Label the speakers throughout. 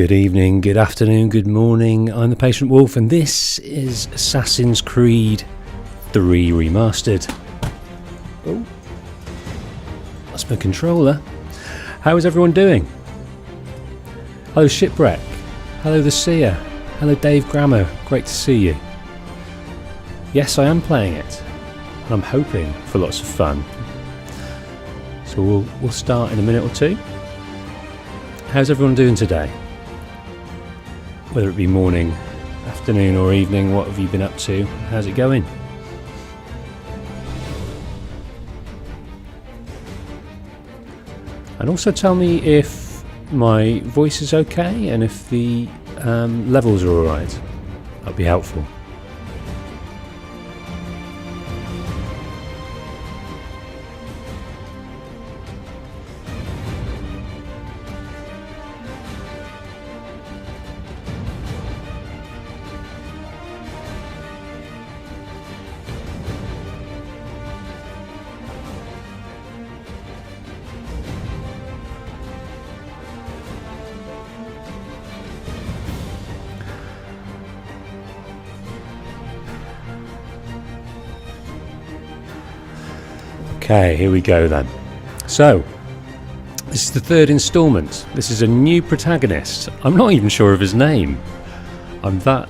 Speaker 1: Good evening, good afternoon, good morning. I'm the Patient Wolf, and this is Assassin's Creed 3 Remastered. Oh, that's my controller. How is everyone doing? Hello Shipwreck. Hello The Seer. Hello Dave Grammer. Great to see you. Yes, I am playing it, and I'm hoping for lots of fun. So we'll start in a minute or two. How's everyone doing today? Whether it be morning, afternoon or evening, what have you been up to? How's it going? And also tell me if my voice is okay and if the levels are alright. That'd be helpful. Okay, here we go then. So, this is the third instalment. This is a new protagonist. I'm not even sure of his name. I'm that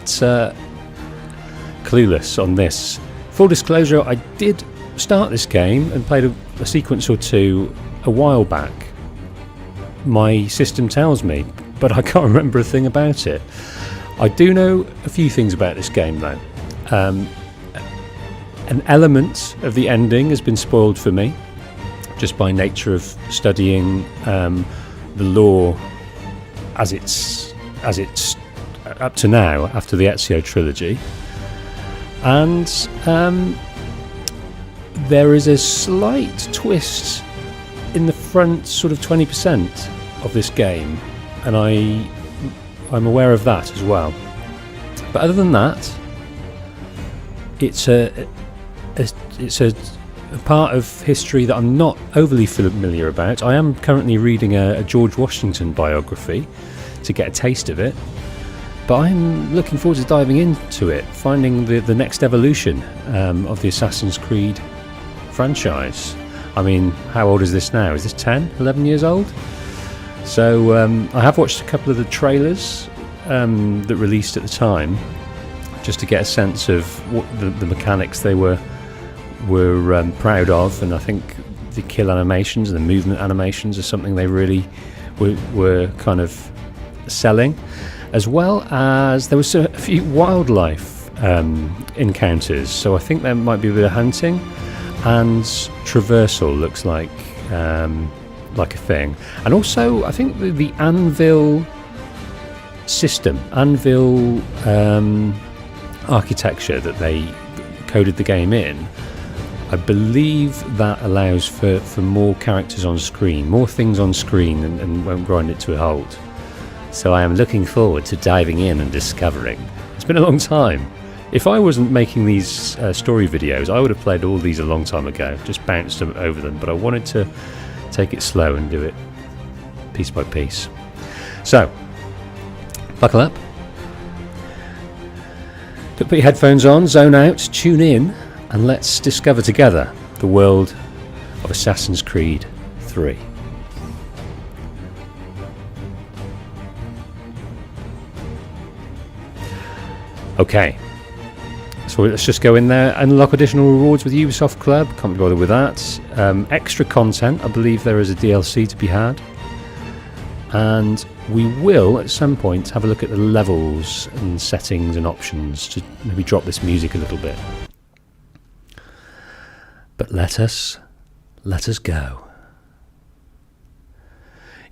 Speaker 1: clueless on this. Full disclosure, I did start this game and played a sequence or two a while back. My system tells me, but I can't remember a thing about it. I do know a few things about this game though. An element of the ending has been spoiled for me, just by nature of studying the lore as it's up to now after the Ezio trilogy, and there is a slight twist in the front sort of 20% of this game, and I'm aware of that as well. But other than that, it's a part of history that I'm not overly familiar about. I am currently reading a George Washington biography to get a taste of it, but I'm looking forward to diving into it, finding the next evolution of the Assassin's Creed franchise. I mean, how old is this now? Is this 10, 11 years old? So I have watched a couple of the trailers that released at the time, just to get a sense of what the mechanics they were proud of, and I think the kill animations and the movement animations are something they really were kind of selling, as well as there was a few wildlife encounters, so I think there might be a bit of hunting, and traversal looks like a thing, and also I think the anvil system, anvil architecture that they coded the game in, I believe that allows for more characters on screen, more things on screen, and won't grind it to a halt. So I am looking forward to diving in and discovering. It's been a long time. If I wasn't making these story videos, I would have played all these a long time ago, just bounced over them, but I wanted to take it slow and do it piece by piece. So, buckle up. Put your headphones on, zone out, tune in, and let's discover together the world of Assassin's Creed 3. Okay, so let's just go in there and unlock additional rewards with Ubisoft Club. Can't be bothered with that. Extra content, I believe there is a DLC to be had. And we will, at some point, have a look at the levels and settings and options to maybe drop this music a little bit. But let us go.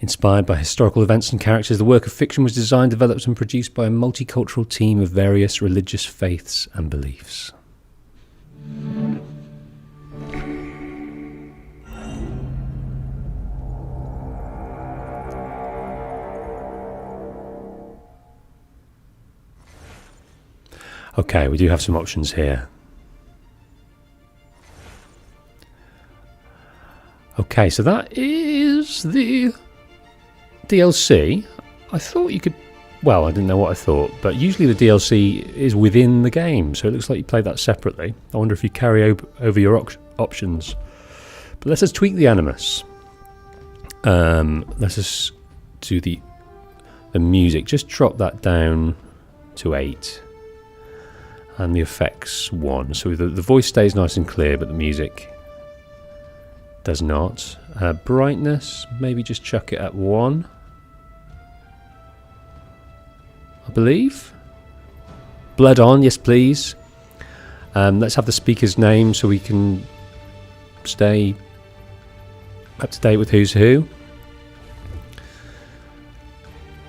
Speaker 1: Inspired by historical events and characters, the work of fiction was designed, developed and produced by a multicultural team of various religious faiths and beliefs. Okay, we do have some options here. Okay, so that is the DLC. I thought you could Well, I didn't know what I thought, but usually the DLC is within the game, so it looks like you play that separately. I wonder if you carry over your options. But let's just tweak the Animus. Let's just do the music. Just drop that down to 8. And the effects 1. So the voice stays nice and clear, but the music does not. Brightness, maybe just chuck it at 1. I believe. Blood on, yes please. Let's have the speaker's name so we can stay up to date with who's who.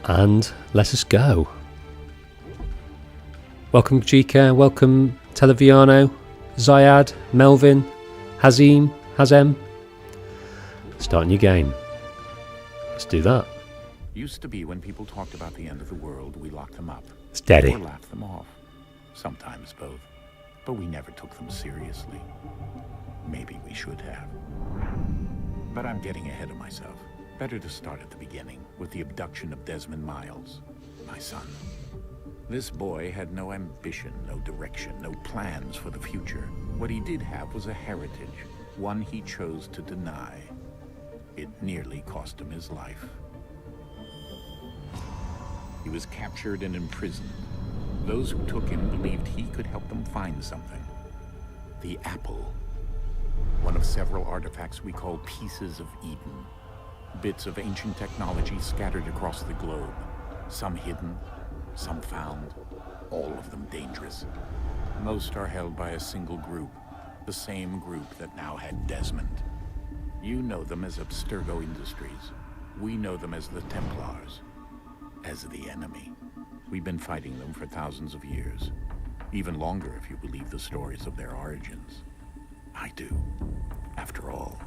Speaker 1: And let us go. Welcome Jika, welcome Televiano, Zayad, Melvin, Hazem. Starting your game. Let's do that.
Speaker 2: Used to be when people talked about the end of the world, we locked them up.
Speaker 1: Steady.
Speaker 2: Or laughed them off. Sometimes both. But we never took them seriously. Maybe we should have. But I'm getting ahead of myself. Better to start at the beginning, with the abduction of Desmond Miles, my son. This boy had no ambition, no direction, no plans for the future. What he did have was a heritage, one he chose to deny. It nearly cost him his life. He was captured and imprisoned. Those who took him believed he could help them find something. The apple. One of several artifacts we call pieces of Eden. Bits of ancient technology scattered across the globe. Some hidden, some found, all of them dangerous. Most are held by a single group, the same group that now had Desmond. You know them as Abstergo Industries. We know them as the Templars, as the enemy. We've been fighting them for thousands of years, even longer if you believe the stories of their origins. I do. After all,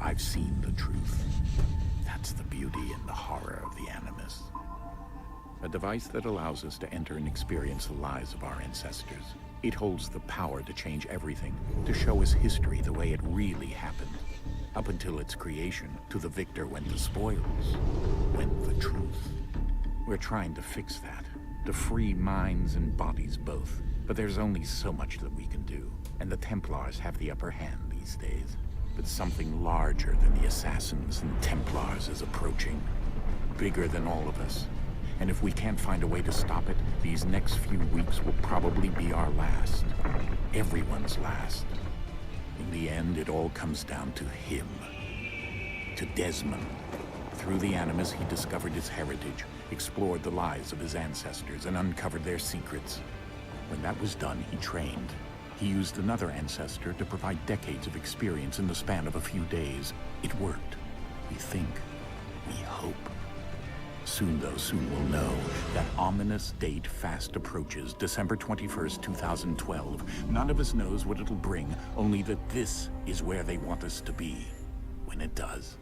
Speaker 2: I've seen the truth. That's the beauty and the horror of the Animus. A device that allows us to enter and experience the lives of our ancestors. It holds the power to change everything, to show us history the way it really happened. Up until its creation, to the victor went the spoils, went the truth. We're trying to fix that, to free minds and bodies both. But there's only so much that we can do, and the Templars have the upper hand these days. But something larger than the Assassins and Templars is approaching, bigger than all of us. And if we can't find a way to stop it, these next few weeks will probably be our last. Everyone's last. In the end, it all comes down to him. To Desmond. Through the Animus, he discovered his heritage, explored the lives of his ancestors, and uncovered their secrets. When that was done, he trained. He used another ancestor to provide decades of experience in the span of a few days. It worked. We think. We hope. Soon, though, soon we'll know. That ominous date fast approaches, December 21st, 2012. None of us knows what it'll bring, only that this is where they want us to be, when it does.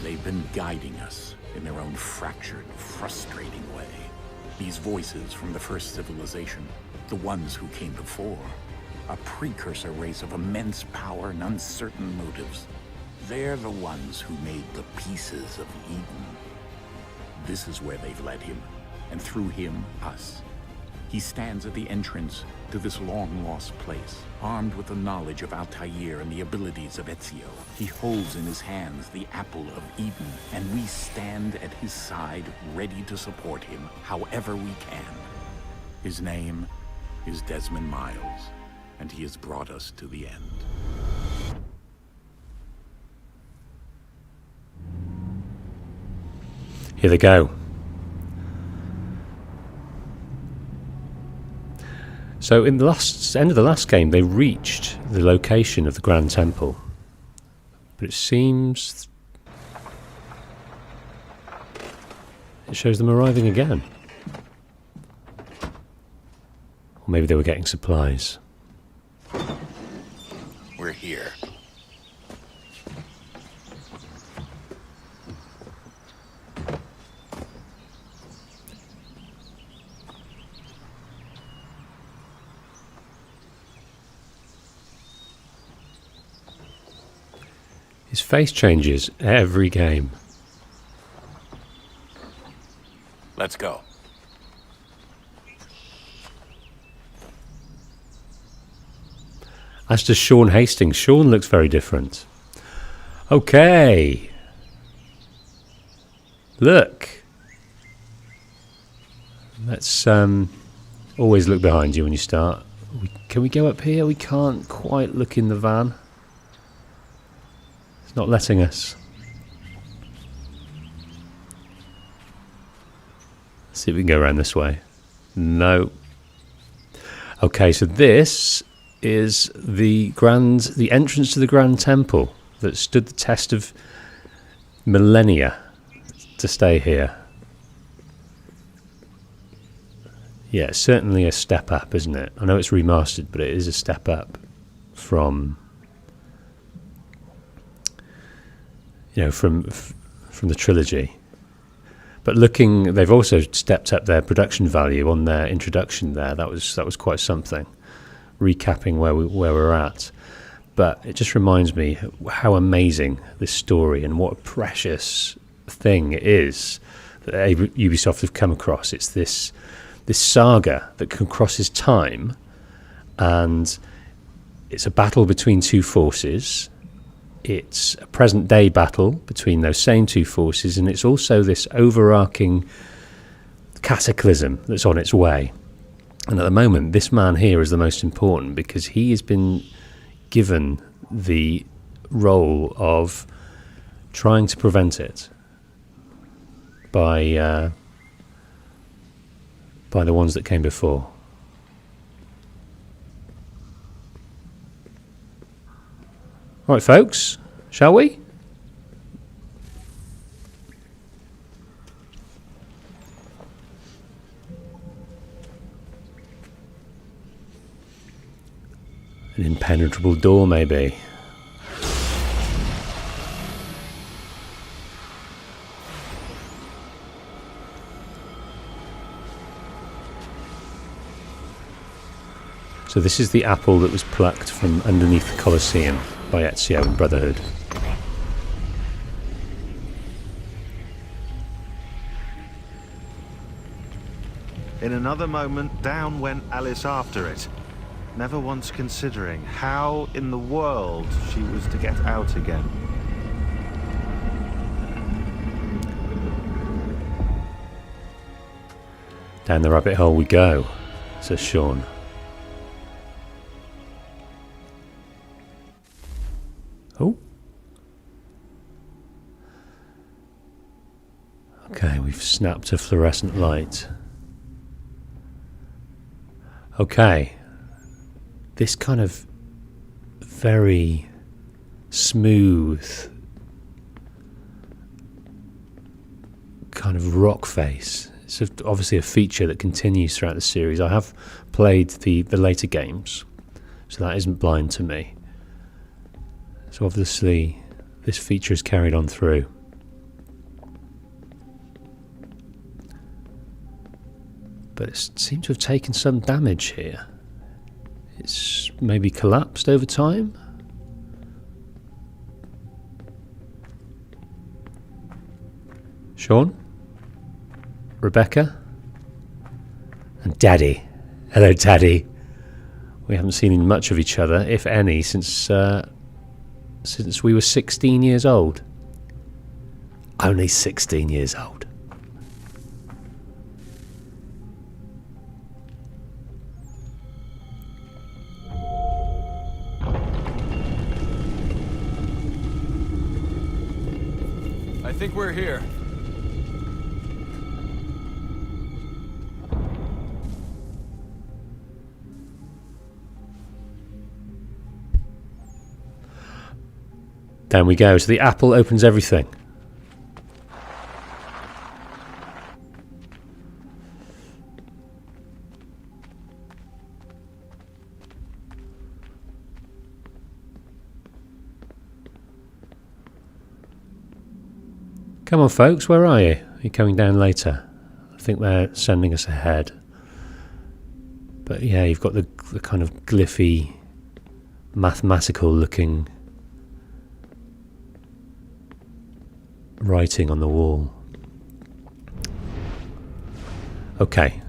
Speaker 2: They've been guiding us in their own fractured, frustrating way. These voices from the first civilization, the ones who came before, a precursor race of immense power and uncertain motives. They're the ones who made the pieces of Eden. This is where they've led him, and through him, us. He stands at the entrance to this long-lost place, armed with the knowledge of Altair and the abilities of Ezio. He holds in his hands the apple of Eden, and we stand at his side, ready to support him however we can. His name is Desmond Miles, and he has brought us to the end.
Speaker 1: Here they go. So in the end of the last game, they reached the location of the Grand Temple. But it seems it shows them arriving again. Or maybe they were getting supplies.
Speaker 2: We're here.
Speaker 1: His face changes every game.
Speaker 2: Let's go.
Speaker 1: As does Sean Hastings. Sean looks very different. Okay. Look. Let's always look behind you when you start. Can we go up here? We can't quite look in the van. It's not letting us. Let's see if we can go around this way. No. Okay, so this is the entrance to the Grand Temple that stood the test of millennia to stay here. Yeah, it's certainly a step up, isn't it? I know it's remastered, but it is a step up from, you know, from the trilogy. But looking, they've also stepped up their production value on their introduction there. That was quite something. Recapping where we're at. But it just reminds me how amazing this story and what a precious thing it is that Ubisoft have come across. It's this saga that crosses time, and it's a battle between two forces. It's a present day battle between those same two forces, and it's also this overarching cataclysm that's on its way. And at the moment, this man here is the most important because he has been given the role of trying to prevent it by the ones that came before. Right, folks, shall we? An impenetrable door, maybe. So this is the apple that was plucked from underneath the Colosseum by Ezio and Brotherhood.
Speaker 3: In another moment, down went Alice after it, never once considering how in the world she was to get out again.
Speaker 1: Down the rabbit hole we go, says Sean. Oh. Okay, we've snapped a fluorescent light. Okay. This kind of very smooth kind of rock face. It's obviously a feature that continues throughout the series. I have played the later games, so that isn't blind to me. So obviously this feature is carried on through. But it seems to have taken some damage here. It's maybe collapsed over time. Sean? Rebecca? And Daddy. Hello, Daddy. We haven't seen much of each other, if any, since we were 16 years old. Only 16 years old.
Speaker 4: I think we're here.
Speaker 1: Down we go. So the apple opens everything. Come on, folks, where are you? Are you coming down later? I think they're sending us ahead. But yeah, you've got the kind of glyphy, mathematical looking writing on the wall. Okay.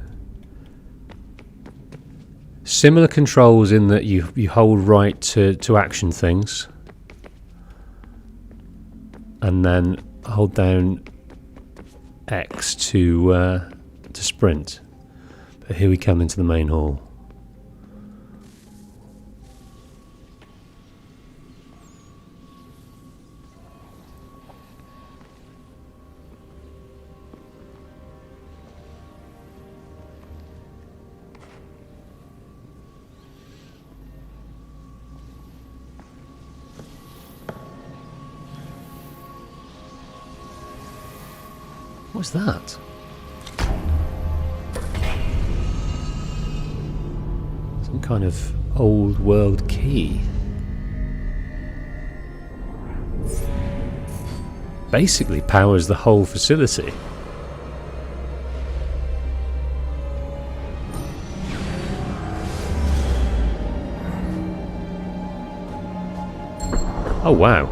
Speaker 1: Similar controls in that you hold right to action things. And then hold down X to sprint. But here we come into the main hall. What's that? Some kind of old world key. Basically powers the whole facility. Oh wow.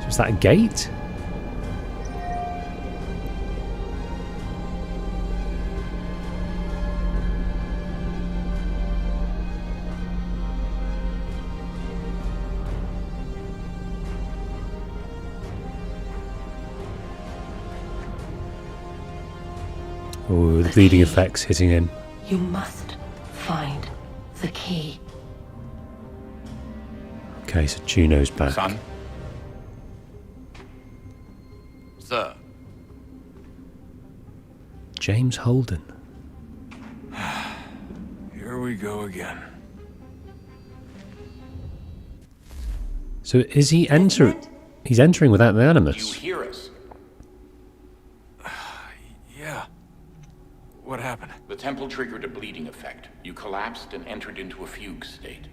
Speaker 1: So is that a gate? Oh, the bleeding effects hitting in.
Speaker 5: You must find the key.
Speaker 1: Okay, so Juno's back.
Speaker 2: Son? Sir.
Speaker 1: James Holden.
Speaker 4: Here we go again.
Speaker 1: So is he He's entering without the
Speaker 2: You
Speaker 1: Animus.
Speaker 2: hear us?
Speaker 4: Yeah. What happened?
Speaker 2: The temple triggered a bleeding effect. You collapsed and entered into a fugue state.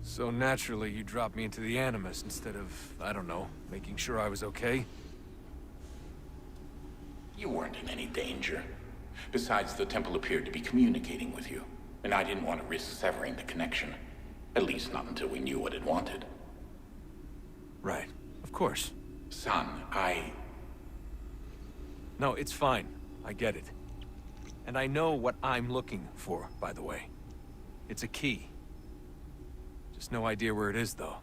Speaker 4: So naturally, you dropped me into the Animus instead of, I don't know, making sure I was okay?
Speaker 2: You weren't in any danger. Besides, the temple appeared to be communicating with you, and I didn't want to risk severing the connection. At least not until we knew what it wanted.
Speaker 4: Right. Of course.
Speaker 2: Son,
Speaker 4: No, it's fine. I get it. And I know what I'm looking for, by the way. It's a key. Just no idea where it is, though.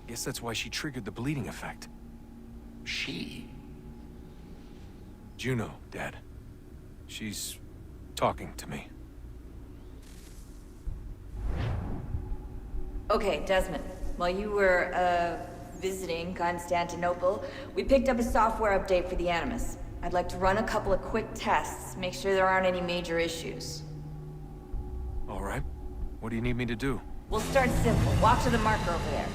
Speaker 4: Guess that's why she triggered the bleeding effect.
Speaker 2: She?
Speaker 4: Juno, Dad. She's talking to me.
Speaker 6: Okay, Desmond. While you were, visiting Constantinople, we picked up a software update for the Animus. I'd like to run a couple of quick tests, make sure there aren't any major issues.
Speaker 4: All right. What do you need me to do?
Speaker 6: We'll start simple. Walk to the marker over there.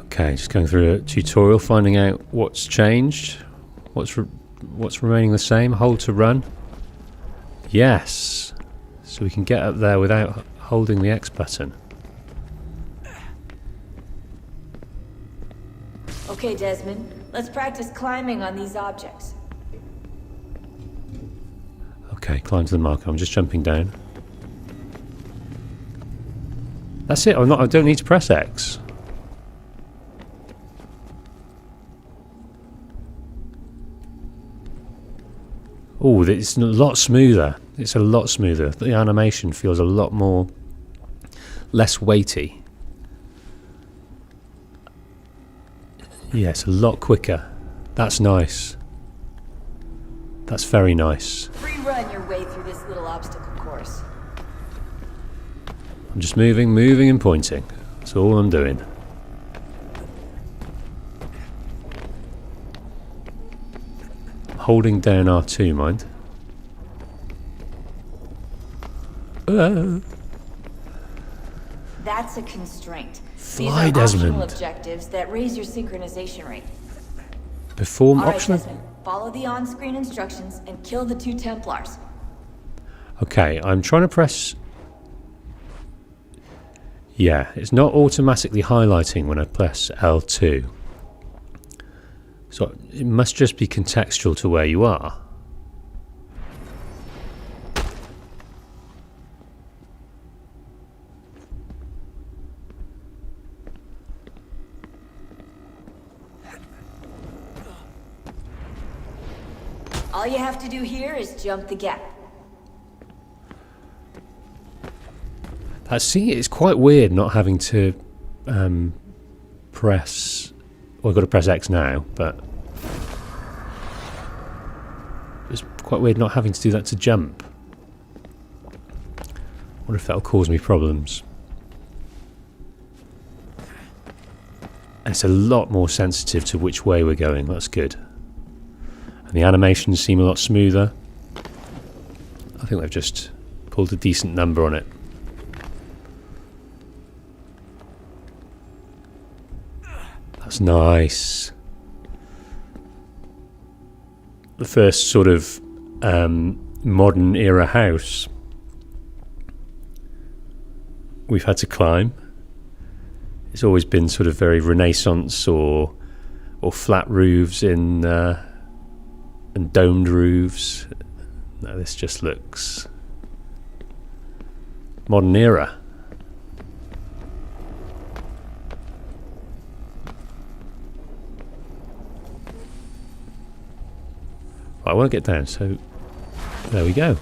Speaker 1: Okay, just going through a tutorial, finding out what's changed, what's remaining the same. Hold to run. Yes, so we can get up there without holding the X button.
Speaker 6: Okay, Desmond. Let's practice climbing on these objects.
Speaker 1: Okay, climb to the marker. I'm just jumping down. That's it. I don't need to press X. Oh, it's a lot smoother. It's a lot smoother. The animation feels a lot more less weighty. Yes, a lot quicker. That's nice. That's very nice.
Speaker 6: Free run your way through this little obstacle course.
Speaker 1: I'm just moving and pointing. That's all I'm doing. Holding down R2, mind.
Speaker 6: That's a constraint.
Speaker 1: Fly,
Speaker 6: These are optional
Speaker 1: Desmond.
Speaker 6: objectives that raise your synchronization rate.
Speaker 1: Perform
Speaker 6: All right,
Speaker 1: optional.
Speaker 6: Desmond. Follow the on-screen instructions and kill the 2 Templars.
Speaker 1: Okay, I'm trying to press. Yeah, it's not automatically highlighting when I press L2. So it must just be contextual to where you are.
Speaker 6: All you have to do here is jump the gap.
Speaker 1: See, it's quite weird not having to press... Well, I've got to press X now, but... It's quite weird not having to do that to jump. I wonder if that'll cause me problems. And it's a lot more sensitive to which way we're going, that's good. And the animations seem a lot smoother. I think they've just pulled a decent number on it. That's nice. The first sort of modern era house we've had to climb. It's always been sort of very Renaissance or flat roofs and domed roofs. No, this just looks modern era. I won't get down, so there we go.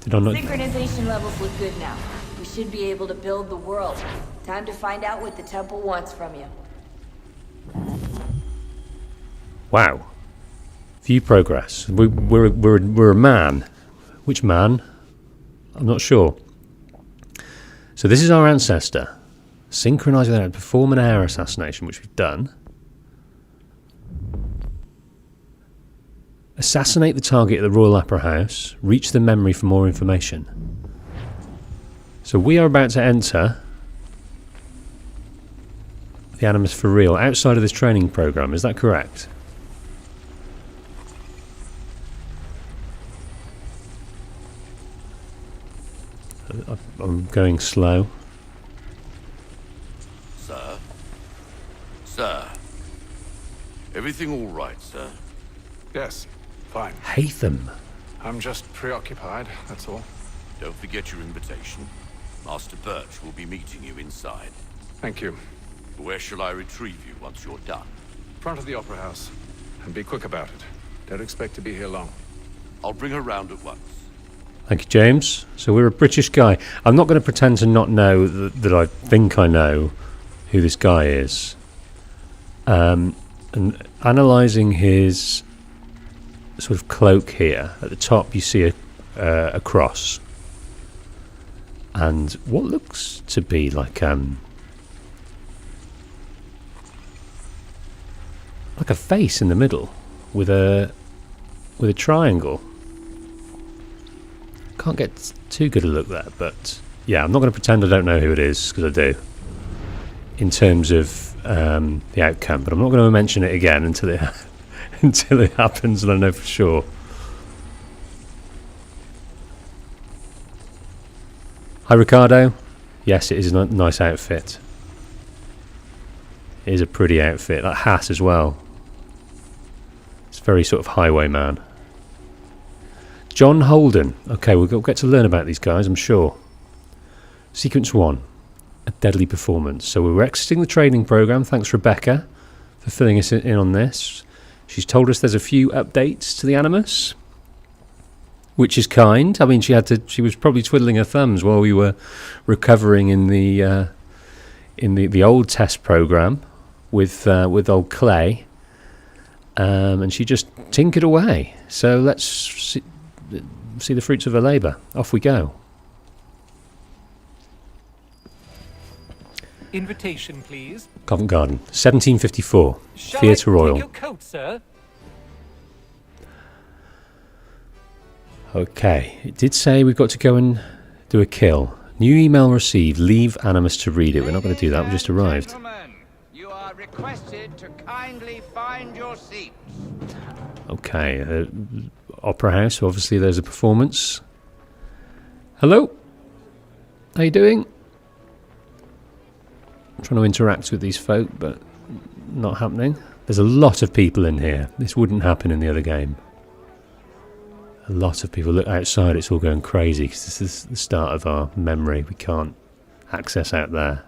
Speaker 1: Did I not?
Speaker 6: Synchronization levels look good now. We should be able to build the world. Time to find out what the temple wants from you.
Speaker 1: Wow. View progress. We're a man. Which man? I'm not sure. So this is our ancestor. Synchronise with that. Perform an air assassination, which we've done. Assassinate the target at the Royal Opera House. Reach the memory for more information. So we are about to enter the Animus for real, outside of this training program. Is that correct? I'm going slow.
Speaker 7: Sir? Sir? Everything all right, sir?
Speaker 8: Yes, fine.
Speaker 1: Hatham.
Speaker 8: I'm just preoccupied, that's all.
Speaker 7: Don't forget your invitation. Master Birch will be meeting you inside.
Speaker 8: Thank you.
Speaker 7: Where shall I retrieve you once you're done?
Speaker 8: Front of the Opera House. And be quick about it. Don't expect to be here long.
Speaker 7: I'll bring her round at once.
Speaker 1: Thank you, James. So we're a British guy. I'm not going to pretend to not know that I think I know who this guy is. And analysing his sort of cloak here, at the top you see a cross. And what looks to be like a face in the middle with a triangle. Can't get too good a look there, but yeah, I'm not going to pretend I don't know who it is, because I do, in terms of the outcome, but I'm not going to mention it again until it until it happens and I know for sure. Hi Ricardo. Yes, it is a nice outfit. It is a pretty outfit. That hat as well. It's very sort of highwayman. John Holden. Okay, we'll get to learn about these guys, I'm sure. Sequence 1. A deadly performance. So we're exiting the training program. Thanks, Rebecca, for filling us in on this. She's told us there's a few updates to the Animus, which is kind. I mean, she was probably twiddling her thumbs while we were recovering in the old test program with old Clay, and she just tinkered away. So let's see the fruits of her labour. Off we go.
Speaker 9: Invitation, please.
Speaker 1: Covent Garden, 1754, Theatre Royal.
Speaker 9: Take your coat, sir?
Speaker 1: Okay, it did say we've got to go and do a kill. New email received. Leave Animus to read it. We're not going to do that. We just arrived.
Speaker 10: You are requested to kindly find your seats.
Speaker 1: Okay, Opera House. Obviously, there's a performance. Hello. How you doing? I'm trying to interact with these folk, but not happening. There's a lot of people in here. This wouldn't happen in the other game. A lot of people. Look outside, it's all going crazy because this is the start of our memory. We can't access out there.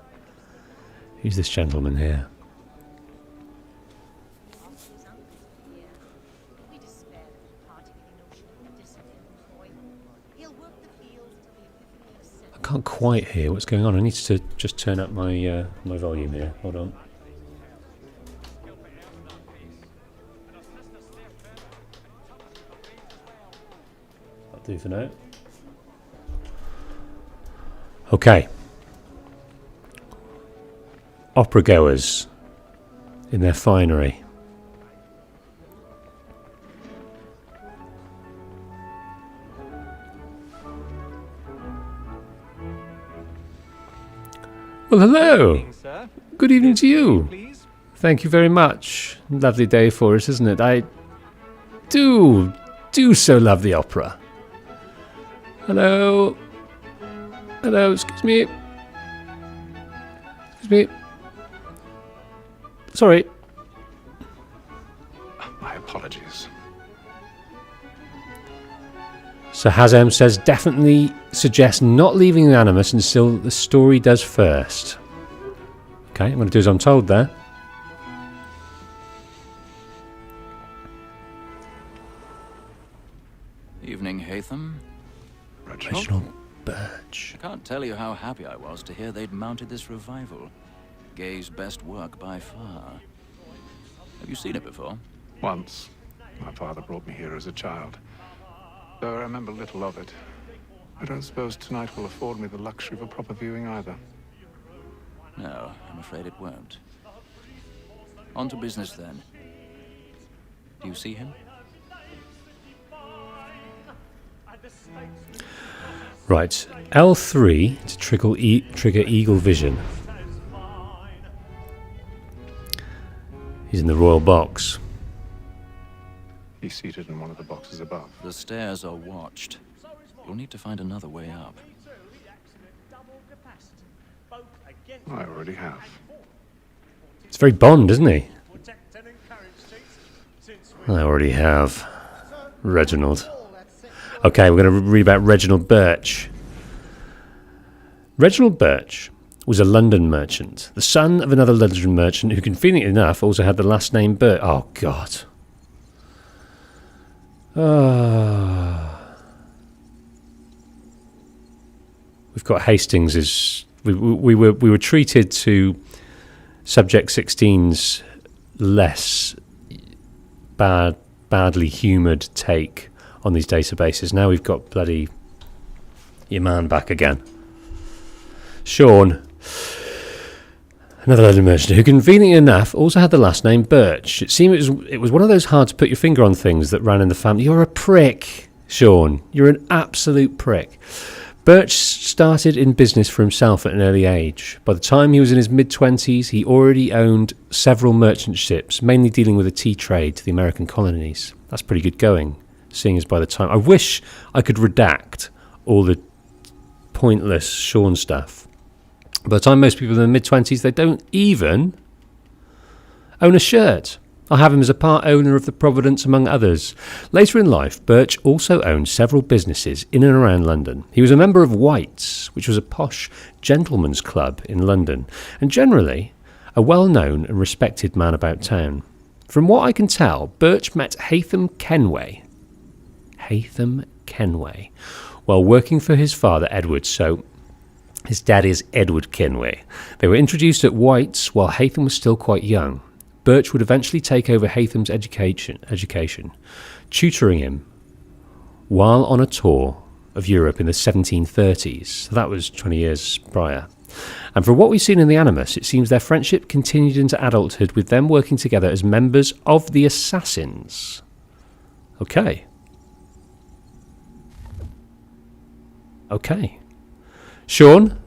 Speaker 1: Who's this gentleman here? can't quite hear what's going on. I need to just turn up my my volume here. Hold on. That'll do for now. Okay. Opera goers in their finery. Well, hello.
Speaker 9: Good evening, sir.
Speaker 1: Good evening to you.
Speaker 9: Please.
Speaker 1: Thank you very much. Lovely day for us, isn't it? I do so love the opera. Hello. Hello, excuse me. Excuse me. Sorry.
Speaker 8: My apologies.
Speaker 1: So Hazem says definitely suggest not leaving the Animus until the story does first. Okay, I'm going to do as I'm told there.
Speaker 11: Evening, Haytham.
Speaker 1: Reginald Birch.
Speaker 11: I can't tell you how happy I was to hear they'd mounted this revival. Gay's best work by far. Have you seen it before?
Speaker 8: Once. My father brought me here as a child. Though I remember little of it. I don't suppose tonight will afford me the luxury of a proper viewing either.
Speaker 11: No, I'm afraid it won't. On to business then. Do you see him?
Speaker 1: Right, L3 to trigger Eagle Vision. He's in the royal box.
Speaker 8: He's seated in one of the boxes above.
Speaker 11: The stairs are watched. You'll need to find another way up.
Speaker 8: I already have.
Speaker 1: It's very Bond, isn't he? I already have. Reginald. Okay, we're going to read about Reginald Birch. Reginald Birch was a London merchant, the son of another London merchant who, conveniently enough, also had the last name Birch. Oh, God. We've got Hastings. We were treated to Subject 16's less badly humoured take on these databases. Now we've got bloody your man back again. Sean, another London merchant who, conveniently enough, also had the last name Birch. It seemed it was one of those hard to put your finger on things that ran in the family. You're a prick, Sean. You're an absolute prick. Birch started in business for himself at an early age. By the time he was in his mid-20s, he already owned several merchant ships, mainly dealing with the tea trade to the American colonies. That's pretty good going, seeing as by the time... I wish I could redact all the pointless Sean stuff. By the time most people in their mid-20s, they don't even own a shirt. I have him as a part owner of the Providence, among others. Later in life, Birch also owned several businesses in and around London. He was a member of White's, which was a posh gentleman's club in London, and generally a well-known and respected man about town. From what I can tell, Birch met Haytham Kenway while working for his father Edward, so his dad is Edward Kenway. They were introduced at White's while Haytham was still quite young. Birch would eventually take over Haytham's education, tutoring him while on a tour of Europe in the 1730s. So that was 20 years prior. And from what we've seen in the Animus, it seems their friendship continued into adulthood, with them working together as members of the Assassins. Okay. Sean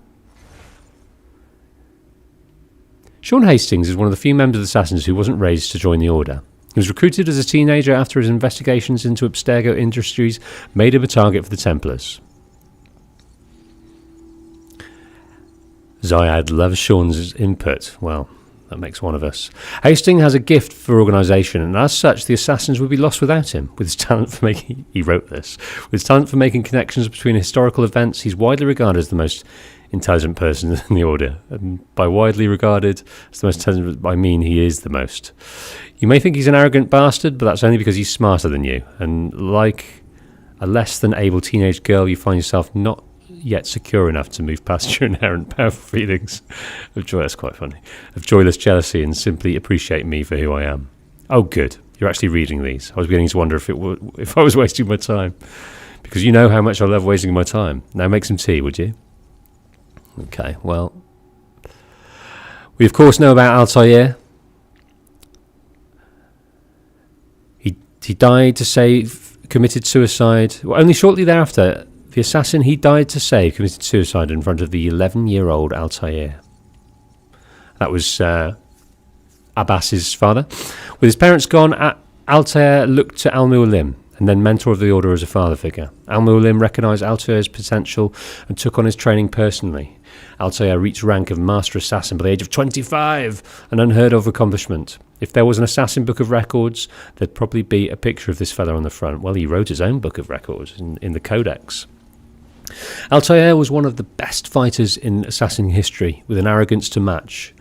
Speaker 1: Hastings is one of the few members of the Assassins who wasn't raised to join the Order. He was recruited as a teenager after his investigations into Abstergo Industries made him a target for the Templars. Zayad loves Sean's input. Well, that makes one of us. Hastings has a gift for organisation, and as such, the Assassins would be lost without him. With his talent for making... He wrote this. With his talent for making connections between historical events, he's widely regarded as the most intelligent person in the Order. And by widely regarded as the most intelligent, I mean he is the most. You may think he's an arrogant bastard, but that's only because he's smarter than you. And like a less than able teenage girl, you find yourself yet secure enough to move past your inherent powerful feelings of joy. That's quite funny. Of joyless jealousy and simply appreciate me for who I am. Oh, good. You're actually reading these. I was beginning to wonder if I was wasting my time. Because you know how much I love wasting my time. Now make some tea, would you? Okay, well. We, of course, know about Altair. He died to save, committed suicide. Well, only shortly thereafter, the assassin he died to save committed suicide in front of the 11-year-old Altair. That was Abbas's father. With his parents gone, Altair looked to Al-Mualim, and then mentor of the order as a father figure. Al-Mualim recognised Altair's potential and took on his training personally. Altair reached rank of Master Assassin by the age of 25, an unheard of accomplishment. If there was an Assassin Book of Records, there'd probably be a picture of this fella on the front. Well, he wrote his own Book of Records in the Codex. Altair was one of the best fighters in Assassin history, with an arrogance to match.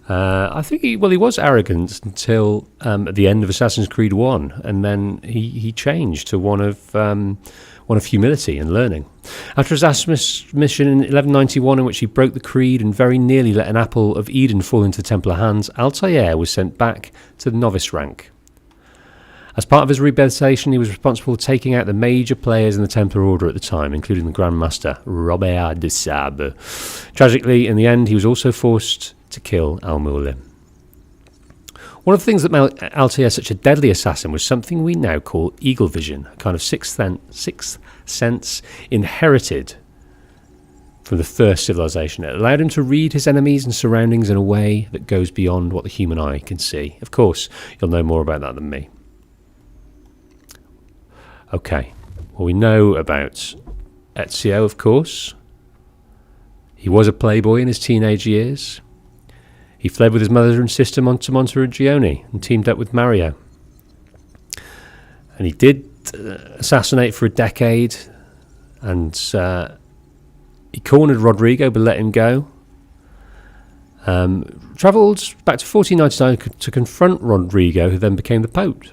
Speaker 1: I think he was arrogant until at the end of Assassin's Creed 1, and then he changed to one of humility and learning. After his Asmus mission in 1191, in which he broke the creed and very nearly let an apple of Eden fall into Templar hands, Altair was sent back to the novice rank. As part of his rehabilitation, he was responsible for taking out the major players in the Templar Order at the time, including the Grand Master, Robert de Sable. Tragically, in the end, he was also forced to kill Al-Mualim. One of the things that made Altair such a deadly assassin was something we now call eagle vision, a kind of sixth sense inherited from the first civilization. It allowed him to read his enemies and surroundings in a way that goes beyond what the human eye can see. Of course, you'll know more about that than me. Okay, well, we know about Ezio, of course. He was a playboy in his teenage years. He fled with his mother and sister to Monteriggioni and teamed up with Mario. And he did assassinate for a decade, and he cornered Rodrigo but let him go. Travelled back to 1499 to confront Rodrigo, who then became the Pope.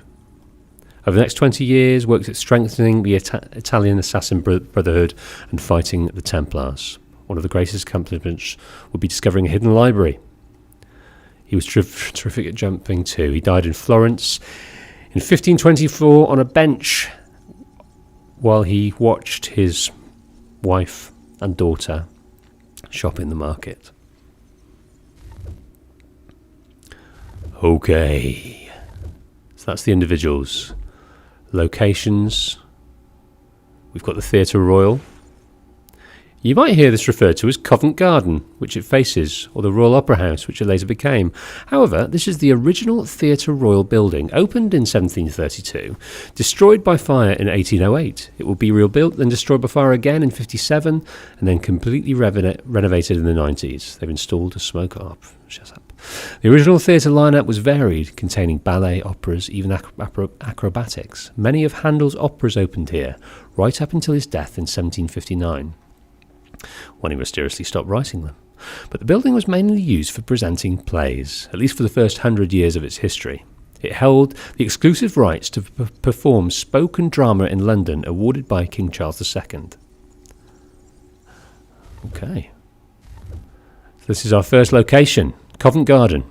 Speaker 1: Over the next 20 years, worked at strengthening the Italian assassin brotherhood and fighting the Templars. One of the greatest accomplishments would be discovering a hidden library. He was terrific at jumping too. He died in Florence in 1524 on a bench while he watched his wife and daughter shop in the market. Okay, so that's the individuals. Locations. We've got the Theatre Royal. You might hear this referred to as Covent Garden, which it faces, or the Royal Opera House, which it later became. However, this is the original Theatre Royal building, opened in 1732, destroyed by fire in 1808. It will be rebuilt, then destroyed by fire again in 57, and then completely renovated in the 90s. They've installed a smoke alarm. Shut up. The original theatre lineup was varied, containing ballet, operas, even acrobatics. Many of Handel's operas opened here, right up until his death in 1759. When he mysteriously stopped writing them. But the building was mainly used for presenting plays, at least for the first 100 years of its history. It held the exclusive rights to perform spoken drama in London, awarded by King Charles II. Okay. So this is our first location, Covent Garden.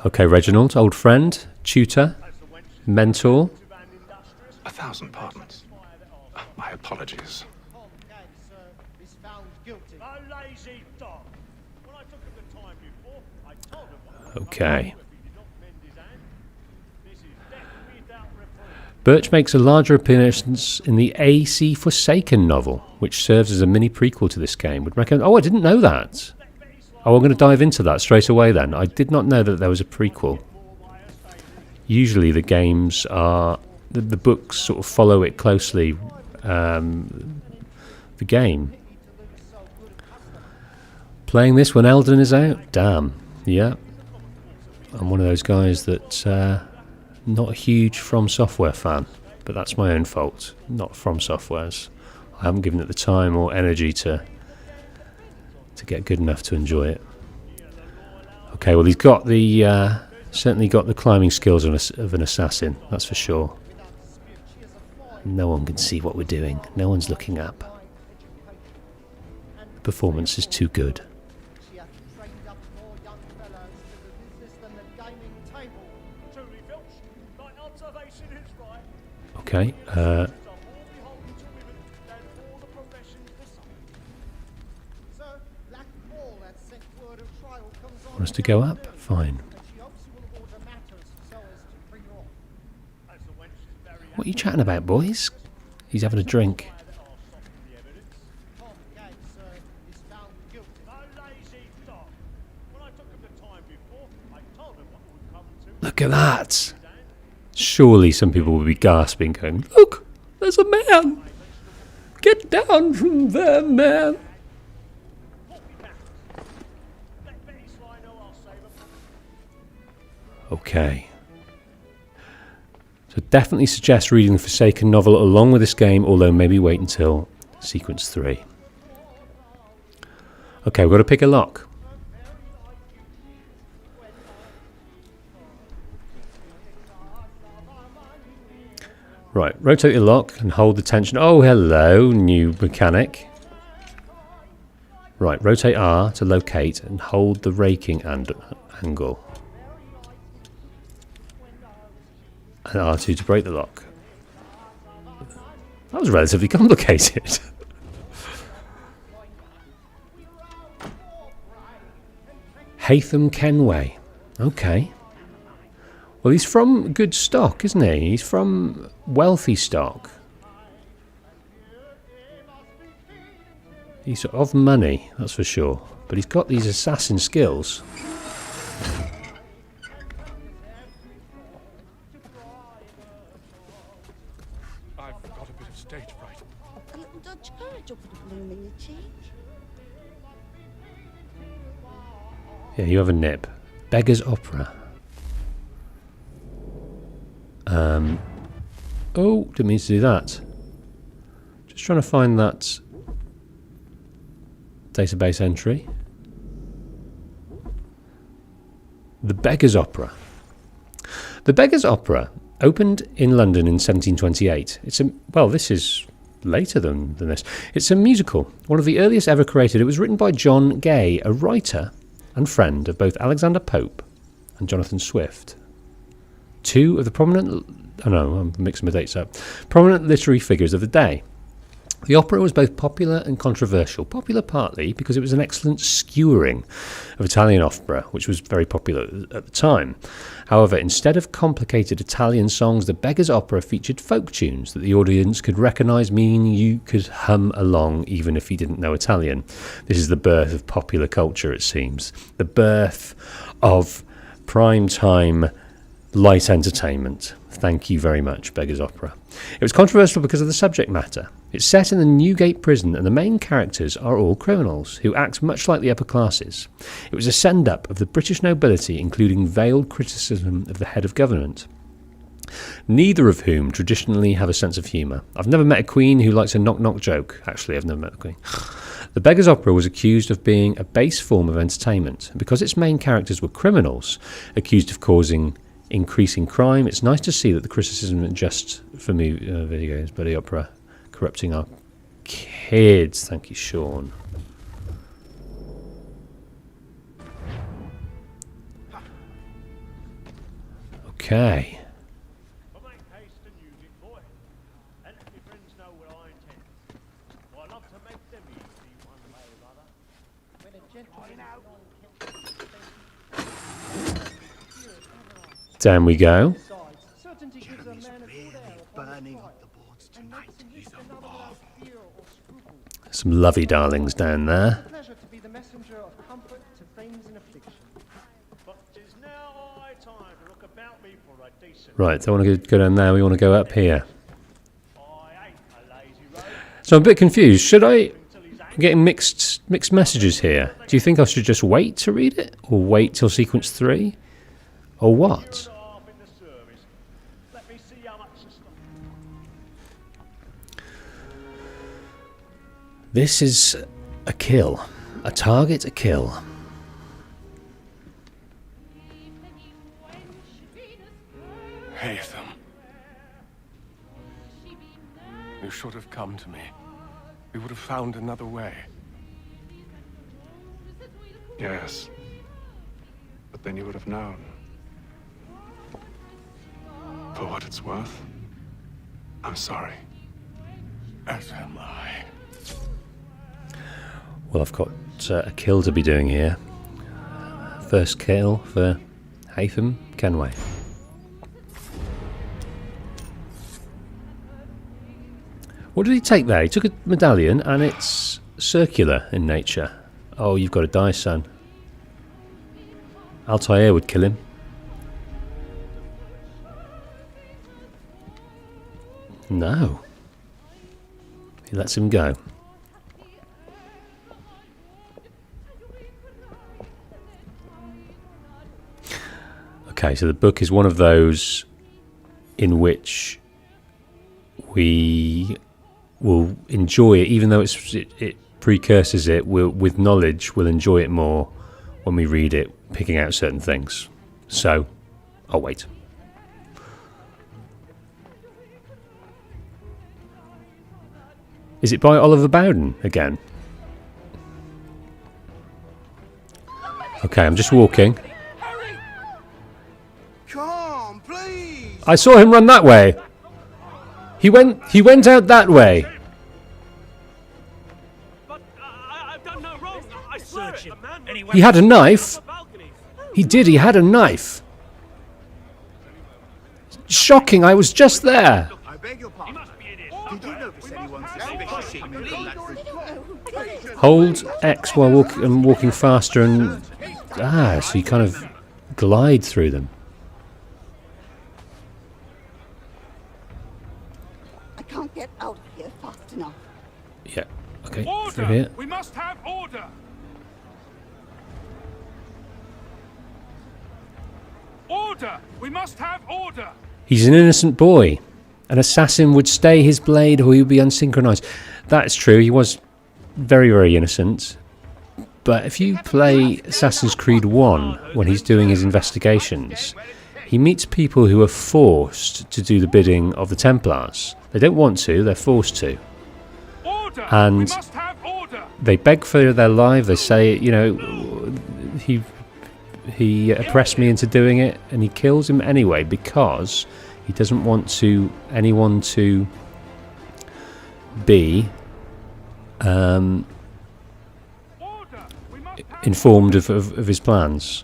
Speaker 1: Okay, Reginald, old friend, tutor, mentor.
Speaker 8: 1,000 pardons. My apologies.
Speaker 1: Okay. Birch makes a larger appearance in the A.C. Forsaken novel, which serves as a mini prequel to this game. Would recommend. Oh, I didn't know that. Oh, I'm going to dive into that straight away then. I did not know that there was a prequel. Usually the games are... The books sort of follow it closely. The game. Playing this when Elden is out? Damn. Yeah. I'm one of those guys that not a huge From Software fan, but that's my own fault, not From Software's. I haven't given it the time or energy to get good enough to enjoy it. Okay, well he's got the certainly got the climbing skills of an assassin, that's for sure. No one can see what we're doing. No one's looking up. The performance is too good. Okay. Want us to go up? Fine. What are you chatting about, boys? He's having a drink. Look at that! Surely some people will be gasping, going, "Look! There's a man! Get down from there, man!" Okay. So definitely suggest reading the Forsaken novel along with this game, although maybe wait until sequence 3. Okay, we've got to pick a lock. Right, rotate the lock and hold the tension. Oh, hello, new mechanic. Right, rotate R to locate and hold the raking angle. And R2 to break the lock. That was relatively complicated. Haytham Kenway. Okay. Well, he's from good stock, isn't he? He's from wealthy stock. He's of money, that's for sure. But he's got these assassin skills.
Speaker 8: I've got a bit of stage fright.
Speaker 12: A little Dutch courage will put a bloom in your cheek.
Speaker 1: Yeah, you have a nip. Beggar's Opera. Oh, didn't mean to do that. Just trying to find that database entry. The Beggar's Opera. The Beggar's Opera opened in London in 1728. Well, this is later than this. It's a musical, one of the earliest ever created. It was written by John Gay, a writer and friend of both Alexander Pope and Jonathan Swift. Two of the prominent... Oh no, I'm mixing my dates up. Prominent literary figures of the day. The opera was both popular and controversial. Popular partly because it was an excellent skewering of Italian opera, which was very popular at the time. However, instead of complicated Italian songs, the Beggar's Opera featured folk tunes that the audience could recognise, meaning you could hum along even if you didn't know Italian. This is the birth of popular culture, it seems. The birth of prime-time light entertainment. Thank you very much, Beggar's Opera. It was controversial because of the subject matter. It's set in the Newgate prison and the main characters are all criminals who act much like the upper classes. It was a send-up of the British nobility, including veiled criticism of the head of government, neither of whom traditionally have a sense of humour. I've never met a queen who likes a knock-knock joke. Actually, I've never met a queen. The Beggar's Opera was accused of being a base form of entertainment. And because its main characters were criminals, accused of causing increasing crime, it's nice to see that the criticism isn't just for video games, but the opera corrupting our kids. Thank you, Sean. Okay. Down we go. Some lovey darlings down there. Right, don't want to go down there, we want to go up here. So I'm a bit confused. Should I'm getting mixed messages here. Do you think I should just wait to read it? Or wait till sequence 3? Or what? This is a kill. A target, a kill.
Speaker 8: Haytham. You should have come to me. We would have found another way. Yes. But then you would have known. For what it's worth, I'm sorry. As am I.
Speaker 1: Well, I've got a kill to be doing here. First kill for Haytham Kenway. What did he take there? He took a medallion and it's circular in nature. Oh, you've got to die, son. Altair would kill him. No. He lets him go. Okay, so the book is one of those in which we will enjoy it, even though it precurses it. With knowledge, we'll enjoy it more when we read it, picking out certain things. So, I'll wait. Is it by Oliver Bowden again? Okay, I'm just walking.
Speaker 10: Come, please.
Speaker 1: I saw him run that way. He went out that way.
Speaker 9: But I've done no wrong. I swear it. Anyway,
Speaker 1: He had a knife. He did, he had a knife. Shocking, I was just there.
Speaker 10: I beg your pardon. Did you notice anyone suspicious coming from that room?
Speaker 1: Hold X while walking faster and... so you kind of glide through them.
Speaker 12: I can't get out of here fast enough.
Speaker 1: Yeah, okay, through
Speaker 8: Order!
Speaker 1: here.
Speaker 8: We must have order! Order! We must have order!
Speaker 1: He's an innocent boy. An assassin would stay his blade or he would be unsynchronized. That's true, he was very, very innocent. But if you play Assassin's Creed 1 when he's doing his investigations, he meets people who are forced to do the bidding of the Templars. They don't want to, they're forced to. And they beg for their life, they say, you know, he oppressed me into doing it, and he kills him anyway because he doesn't want anyone to be informed of his plans.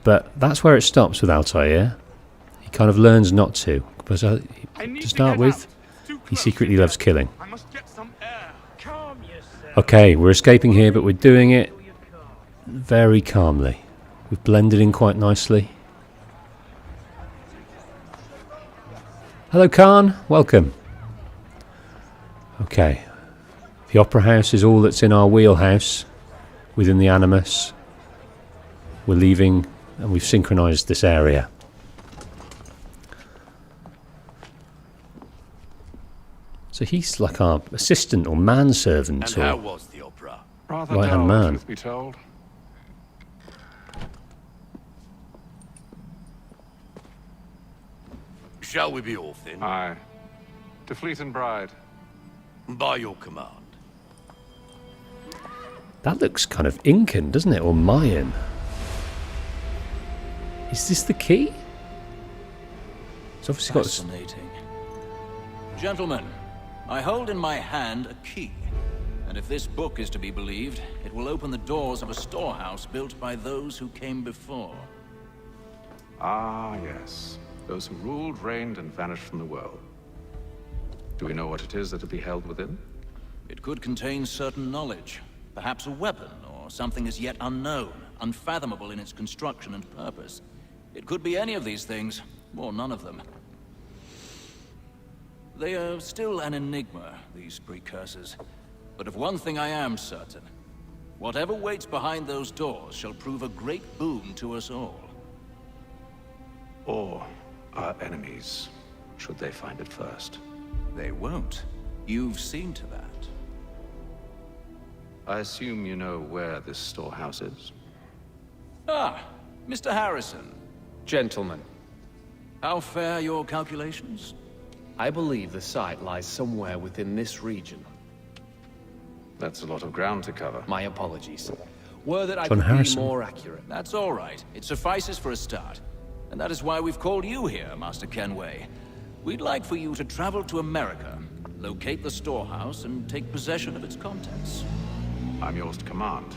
Speaker 1: But that's where it stops with Altair. He kind of learns not to. Because to start with, he secretly loves killing. Okay, we're escaping here, but we're doing it very calmly. We've blended in quite nicely. Hello, Khan. Welcome. Okay. The Opera House is all that's in our wheelhouse within the Animus. We're leaving and we've synchronized this area. So he's like our assistant or manservant.
Speaker 7: And how was the opera?
Speaker 8: Rather
Speaker 1: right-hand
Speaker 8: dull,
Speaker 1: man.
Speaker 8: truth be told.
Speaker 7: Shall we be off then?
Speaker 8: Aye. To Fleet and Bride.
Speaker 7: By your command.
Speaker 1: That looks kind of Incan, doesn't it? Or Mayan. Is this the key? It's obviously got...
Speaker 11: Fascinating. Gentlemen, I hold in my hand a key. And if this book is to be believed, it will open the doors of a storehouse built by those who came before.
Speaker 8: Ah, yes. Those who ruled, reigned, and vanished from the world. Do we know what it is that will be held within?
Speaker 11: It could contain certain knowledge. Perhaps a weapon, or something as yet unknown, unfathomable in its construction and purpose. It could be any of these things, or none of them. They are still an enigma, these precursors. But of one thing I am certain. Whatever waits behind those doors shall prove a great boon to us all.
Speaker 8: Or our enemies, should they find it first.
Speaker 11: They won't. You've seen to that.
Speaker 8: I assume you know where this storehouse is?
Speaker 11: Ah, Mr. Harrison.
Speaker 13: Gentlemen.
Speaker 11: How fare your calculations?
Speaker 13: I believe the site lies somewhere within this region.
Speaker 8: That's a lot of ground to cover.
Speaker 13: My apologies. Were that I
Speaker 1: John
Speaker 13: could
Speaker 1: Harrison.
Speaker 13: be more accurate.
Speaker 11: That's all right. It suffices for a start. And that is why we've called you here, Master Kenway. We'd like for you to travel to America, locate the storehouse, and take possession of its contents.
Speaker 8: I'm yours to command,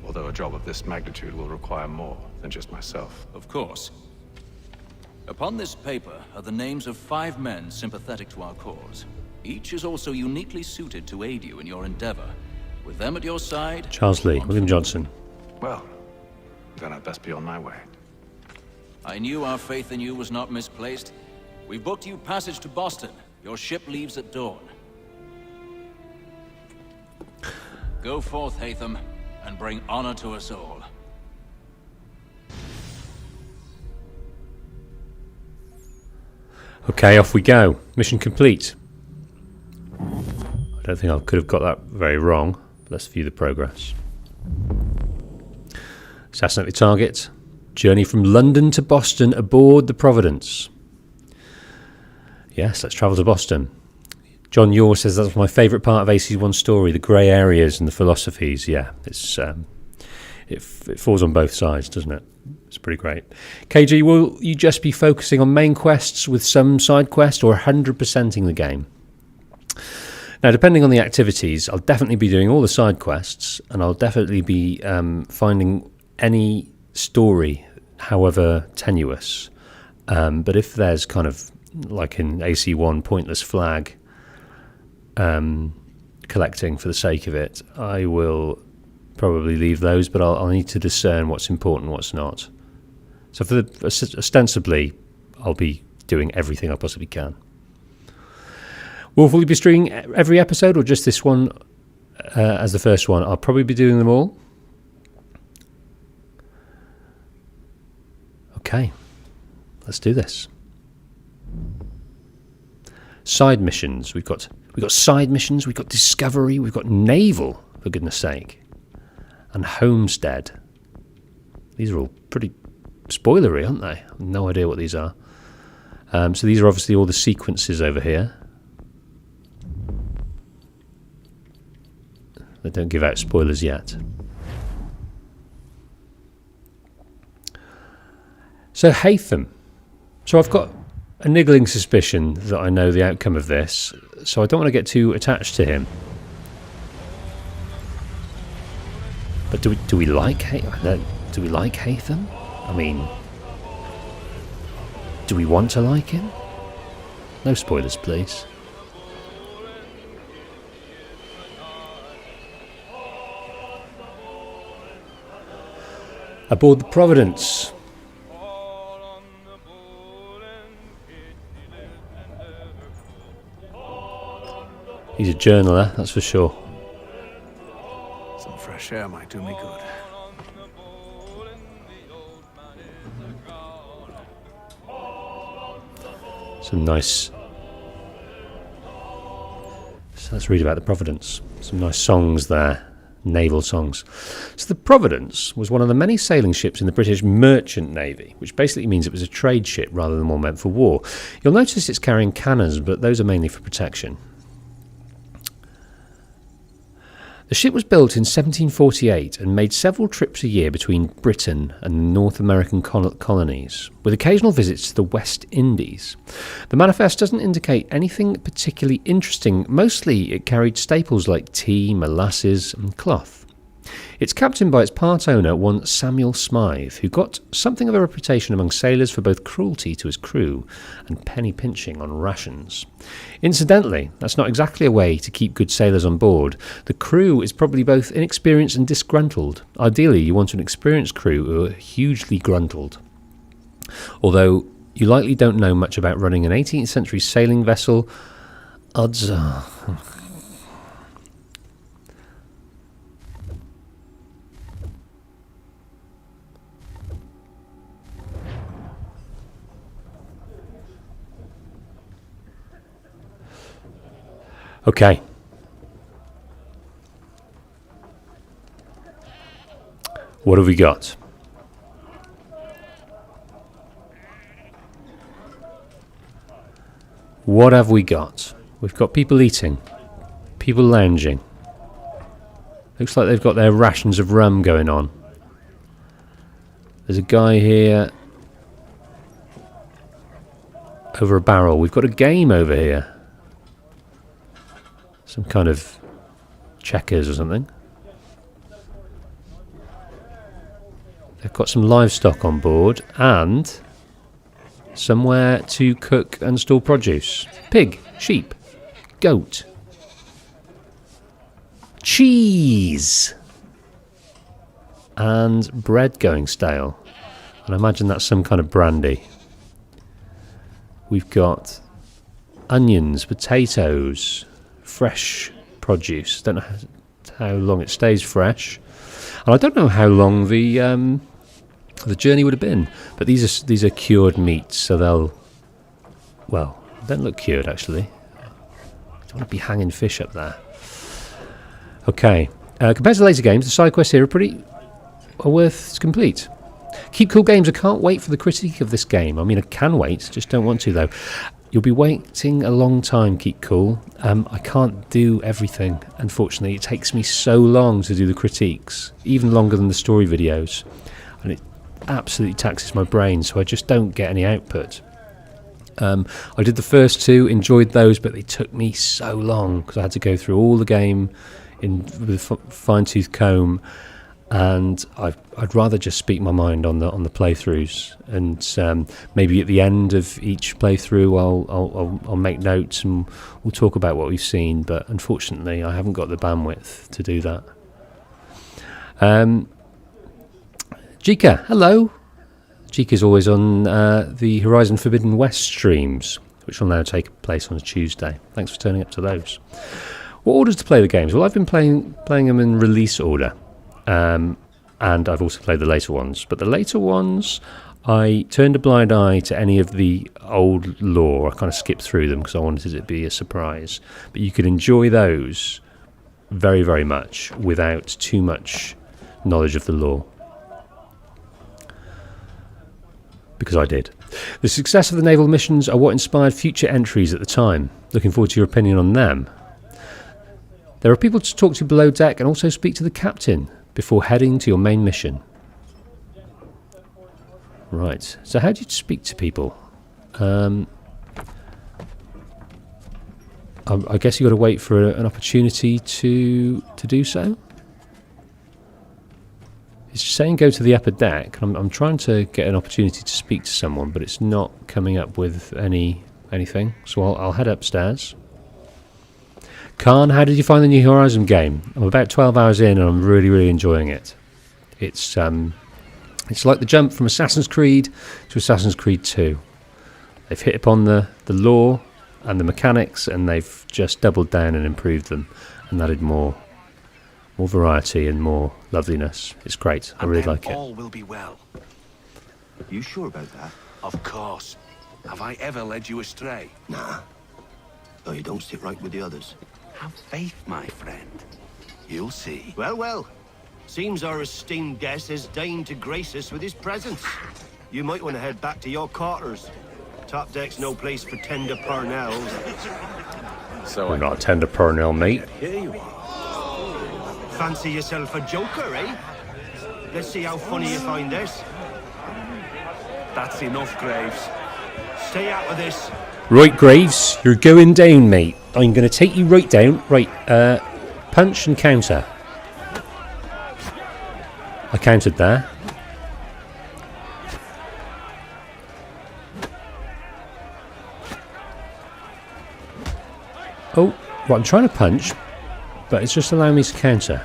Speaker 8: although a job of this magnitude will require more than just myself.
Speaker 11: Of course. Upon this paper are the names of 5 men sympathetic to our cause. Each is also uniquely suited to aid you in your endeavor. With them at your side...
Speaker 1: Charles Lee, William Johnson.
Speaker 8: Well, then I'd best be on my way.
Speaker 11: I knew our faith in you was not misplaced. We've booked you passage to Boston. Your ship leaves at dawn. Go forth, Hatham, and bring honor to us all.
Speaker 1: Okay, off we go. Mission complete. I don't think I could have got that very wrong. Let's view the progress. Assassinate the target. Journey from London to Boston aboard the Providence. Yes, let's travel to Boston. John Yor says that's my favourite part of AC1's story, the grey areas and the philosophies. Yeah, it's it falls on both sides, doesn't it? It's pretty great. KG, will you just be focusing on main quests with some side quests, or 100%ing the game? Now, depending on the activities, I'll definitely be doing all the side quests, and I'll definitely be finding any story, however tenuous. But if there's kind of, like in AC1, pointless flag collecting for the sake of it, I will probably leave those, but I'll need to discern what's important and what's not. So for ostensibly, I'll be doing everything I possibly can. Will we be streaming every episode, or just this one as the first one? I'll probably be doing them all. Okay, let's do this. Side missions. We've got side missions. We've got discovery. We've got naval, for goodness sake, and homestead. These are all pretty spoilery, aren't they? I have no idea what these are. So these are obviously all the sequences over here. They don't give out spoilers yet. So Hatham. So I've got a niggling suspicion that I know the outcome of this, so I don't want to get too attached to him. But do we like Hatham? Do we like Hatham? I mean, do we want to like him? No spoilers, please. Aboard the Providence. He's a journaler, that's for sure.
Speaker 8: Some fresh air might do me good.
Speaker 1: Some nice... So let's read about the Providence. Some nice songs there. Naval songs. So the Providence was one of the many sailing ships in the British Merchant Navy, which basically means it was a trade ship rather than one meant for war. You'll notice it's carrying cannons, but those are mainly for protection. The ship was built in 1748 and made several trips a year between Britain and the North American colonies, with occasional visits to the West Indies. The manifest doesn't indicate anything particularly interesting. Mostly it carried staples like tea, molasses and cloth. It's captained by its part owner, one Samuel Smythe, who got something of a reputation among sailors for both cruelty to his crew and penny pinching on rations. Incidentally, that's not exactly a way to keep good sailors on board. The crew is probably both inexperienced and disgruntled. Ideally, you want an experienced crew who are hugely gruntled. Although you likely don't know much about running an 18th century sailing vessel, odds are... Okay. What have we got? What have we got? We've got people eating. People lounging. Looks like they've got their rations of rum going on. There's a guy here over a barrel. We've got a game over here. Some kind of checkers or something. They've got some livestock on board and somewhere to cook and store produce. Pig, sheep, goat. Cheese and bread going stale, and I imagine that's some kind of brandy. We've got onions, potatoes, fresh produce. Don't know how long it stays fresh, and I don't know how long the journey would have been. But these are cured meats, so they'll don't look cured actually. I don't want to be hanging fish up there. Okay, compared to later games, the side quests here are worth complete. Keep Cool Games, I can't wait for the critique of this game. I mean, I can wait, just don't want to though. You'll be waiting a long time, Keep Cool. I can't do everything, unfortunately. It takes me so long to do the critiques, even longer than the story videos. And it absolutely taxes my brain, so I just don't get any output. I did the first two, enjoyed those, but they took me so long because I had to go through all the game with a fine-tooth comb, and I'd rather just speak my mind on the playthroughs, and maybe at the end of each playthrough I'll make notes and we'll talk about what we've seen. But unfortunately, I haven't got the bandwidth to do that. Jika, hello. Jika's always on the Horizon Forbidden West streams, which will now take place on a Tuesday. Thanks for turning up to those. What orders to play the games? Well, I've been playing them in release order, and I've also played the later ones. But the later ones, I turned a blind eye to any of the old lore. I kind of skipped through them because I wanted it to be a surprise. But you could enjoy those very, very much without too much knowledge of the lore. Because I did. The success of the naval missions are what inspired future entries at the time. Looking forward to your opinion on them. There are people to talk to below deck and also speak to the captain before heading to your main mission. Right, so how do you speak to people? I guess you've got to wait for an opportunity to do so. It's saying go to the upper deck. I'm trying to get an opportunity to speak to someone, but it's not coming up with anything. So I'll head upstairs. Khan, how did you find the New Horizon game? I'm about 12 hours in and I'm really, really enjoying it. It's like the jump from Assassin's Creed to Assassin's Creed 2. They've hit upon the lore and the mechanics, and they've just doubled down and improved them and added more variety and more loveliness. It's great. I really like it.
Speaker 7: All will be well.
Speaker 10: You sure about that?
Speaker 7: Of course. Have I ever led you astray?
Speaker 10: Nah. Though you don't sit right with the others.
Speaker 7: Have faith, my friend. You'll see.
Speaker 10: Well, well. Seems our esteemed guest has deigned to grace us with his presence. You might want to head back to your quarters. Top deck's no place for tender parnells.
Speaker 1: We're not a tender parnell, mate.
Speaker 10: Here you are. Fancy yourself a joker, eh? Let's see how funny you find this.
Speaker 7: That's enough, Graves.
Speaker 10: Stay out of this.
Speaker 1: Right, Graves, you're going down, mate. I'm going to take you right down. Right, punch and counter. I countered there. Oh, well, I'm trying to punch, but it's just allowing me to counter.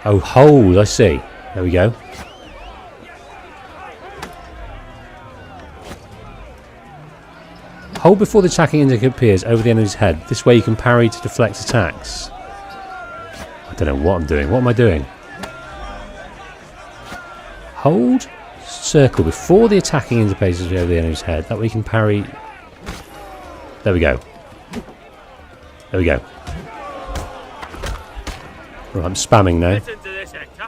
Speaker 1: Oh, hold, I see. There we go. Hold before the attacking indicator appears over the enemy's head. This way you can parry to deflect attacks. I don't know what I'm doing. What am I doing? Hold circle before the attacking indicator appears over the enemy's head. That way you can parry. There we go. There we go. Right, I'm spamming now.
Speaker 9: Listen to this, Hector.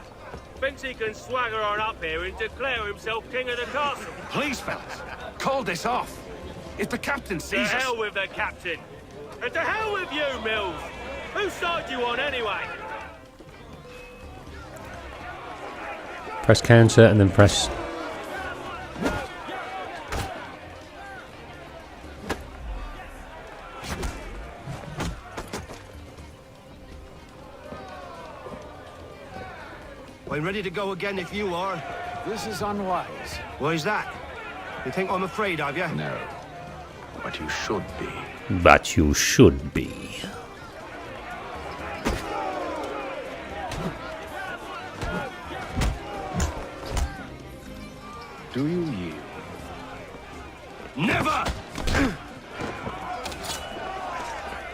Speaker 9: thinks he can swagger on up here and declare himself king of the castle.
Speaker 8: Please, fellas, call this off. If the captain
Speaker 9: To
Speaker 8: sees us...
Speaker 9: hell with the captain. And to hell with you, Mills. Whose side you on anyway?
Speaker 1: Press counter and then press...
Speaker 10: I'm ready to go again if you are.
Speaker 13: This is unwise.
Speaker 10: Why is that? You think I'm afraid of you?
Speaker 8: No, but you should be.
Speaker 1: But you should be.
Speaker 8: Do you yield?
Speaker 10: Never!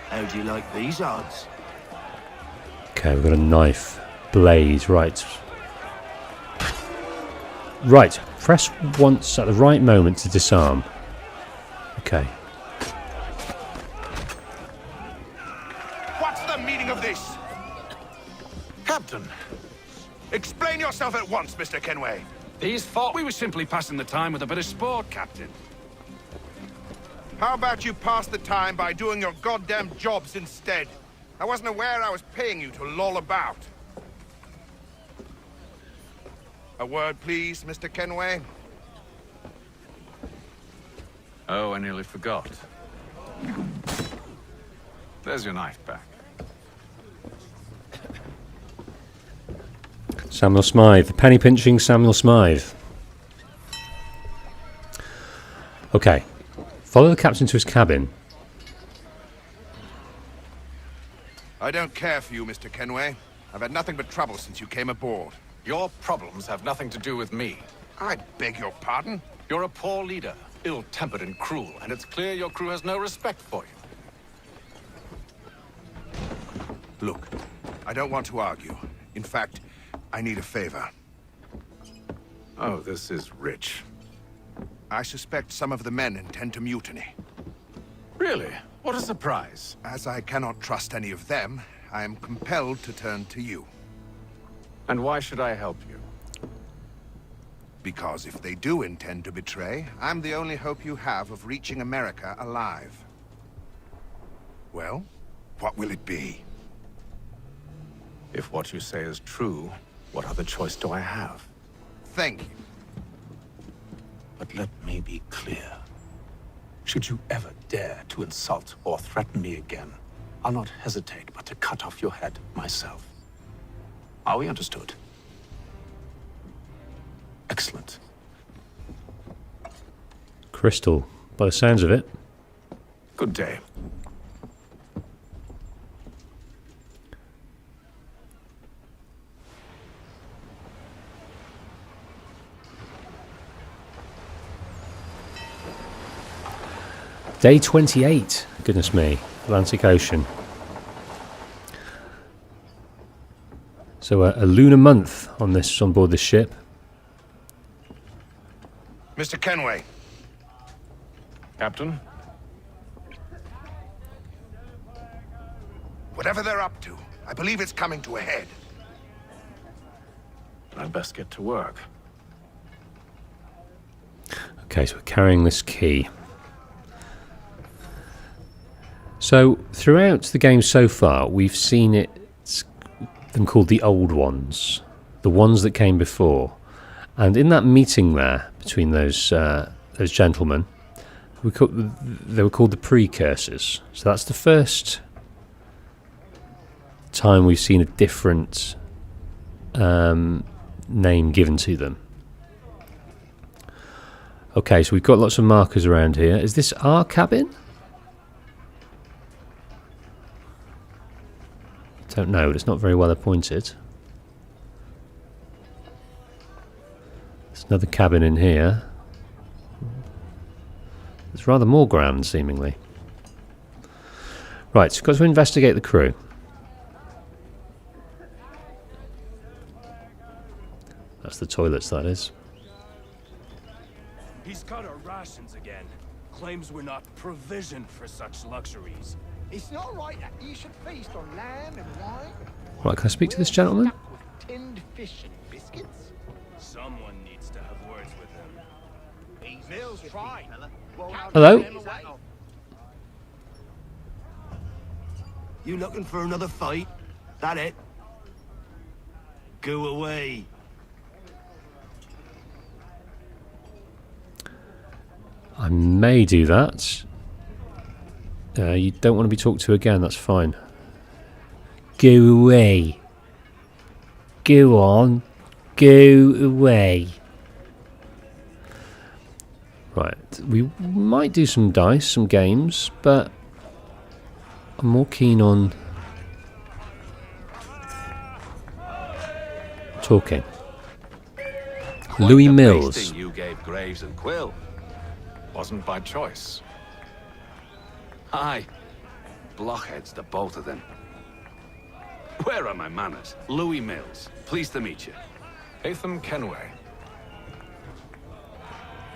Speaker 10: How do you like these odds?
Speaker 1: Okay, we've got a knife. Blade, right. Right, press once at the right moment to disarm. Okay.
Speaker 14: What's the meaning of this? Captain, explain yourself at once, Mr. Kenway.
Speaker 8: These thought we were simply passing the time with a bit of sport, Captain.
Speaker 14: How about you pass the time by doing your goddamn jobs instead? I wasn't aware I was paying you to loll about. A word, please, Mr. Kenway.
Speaker 8: Oh, I nearly forgot. There's your knife back.
Speaker 1: Samuel Smythe. The penny pinching Samuel Smythe. Okay. Follow the captain to his cabin.
Speaker 14: I don't care for you, Mr. Kenway. I've had nothing but trouble since you came aboard.
Speaker 8: Your problems have nothing to do with me.
Speaker 14: I beg your pardon?
Speaker 8: You're a poor leader, ill-tempered and cruel, and it's clear your crew has no respect for you.
Speaker 14: Look, I don't want to argue. In fact, I need a favor.
Speaker 8: Oh, this is rich.
Speaker 14: I suspect some of the men intend to mutiny.
Speaker 8: Really? What a surprise.
Speaker 14: As I cannot trust any of them, I am compelled to turn to you.
Speaker 8: And why should I help you?
Speaker 14: Because if they do intend to betray, I'm the only hope you have of reaching America alive. Well, what will it be?
Speaker 8: If what you say is true, what other choice do I have?
Speaker 14: Thank you.
Speaker 8: But let me be clear. Should you ever dare to insult or threaten me again, I'll not hesitate but to cut off your head myself. Are we understood? Excellent.
Speaker 1: Crystal, by the sounds of it.
Speaker 8: Good day.
Speaker 1: Day 28. Goodness me. Atlantic Ocean. So a lunar month on board this ship.
Speaker 14: Mr. Kenway.
Speaker 8: Captain?
Speaker 14: Whatever they're up to, I believe it's coming to a head.
Speaker 8: I'd best get to work.
Speaker 1: Okay, so we're carrying this key. So throughout the game so far, we've seen them called the Old Ones, the ones that came before. And in that meeting there between those gentlemen, they were called the Precursors. So that's the first time we've seen a different name given to them. Okay, so we've got lots of markers around here. Is this our cabin? Don't know, but it's not very well appointed. There's another cabin in here. There's rather more ground, seemingly. Right, so we've got to investigate the crew. That's the toilets, that is.
Speaker 9: He's cut our rations again. Claims we're not provisioned for such luxuries.
Speaker 15: It's not right that you should feast on lamb and wine.
Speaker 1: Right, can I speak to this gentleman?
Speaker 9: tinned fish and biscuits? Someone needs to have words with them. Mills, try.
Speaker 1: Hello?
Speaker 10: You looking for another fight? That it? Go away.
Speaker 1: I may do that. You don't want to be talked to again, that's fine. Go away. Go on. Go away. Right, we might do some dice, some games, but I'm more keen on talking. Louis Mills.
Speaker 7: Pasting you gave Graves and Quill.
Speaker 8: Wasn't by choice.
Speaker 7: Aye. Blockheads, the both of them. Where are my manners? Louis Mills. Pleased to meet you.
Speaker 8: Haytham Kenway.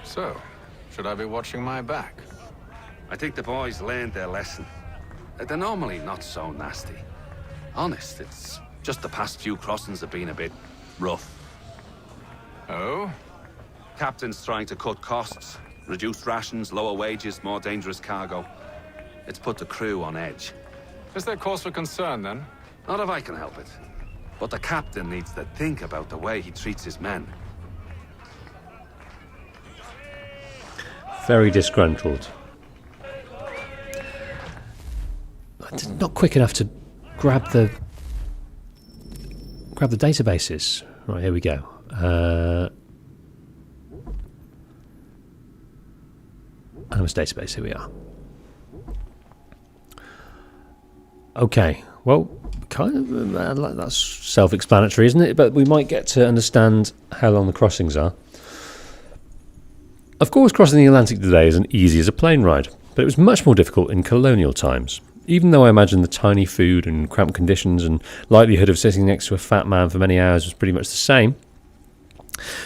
Speaker 8: So, should I be watching my back?
Speaker 7: I think the boys learned their lesson. They're normally not so nasty. Honest, it's just the past few crossings have been a bit rough.
Speaker 8: Oh?
Speaker 7: Captain's trying to cut costs. Reduced rations, lower wages, more dangerous cargo. It's put the crew on edge.
Speaker 8: Is there cause for concern, then?
Speaker 7: Not if I can help it. But the captain needs to think about the way he treats his men.
Speaker 1: Very disgruntled. Not quick enough to grab the databases. Right, here we go. Animus database, here we are. Okay, well, kind of that's self-explanatory, isn't it? But we might get to understand how long the crossings are. Of course, crossing the Atlantic today isn't easy as a plane ride, but it was much more difficult in colonial times. Even though I imagine the tiny food and cramped conditions and likelihood of sitting next to a fat man for many hours was pretty much the same.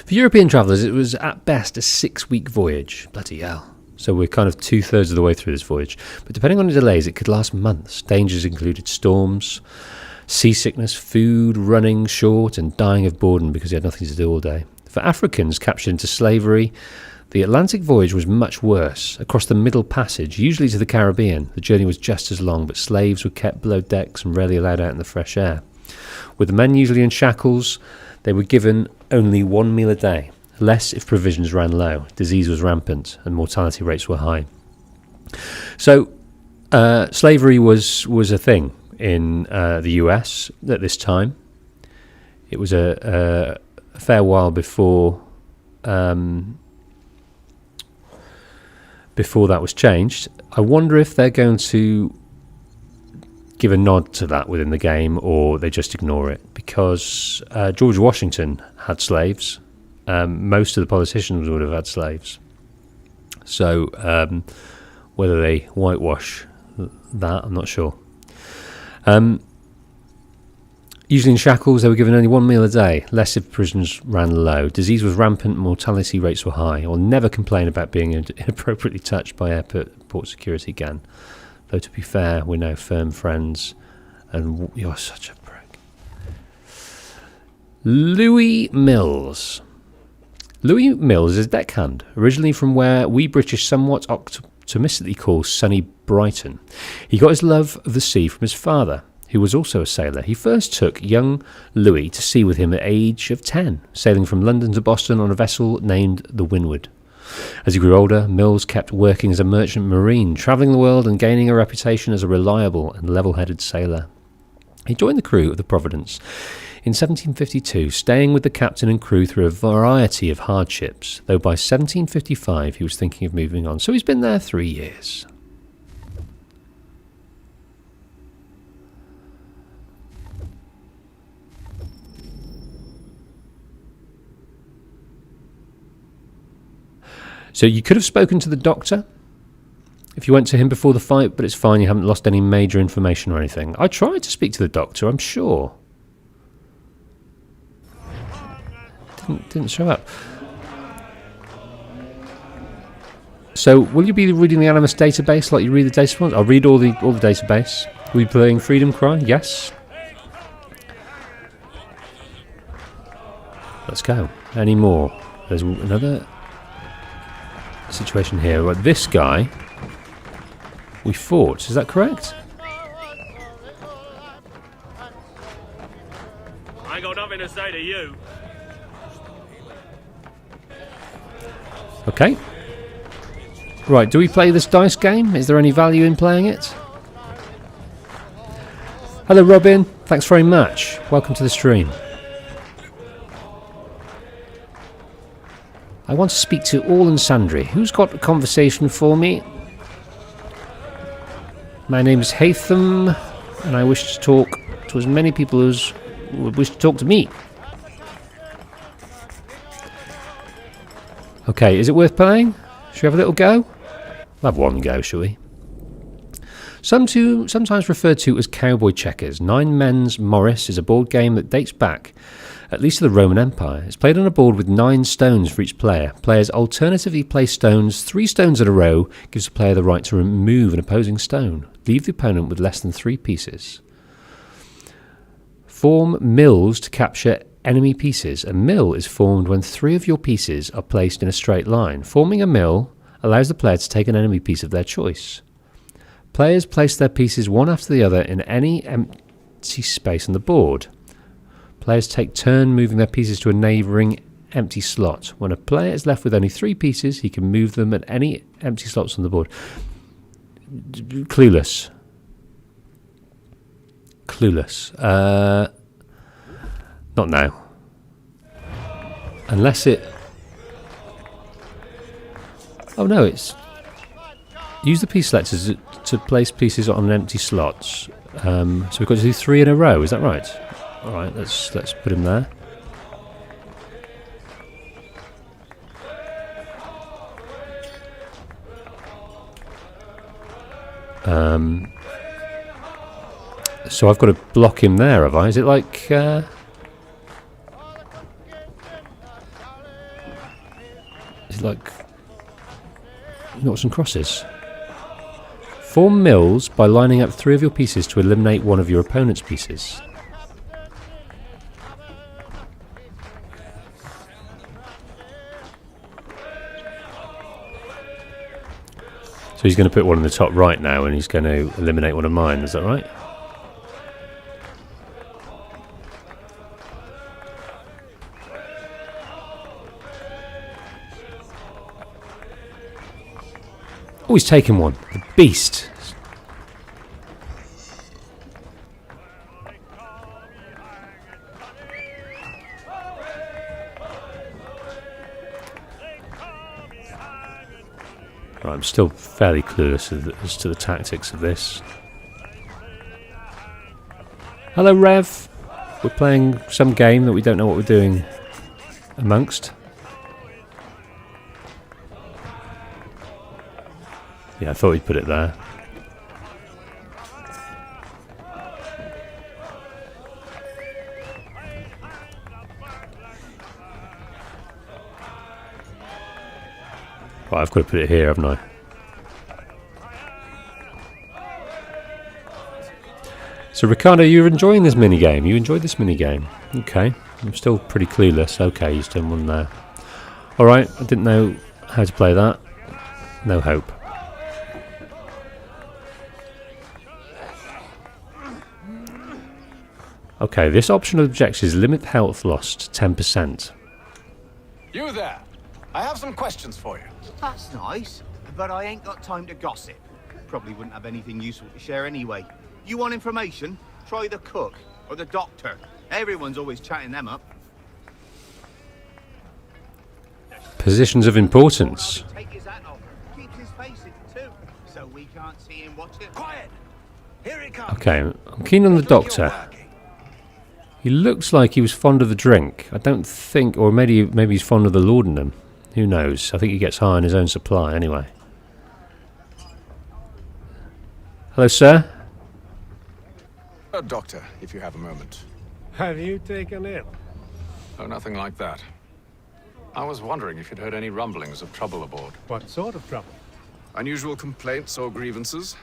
Speaker 1: For European travellers, it was at best a 6-week voyage. Bloody hell. So we're kind of 2/3 of the way through this voyage. But depending on the delays, it could last months. Dangers included storms, seasickness, food running short, and dying of boredom because he had nothing to do all day. For Africans captured into slavery, the Atlantic voyage was much worse. Across the Middle Passage, usually to the Caribbean, the journey was just as long, but slaves were kept below decks and rarely allowed out in the fresh air. With the men usually in shackles, they were given only one meal a day. Less if provisions ran low, disease was rampant, and mortality rates were high. So, slavery was a thing in the US at this time. It was a fair while before that was changed. I wonder if they're going to give a nod to that within the game, or they just ignore it, because George Washington had slaves. Most of the politicians would have had slaves. So whether they whitewash that, I'm not sure. Usually in shackles, they were given only one meal a day, less if prisons ran low. Disease was rampant, mortality rates were high. I'll never complain about being inappropriately touched by airport security again. Though to be fair, we're now firm friends, and you're such a prick. Louis Mills. Louis Mills is a deckhand, originally from where we British somewhat optimistically call sunny Brighton. He got his love of the sea from his father, who was also a sailor. He first took young Louis to sea with him at the age of 10, sailing from London to Boston on a vessel named the Windward. As he grew older, Mills kept working as a merchant marine, travelling the world and gaining a reputation as a reliable and level-headed sailor. He joined the crew of the Providence in 1752, staying with the captain and crew through a variety of hardships, though by 1755 he was thinking of moving on. So he's been there 3 years. So you could have spoken to the doctor if you went to him before the fight, but it's fine, you haven't lost any major information or anything. I tried to speak to the doctor, I'm sure. Didn't show up. So will you be reading the Animus database like you read the data ones? I'll read all the database. Will you be playing Freedom Cry? Yes. Let's go. Any more? There's another situation here. Right, this guy we fought. Is that correct?
Speaker 9: I ain't got nothing to say to you.
Speaker 1: Okay. Right, do we play this dice game? Is there any value in playing it? Hello, Robin. Thanks very much. Welcome to the stream. I want to speak to all and sundry. Who's got a conversation for me? My name is Hatham, and I wish to talk to as many people as would wish to talk to me. Okay, is it worth playing? Should we have a little go? We'll have one go, shall we? Sometimes referred to as Cowboy Checkers, Nine Men's Morris is a board game that dates back at least to the Roman Empire. It's played on a board with 9 stones for each player. Players alternatively place stones. 3 stones in a row gives the player the right to remove an opposing stone. Leave the opponent with less than 3 pieces. Form mills to capture enemy pieces. A mill is formed when 3 of your pieces are placed in a straight line. Forming a mill allows the player to take an enemy piece of their choice. Players place their pieces one after the other in any empty space on the board. Players take turn moving their pieces to a neighbouring empty slot. When a player is left with only 3 pieces, he can move them at any empty slots on the board. Clueless. Not now. Unless it... Oh no, it's... Use the piece selectors to place pieces on empty slots. So we've got to do 3 in a row, is that right? Alright, let's put him there. So I've got to block him there, have I? Is it like... Is it like... noughts and crosses? Form mills by lining up 3 of your pieces to eliminate one of your opponent's pieces. So he's going to put one in the top right now and he's going to eliminate one of mine, is that right? Oh, he's taken one. The beast. Right, I'm still fairly clueless as to the tactics of this. Hello, Rev. We're playing some game that we don't know what we're doing amongst. Yeah, I thought he'd put it there. Right, I've got to put it here, haven't I? So, Ricardo, you're enjoying this minigame. You enjoyed this minigame. Okay. I'm still pretty clueless. Okay, he's done one there. Alright, I didn't know how to play that. No hope. Okay, this optional objective is limit health lost to 10%.
Speaker 13: You there! I have some questions for you.
Speaker 15: That's nice, but I ain't got time to gossip. Probably wouldn't have anything useful to share anyway. You want information? Try the cook or the doctor. Everyone's always chatting them up.
Speaker 1: Positions of importance.
Speaker 15: Take his hat off. Keeps his face in too, so we can't see him watch it. Quiet! Here it comes.
Speaker 1: Okay, I'm keen on the doctor. He looks like he was fond of the drink. I don't think, or maybe he's fond of the laudanum. Who knows? I think he gets high on his own supply anyway. Hello, sir.
Speaker 8: Doctor, if you have a moment.
Speaker 13: Have you taken ill?
Speaker 8: Oh, nothing like that. I was wondering if you'd heard any rumblings of trouble aboard.
Speaker 13: What sort of trouble?
Speaker 8: Unusual complaints or grievances?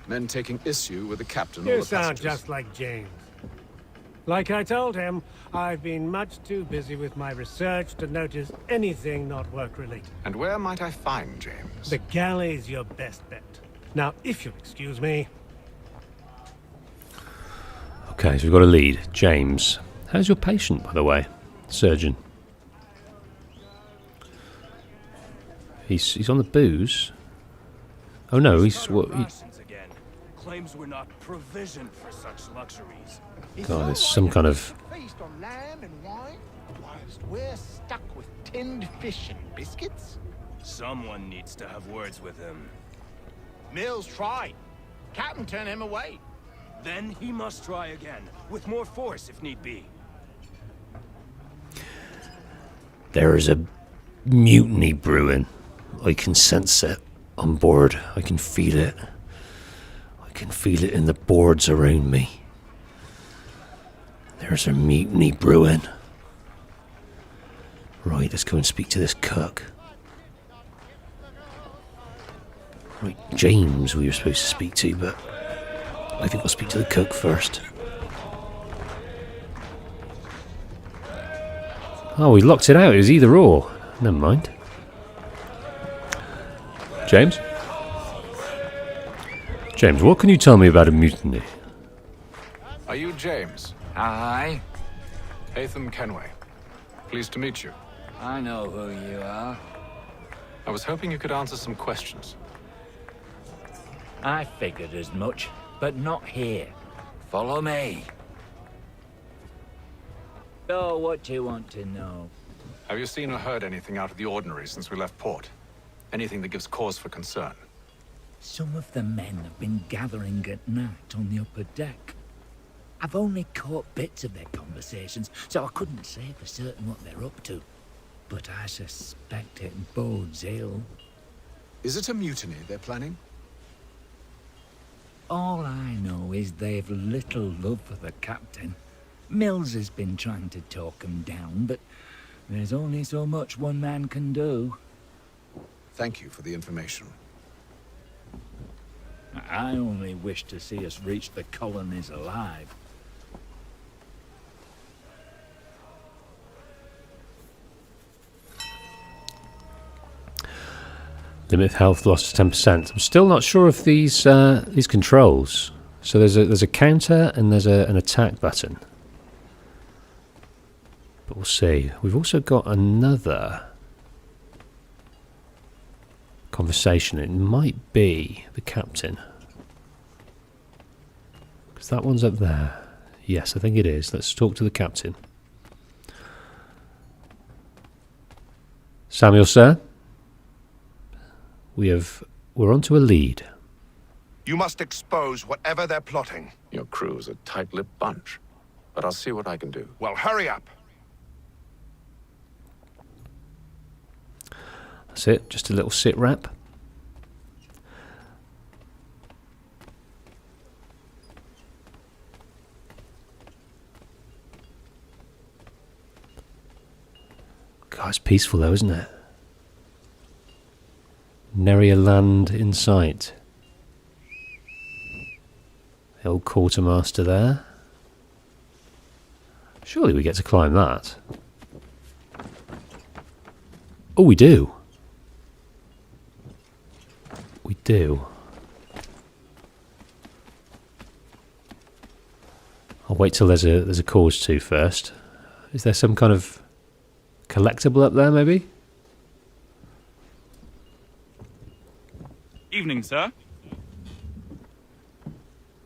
Speaker 8: Men taking issue with the captain or
Speaker 13: You
Speaker 8: the
Speaker 13: sound
Speaker 8: passengers?
Speaker 13: just like James.
Speaker 16: Like I told him, I've been much too busy with my research to notice anything not work-related.
Speaker 13: And where might I find James?
Speaker 16: The galley's your best bet. Now, if you'll excuse me...
Speaker 1: Okay, so we've got a lead. James. How's your patient, by the way? Surgeon. He's on the booze. Oh no, he's what?
Speaker 9: Claims we're not provisioned for such luxuries.
Speaker 1: God, there's some kind of...
Speaker 14: Feast on lamb and wine, whilst we're stuck with tinned fish and biscuits?
Speaker 9: Someone needs to have words with him.
Speaker 14: Mills tried. Captain turned him away.
Speaker 9: Then he must try again, with more force if need be.
Speaker 1: There is a mutiny brewing. I can sense it on board. I can feel it. I can feel it in the boards around me. There's a mutiny brewing. Right, let's go and speak to this cook. Right, James we were supposed to speak to, but I think I'll speak to the cook first. Oh, we locked it out. It was either or. Never mind. James? James, what can you tell me about a mutiny?
Speaker 13: Are you James?
Speaker 17: Aye.
Speaker 13: Hatham Kenway. Pleased to meet you.
Speaker 17: I know who you are.
Speaker 13: I was hoping you could answer some questions.
Speaker 17: I figured as much, but not here. Follow me. So, what do you want to know?
Speaker 13: Have you seen or heard anything out of the ordinary since we left port? Anything that gives cause for concern?
Speaker 17: Some of the men have been gathering at night on the upper deck. I've only caught bits of their conversations, so I couldn't say for certain what they're up to. But I suspect it bodes ill.
Speaker 13: Is it a mutiny they're planning?
Speaker 17: All I know is they've little love for the captain. Mills has been trying to talk him down, but there's only so much one man can do.
Speaker 13: Thank you for the information.
Speaker 17: I only wish to see us reach the colonies alive.
Speaker 1: Limit of health loss to 10%. I'm still not sure of these controls. So there's a counter and there's an attack button. But we'll see. We've also got another conversation. It might be the captain. Because that one's up there. Yes, I think it is. Let's talk to the captain. Samuel, sir? We're onto a lead.
Speaker 14: You must expose whatever they're plotting.
Speaker 13: Your crew's a tight-lipped bunch, but I'll see what I can do.
Speaker 14: Well, hurry up.
Speaker 1: That's it, just a little sit rep. God, it's peaceful though, isn't it? Neria land in sight. The old quartermaster there. Surely we get to climb that. Oh, we do. We do. I'll wait till there's a cause to first. Is there some kind of collectible up there, maybe?
Speaker 18: Evening, sir.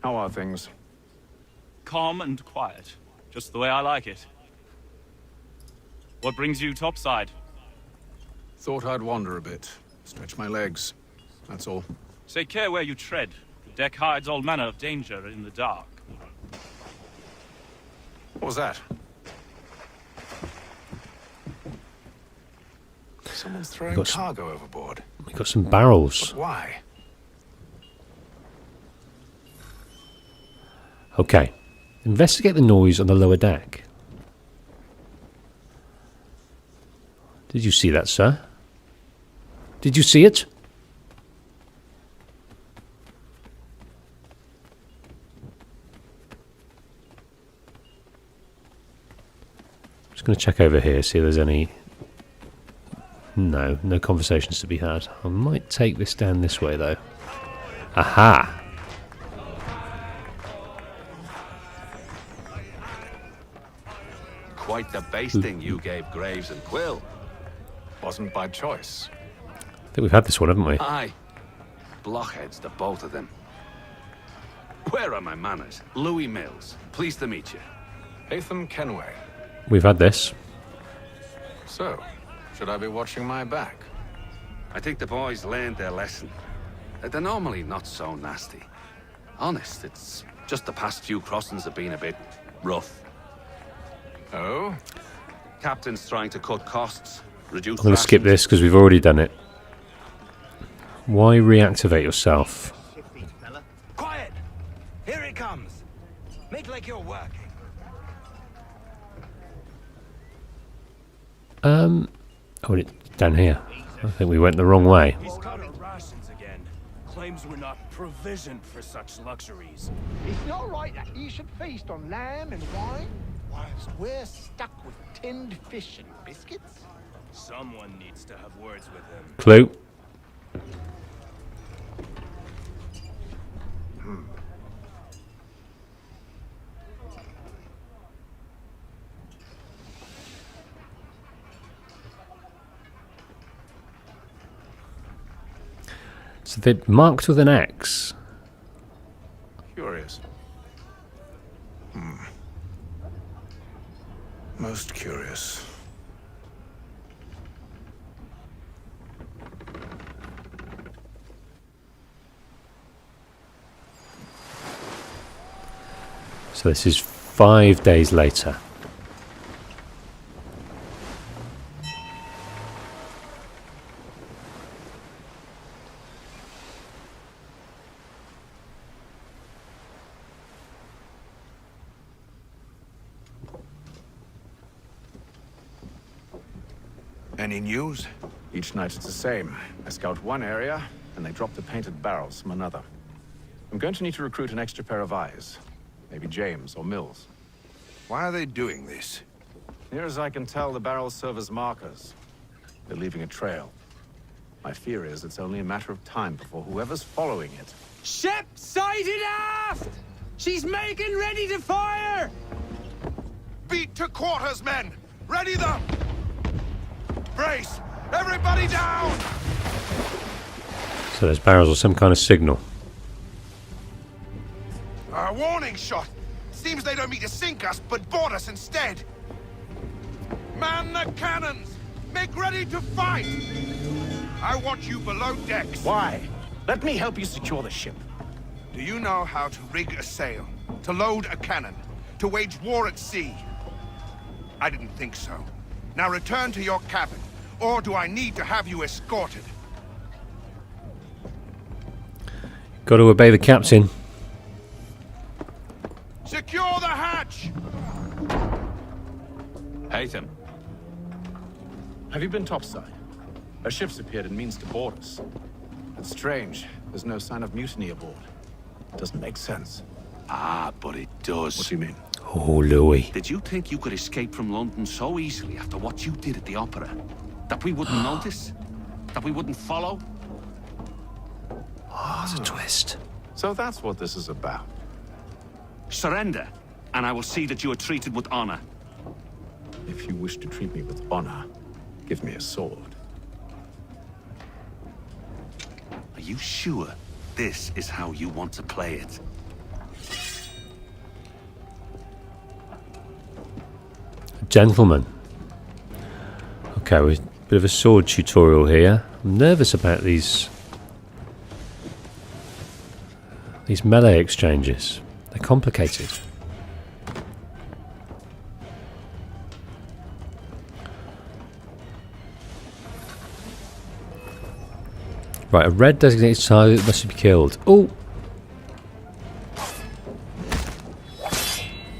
Speaker 13: How are things?
Speaker 18: Calm and quiet. Just the way I like it. What brings you topside?
Speaker 13: Thought I'd wander a bit. Stretch my legs. That's all.
Speaker 18: Take care where you tread. The deck hides all manner of danger in the dark.
Speaker 13: What was that? Someone's throwing cargo overboard.
Speaker 1: We got some barrels.
Speaker 13: But why?
Speaker 1: Okay. Investigate the noise on the lower deck. Did you see that, sir? Did you see it? going to check over here, see if there's any... No conversations to be had. I might take this down this way, though. Aha!
Speaker 7: Quite the basting you gave Graves and Quill.
Speaker 13: Wasn't by choice.
Speaker 1: I think we've had this one, haven't we?
Speaker 7: Aye. Blockheads, the both of them. Where are my manners? Louis Mills. Pleased to meet you.
Speaker 13: Haytham Kenway.
Speaker 1: We've had this.
Speaker 13: So, should I be watching my back?
Speaker 7: I think the boys learned their lesson. They're normally not so nasty. Honest, it's just the past few crossings have been a bit rough.
Speaker 13: Oh?
Speaker 7: Captain's trying to cut costs, reduce
Speaker 1: I'm going to skip this because we've already done it. Why reactivate yourself?
Speaker 9: Quiet! Here it comes. Make like you're working.
Speaker 1: Oh, it's down here. I think we went the wrong way.
Speaker 9: He's cut our rations again. Claims we're not provisioned for such luxuries.
Speaker 19: It's not right that you should feast on lamb and wine, whilst we're stuck with tinned fish and biscuits.
Speaker 9: Someone needs to have words with him.
Speaker 1: Clue. So they're marked with an X.
Speaker 13: Curious. Most curious.
Speaker 1: So this is 5 days later.
Speaker 13: Any news? Each night it's the same. I scout one area, and they drop the painted barrels from another. I'm going to need to recruit an extra pair of eyes. Maybe James or Mills.
Speaker 14: Why are they doing this?
Speaker 13: Near as I can tell, the barrels serve as markers. They're leaving a trail. My fear is it's only a matter of time before whoever's following it...
Speaker 9: Ship sighted aft! She's making ready to fire!
Speaker 14: Beat to quarters, men! Ready them! Brace! Everybody down!
Speaker 1: So those barrels are some kind of signal.
Speaker 14: A warning shot! Seems they don't mean to sink us, but board us instead! Man the cannons! Make ready to fight! I want you below decks.
Speaker 10: Why? Let me help you secure the ship.
Speaker 14: Do you know how to rig a sail? To load a cannon? To wage war at sea? I didn't think so. Now return to your cabin, or do I need to have you escorted?
Speaker 1: Got to obey the captain.
Speaker 14: Secure the hatch!
Speaker 7: Haytham.
Speaker 13: Have you been topside? A ship's appeared and means to board us. It's strange. There's no sign of mutiny aboard. Doesn't make sense.
Speaker 7: Ah, but it does.
Speaker 13: What do you mean?
Speaker 1: Oh, Louis.
Speaker 7: Did you think you could escape from London so easily after what you did at the opera? That we wouldn't notice? That we wouldn't follow?
Speaker 1: Oh, it's a twist.
Speaker 13: So that's what this is about.
Speaker 7: Surrender, and I will see that you are treated with honor.
Speaker 13: If you wish to treat me with honor, give me a sword.
Speaker 7: Are you sure this is how you want to play it?
Speaker 1: Gentlemen. Okay, we're a bit of a sword tutorial here. I'm nervous about these melee exchanges. They're complicated. Right, a red designated target must be killed. Oh!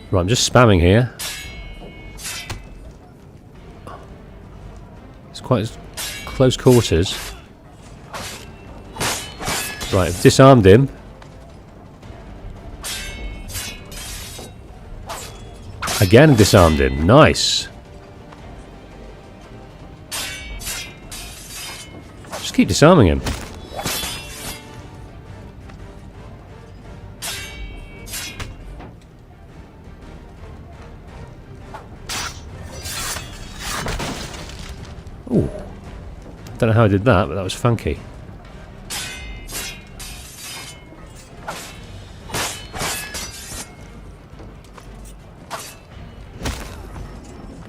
Speaker 1: Right, I'm just spamming here. It's quite close quarters. Right, I've disarmed him. Again disarmed him. Nice. Keep disarming him. Ooh. Don't know how I did that, but that was funky.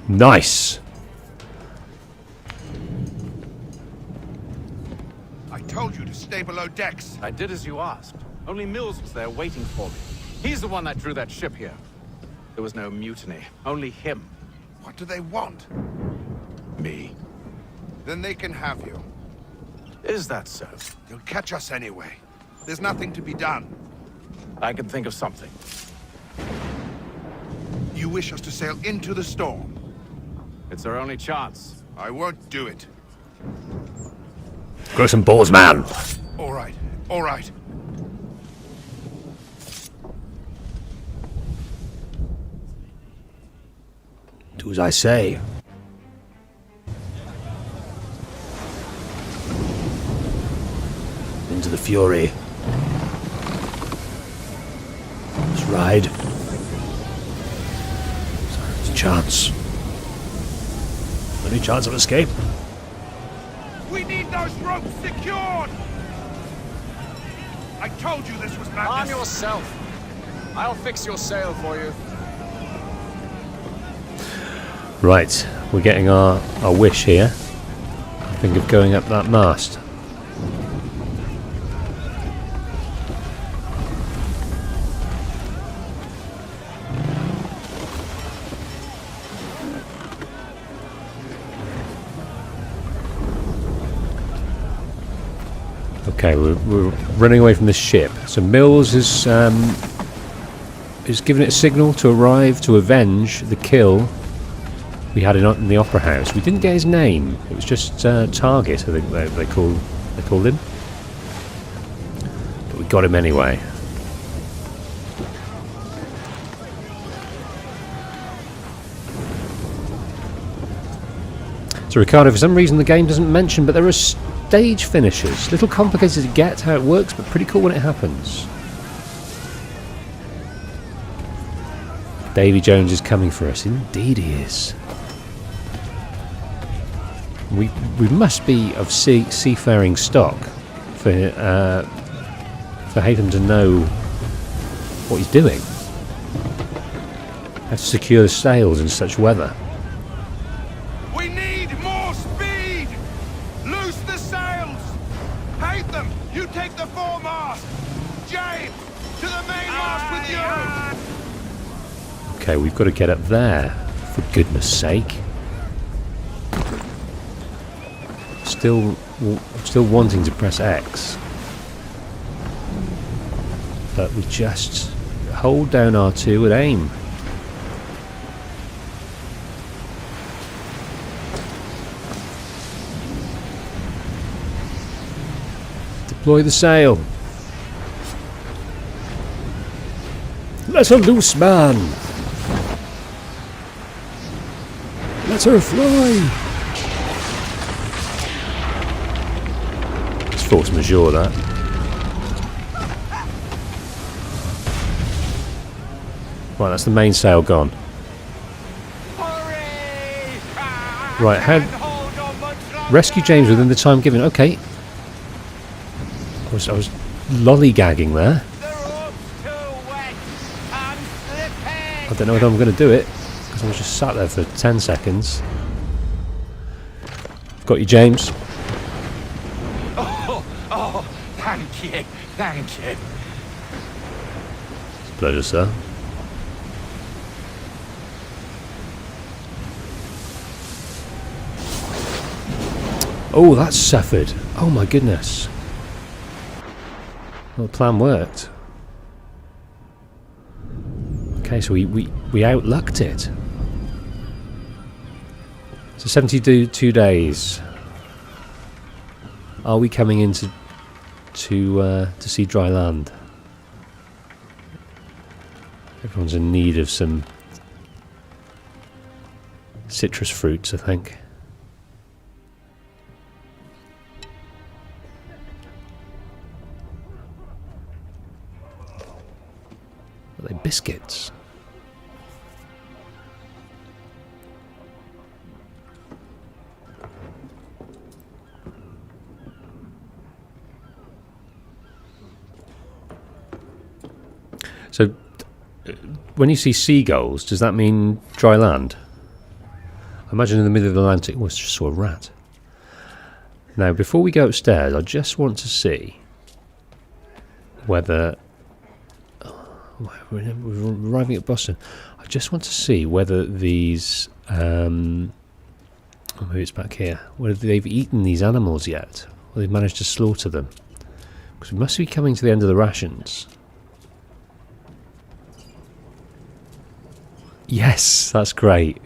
Speaker 1: Nice!
Speaker 14: I told you to stay below decks.
Speaker 13: I did as you asked. Only Mills was there waiting for me. He's the one that drew that ship here. There was no mutiny. Only him.
Speaker 14: What do they want?
Speaker 13: Me.
Speaker 14: Then they can have you.
Speaker 13: Is that so?
Speaker 14: They'll catch us anyway. There's nothing to be done.
Speaker 13: I can think of something.
Speaker 14: You wish us to sail into the storm?
Speaker 13: It's our only chance.
Speaker 14: I won't do it.
Speaker 1: Grow some balls, man!
Speaker 14: All right, all right.
Speaker 1: Do as I say. Into the fury. Let's ride. It's a chance. Any chance of escape?
Speaker 14: We need those ropes secured! I told you this was madness.
Speaker 13: Arm yourself. I'll fix your sail for you.
Speaker 1: Right, we're getting our wish here. I think of going up that mast. Okay, we're running away from this ship. So Mills is giving it a signal to arrive to avenge the kill we had in the Opera House. We didn't get his name. It was just Target, I think they called him. But we got him anyway. So Ricardo, for some reason the game doesn't mention, but there are stage finishes. Little complicated to get how it works, but pretty cool when it happens. Davy Jones is coming for us. Indeed he is. We must be of seafaring stock for Haytham to know what he's doing. How to secure the sails in such weather.
Speaker 14: We need more speed! Loose the sails! Haytham, you take the foremast! James, to the mainmast with you!
Speaker 1: Okay, we've got to get up there, for goodness sake. Still wanting to press X. But we just hold down R2 and aim. Deploy the sail. Let her loose, man. Let her fly. It's force majeure, that. Right, that's the mainsail gone. Right, rescue James within the time given. Okay. I was lollygagging there. I don't know whether I'm going to do it because I was just sat there for 10 seconds. Got you, James.
Speaker 9: Oh, thank you, thank you.
Speaker 1: It's a pleasure, sir. Oh, that's suffered. Oh my goodness. Well, the plan worked. Okay, so we outlucked it. So 72 days. Are we coming in to see dry land? Everyone's in need of some citrus fruits, I think. biscuits. So, when you see seagulls, does that mean dry land? I imagine in the middle of the Atlantic was just saw a rat. Now, before we go upstairs, I just want to see whether... we're arriving at Boston. I just want to see whether these... maybe it's back here. Whether they've eaten these animals yet. Or they've managed to slaughter them. Because we must be coming to the end of the rations. Yes, that's great.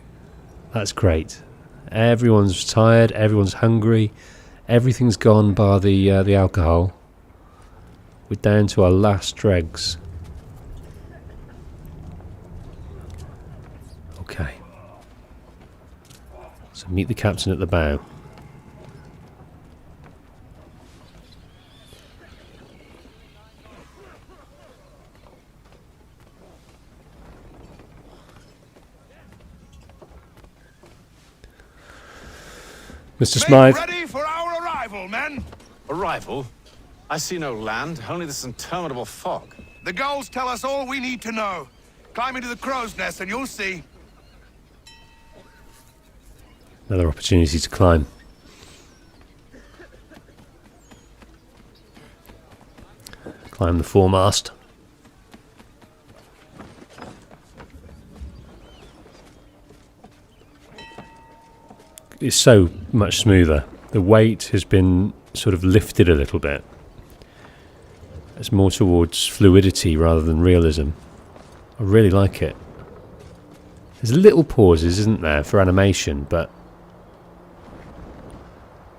Speaker 1: That's great. Everyone's tired, everyone's hungry, everything's gone bar the alcohol. We're down to our last dregs. Okay. So meet the captain at the bow. Mr. Smythe.
Speaker 14: Ready for our arrival, men?
Speaker 13: Arrival? I see no land, only this interminable fog.
Speaker 14: The gulls tell us all we need to know. Climb into the crow's nest and you'll see.
Speaker 1: Another opportunity to climb. Climb the foremast. It's so much smoother. The weight has been sort of lifted a little bit. It's more towards fluidity rather than realism. I really like it. There's little pauses, isn't there, for animation, but...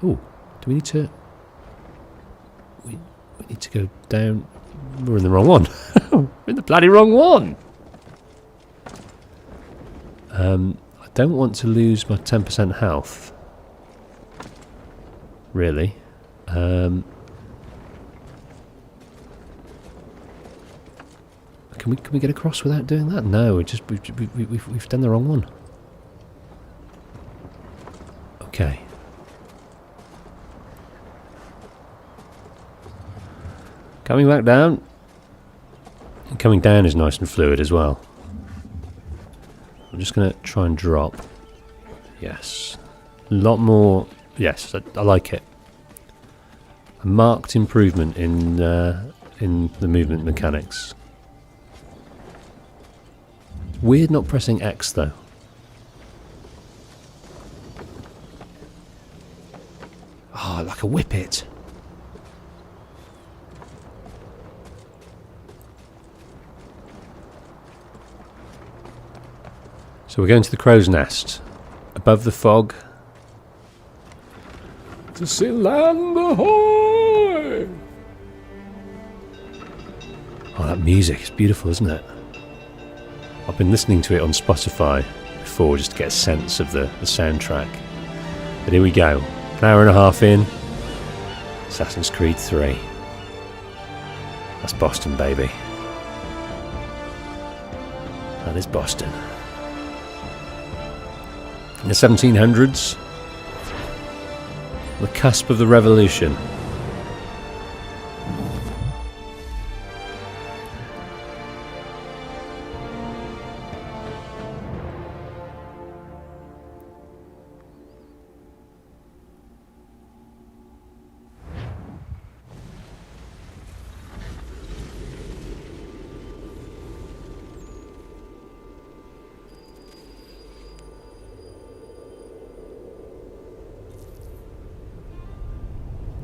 Speaker 1: Oh, do we need to... We need to go down... We're in the wrong one. We're in the bloody wrong one! I don't want to lose my 10% health. Really. Can we get across without doing that? No, we've done the wrong one. Okay. Coming back down. And coming down is nice and fluid as well. I'm just going to try and drop. Yes. A lot more... Yes, I like it. A marked improvement in the movement mechanics. Weird not pressing X though. Oh, like a whippet. So we're going to the crow's nest. Above the fog. To see land ahoy! Oh, that music is beautiful, isn't it? I've been listening to it on Spotify before just to get a sense of the soundtrack. But here we go. An hour and a half in. Assassin's Creed 3. That's Boston, baby. That is Boston. In the 1700s, the cusp of the revolution.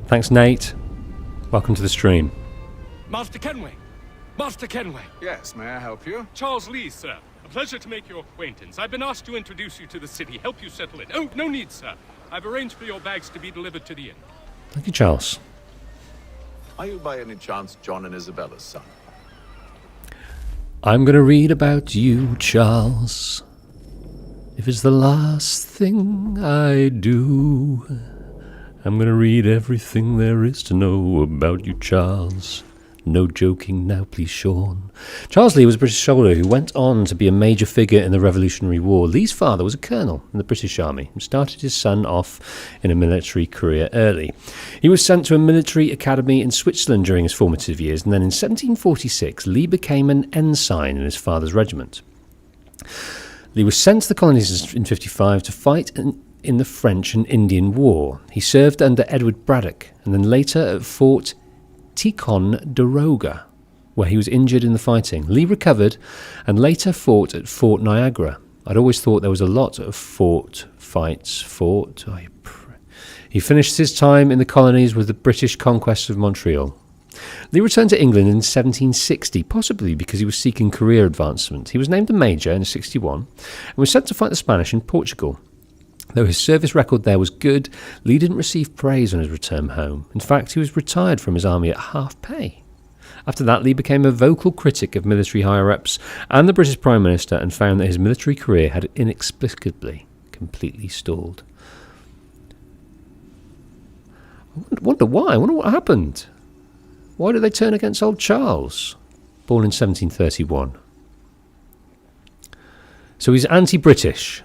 Speaker 1: Thanks, Nate. Welcome to the stream.
Speaker 18: Master Kenway! Master Kenway!
Speaker 13: Yes, may I help you?
Speaker 18: Charles Lee, sir. A pleasure to make your acquaintance. I've been asked to introduce you to the city, help you settle in. Oh, no need, sir. I've arranged for your bags to be delivered to the inn.
Speaker 1: Thank you, Charles.
Speaker 13: Are you by any chance John and Isabella's son?
Speaker 1: I'm gonna read about you, Charles. If it's the last thing I do, I'm gonna read everything there is to know about you, Charles. No joking now, please, Sean. Charles Lee was a British soldier who went on to be a major figure in the Revolutionary War. Lee's father was a colonel in the British Army and started his son off in a military career early. He was sent to a military academy in Switzerland during his formative years, and then in 1746 Lee became an ensign in his father's regiment. Lee was sent to the colonies in 1955 to fight in the French and Indian War. He served under Edward Braddock and then later at Fort Ticonderoga, where he was injured in the fighting. Lee recovered and later fought at Fort Niagara. I'd always thought there was a lot of He finished his time in the colonies with the British conquest of Montreal. Lee returned to England in 1760, possibly because he was seeking career advancement. He was named a major in 1961 and was sent to fight the Spanish in Portugal. Though his service record there was good, Lee didn't receive praise on his return home. In fact, he was retired from his army at half pay. After that, Lee became a vocal critic of military higher-ups and the British Prime Minister and found that his military career had inexplicably completely stalled. I wonder why. I wonder what happened. Why did they turn against old Charles? Born in 1731. So he's anti-British.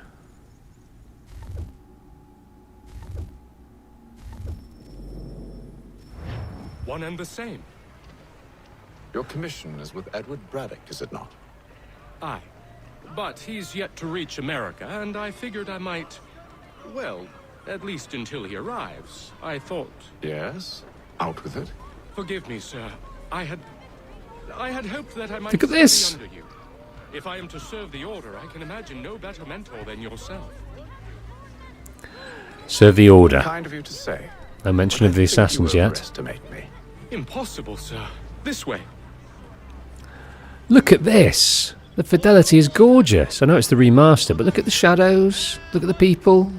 Speaker 18: One and the same.
Speaker 13: Your commission is with Edward Braddock, is it not?
Speaker 18: Aye. But he's yet to reach America, and I figured I might... Well, at least until he arrives. I thought...
Speaker 13: Yes? Out with it.
Speaker 18: Forgive me, sir. I had hoped that I might
Speaker 1: Look at this.
Speaker 18: study under you. If I am to serve the Order, I can imagine no better mentor than yourself.
Speaker 1: Serve the Order.
Speaker 13: Kind of you to say.
Speaker 1: No mention of the assassins yet.
Speaker 13: Overestimate me.
Speaker 18: Impossible, sir. This way.
Speaker 1: Look at this. The fidelity is gorgeous. I know it's the remaster, but look at the shadows. Look at the people.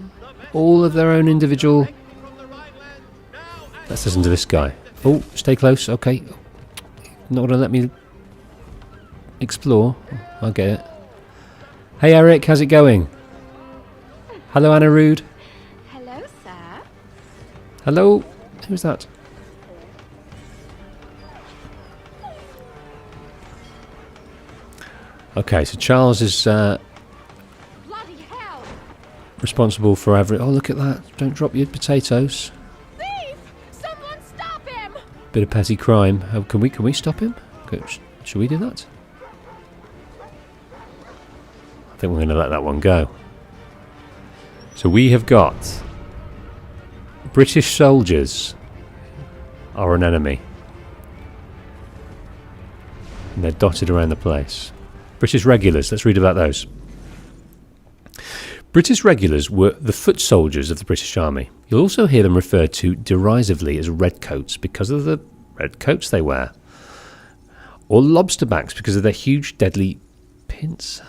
Speaker 1: All of their own individual... Let's listen to this guy. Oh, stay close. Okay. Not going to let me explore. I'll get it. Hey, Eric. How's it going? Hello, Anna Rude.
Speaker 20: Hello, sir.
Speaker 1: Hello. Who's that? Okay, so Charles is responsible for every... Oh, look at that. Don't drop your potatoes.
Speaker 20: Thief! Someone stop him!
Speaker 1: Bit of petty crime. Oh, can we stop him? Should we do that? I think we're going to let that one go. So we have got... British soldiers are an enemy. And they're dotted around the place. British regulars, let's read about those. British regulars were the foot soldiers of the British Army. You'll also hear them referred to derisively as redcoats because of the red coats they wear. Or lobsterbacks because of their huge deadly pins.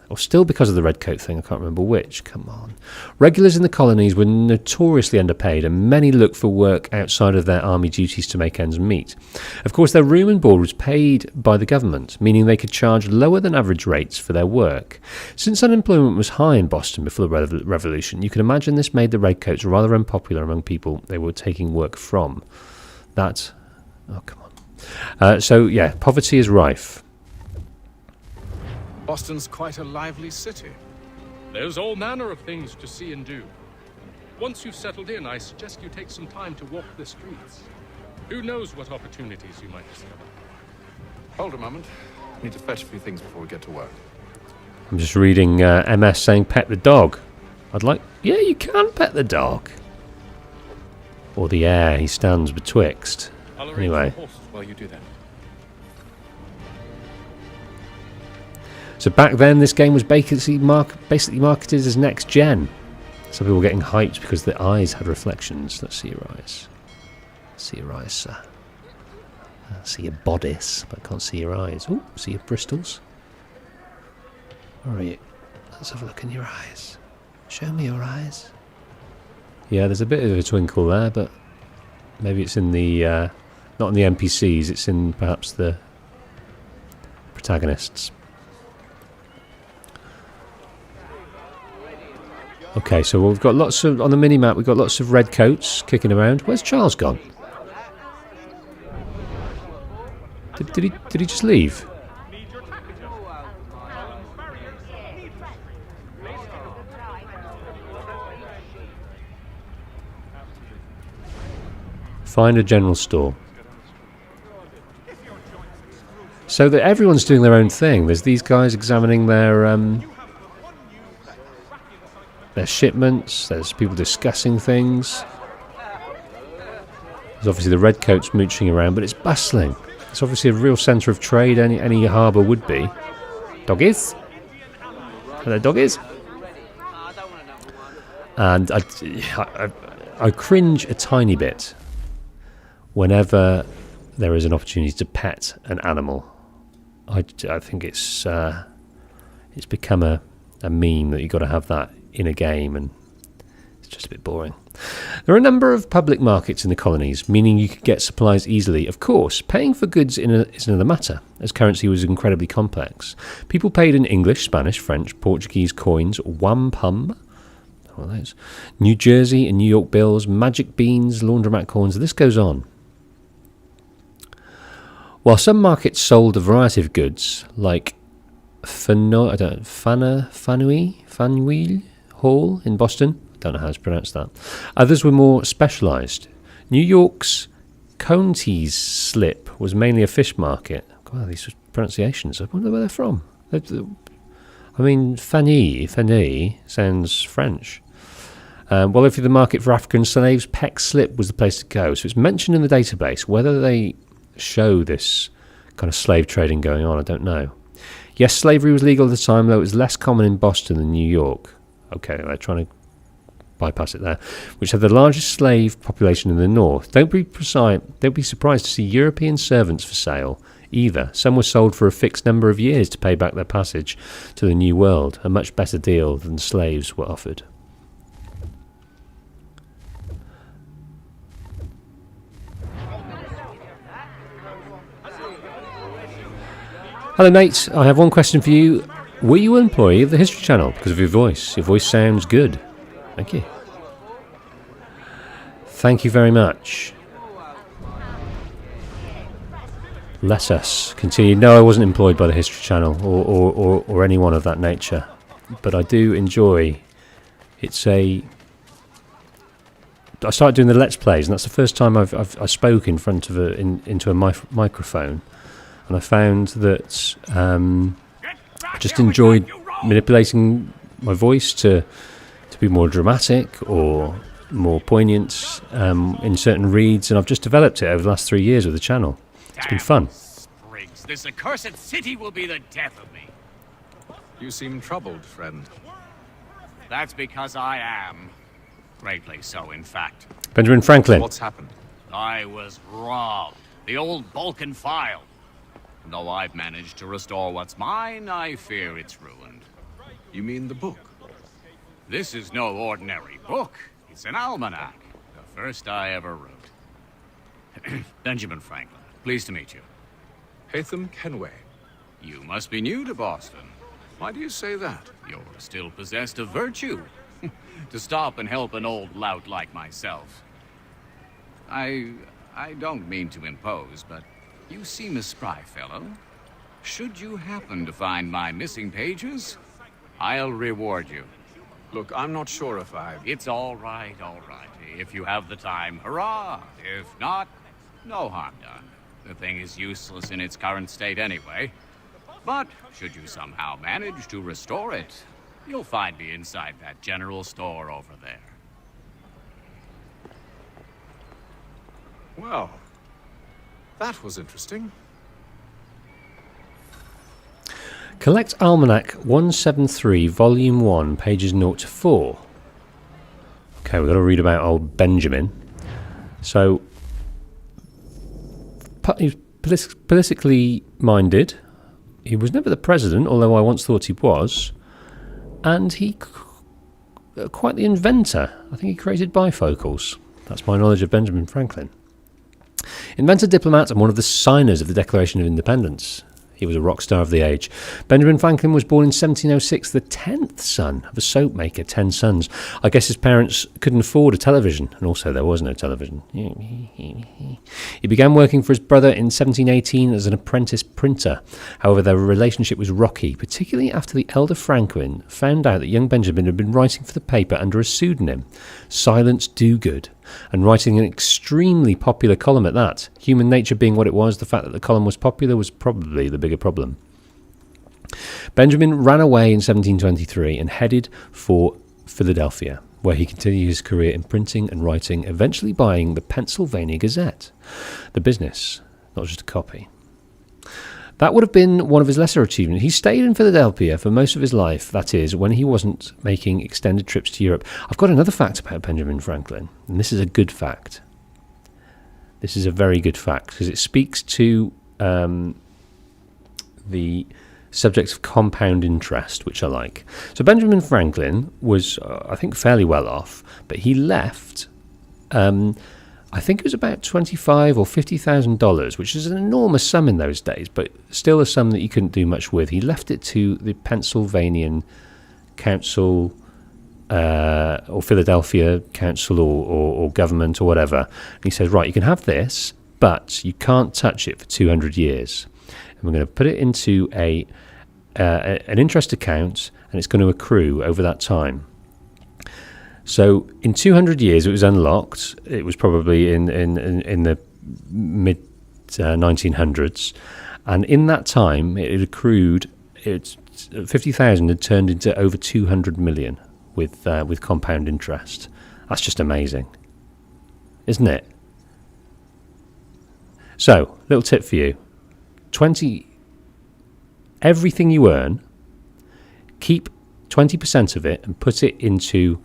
Speaker 1: Or still because of the red coat thing, I can't remember which. Come on. Regulars in the colonies were notoriously underpaid, and many looked for work outside of their army duties to make ends meet. Of course, their room and board was paid by the government, meaning they could charge lower than average rates for their work. Since unemployment was high in Boston before the Revolution, you can imagine this made the redcoats rather unpopular among people they were taking work from. Oh, come on. So, yeah, poverty is rife.
Speaker 13: Boston's quite a lively city.
Speaker 18: There's all manner of things to see and do. Once you've settled in, I suggest you take some time to walk the streets. Who knows what opportunities you might discover.
Speaker 13: Hold a moment. I need to fetch a few things before we get to work.
Speaker 1: I'm just reading MS saying pet the dog. Yeah, you can pet the dog. Or the air he stands betwixt.
Speaker 18: I'll arrange
Speaker 1: Anyway.
Speaker 18: for horses while you do that.
Speaker 1: So back then, this game was basically marketed as next gen. Some people were getting hyped because the eyes had reflections. Let's see your eyes. See your eyes, sir. I see your bodice, but I can't see your eyes. Oh, see your bristles. Where are you? Let's have a look in your eyes. Show me your eyes. Yeah, there's a bit of a twinkle there, but maybe it's in the... not in the NPCs, it's in perhaps the protagonists. Okay, so we've got lots of... On the mini-map, we've got lots of red coats kicking around. Where's Charles gone? Did he just leave? Find a general store. So that everyone's doing their own thing. There's these guys examining their shipments. There's people discussing things. There's obviously the redcoats mooching around, but it's bustling. It's obviously a real centre of trade. Any harbour would be. Doggies? Hello, doggies. And I cringe a tiny bit whenever there is an opportunity to pet an animal. I think it's become a meme that you've got to have that in a game, and it's just a bit boring. There are a number of public markets in the colonies, meaning you could get supplies easily. Of course, paying for goods is another matter, as currency was incredibly complex. People paid in English, Spanish, French, Portuguese coins, wampum, all those, New Jersey and New York bills, magic beans, laundromat coins. The list goes on. While some markets sold a variety of goods, like Faneuil Hall in Boston, I don't know how to pronounce that, others were more specialised. New York's Counties Slip was mainly a fish market. God, these pronunciations, I wonder where they're from. I mean, Fanny sounds French. Well, if you're the market for African slaves, Peck Slip was the place to go. So it's mentioned in the database. Whether they show this kind of slave trading going on, I don't know. Yes, slavery was legal at the time, though it was less common in Boston than New York. Okay, they're trying to bypass it there. Which had the largest slave population in the north. Don't be surprised to see European servants for sale either. Some were sold for a fixed number of years to pay back their passage to the New World, a much better deal than slaves were offered. Hello, Nate. I have one question for you. Were you an employee of the History Channel because of your voice? Your voice sounds good. Thank you. Thank you very much. Let us continue. No, I wasn't employed by the History Channel or anyone of that nature, but I do enjoy. I started doing the Let's Plays, and that's the first time I spoke in front of into a microphone. And I found that I just enjoyed manipulating my voice to be more dramatic or more poignant in certain reads, and I've just developed it over the last 3 years with the channel. It's been fun.
Speaker 9: Spriggs, this accursed city will be the death of me.
Speaker 13: You seem troubled, friend.
Speaker 9: That's because I am. Greatly so, in fact.
Speaker 1: Benjamin Franklin.
Speaker 13: What's happened?
Speaker 9: I was robbed. The old Balkan file. Though I've managed to restore what's mine, I fear it's ruined.
Speaker 13: You mean the book?
Speaker 9: This is no ordinary book. It's an almanac. The first I ever wrote. Benjamin Franklin, pleased to meet you.
Speaker 13: Haytham Kenway.
Speaker 9: You must be new to Boston.
Speaker 13: Why do you say that?
Speaker 9: You're still possessed of virtue. To stop and help an old lout like myself. I don't mean to impose, but you seem a spry fellow. Should you happen to find my missing pages, I'll reward you.
Speaker 13: Look, I'm not sure if
Speaker 9: It's all right, all right. If you have the time, hurrah! If not, no harm done. The thing is useless in its current state anyway. But should you somehow manage to restore it, you'll find me inside that general store over there.
Speaker 13: Well, that was interesting.
Speaker 1: Collect Almanac 173, Volume 1, pages 0 to 4. Okay, we've got to read about old Benjamin. So, he's politically minded. He was never the president, although I once thought he was. And he quite the inventor. I think he created bifocals. That's my knowledge of Benjamin Franklin. Inventor, diplomat, and one of the signers of the Declaration of Independence. He was a rock star of the age. Benjamin Franklin was born in 1706, the 10th son of a soap maker, 10 sons. I guess his parents couldn't afford a television, and also there was no television. He began working for his brother in 1718 as an apprentice printer. However, their relationship was rocky, particularly after the elder Franklin found out that young Benjamin had been writing for the paper under a pseudonym, Silence Dogood, and writing an extremely popular column at that. Human nature being what it was, the fact that the column was popular was probably the bigger problem. Benjamin ran away in 1723 and headed for Philadelphia, where he continued his career in printing and writing, eventually buying the Pennsylvania Gazette. The business, not just a copy. That would have been one of his lesser achievements. He stayed in Philadelphia for most of his life, that is, when he wasn't making extended trips to Europe. I've got another fact about Benjamin Franklin, and this is a good fact. This is a very good fact, because it speaks to the subject of compound interest, which I like. So Benjamin Franklin was, I think, fairly well off, but he left... I think it was about $25,000 or $50,000, which is an enormous sum in those days, but still a sum that you couldn't do much with. He left it to the Pennsylvania Council or Philadelphia Council or government or whatever. And he said, right, you can have this, but you can't touch it for 200 years. And we're going to put it into an interest account, and it's going to accrue over that time. So in 200 years, it was unlocked. It was probably in the mid 1900s, and in that time, it had accrued. 50,000 had turned into over 200 million with compound interest. That's just amazing, isn't it? So, little tip for you: everything you earn, keep 20% of it and put it into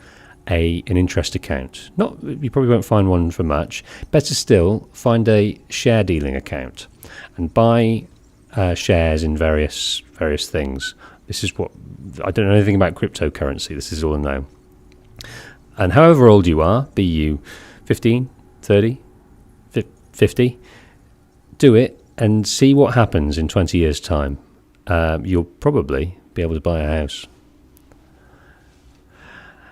Speaker 1: an interest account. You probably won't find one for much. Better still, find a share dealing account and buy shares in various things. This is what I don't know anything about cryptocurrency. This is all I know. And however old you are, be you 15, 30, 50, do it and see what happens in 20 years' time. You'll probably be able to buy a house.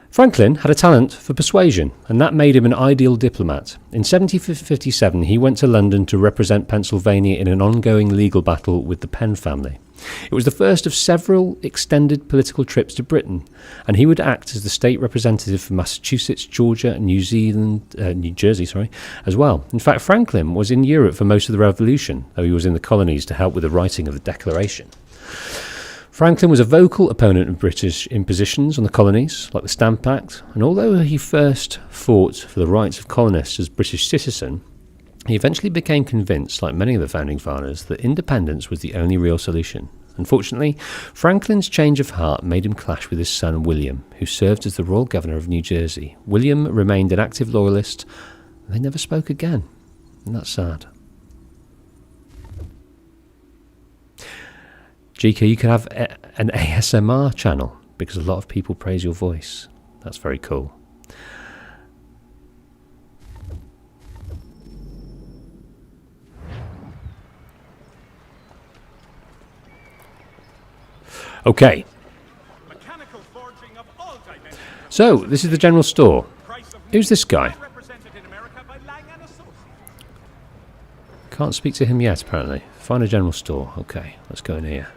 Speaker 1: Franklin had a talent for persuasion, and that made him an ideal diplomat. In 1757, he went to London to represent Pennsylvania in an ongoing legal battle with the Penn family. It was the first of several extended political trips to Britain, and he would act as the state representative for Massachusetts, Georgia, and New Jersey, as well. In fact, Franklin was in Europe for most of the Revolution, though he was in the colonies to help with the writing of the Declaration. Franklin was a vocal opponent of British impositions on the colonies, like the Stamp Act, and although he first fought for the rights of colonists as British citizen, he eventually became convinced, like many of the founding fathers, that independence was the only real solution. Unfortunately, Franklin's change of heart made him clash with his son William, who served as the royal governor of New Jersey. William remained an active loyalist, and they never spoke again, and that's sad. GK, you could have an ASMR channel because a lot of people praise your voice. That's very cool. Okay. So, this is the general store. Who's this guy? Can't speak to him yet, apparently. Find a general store. Okay, let's go in here.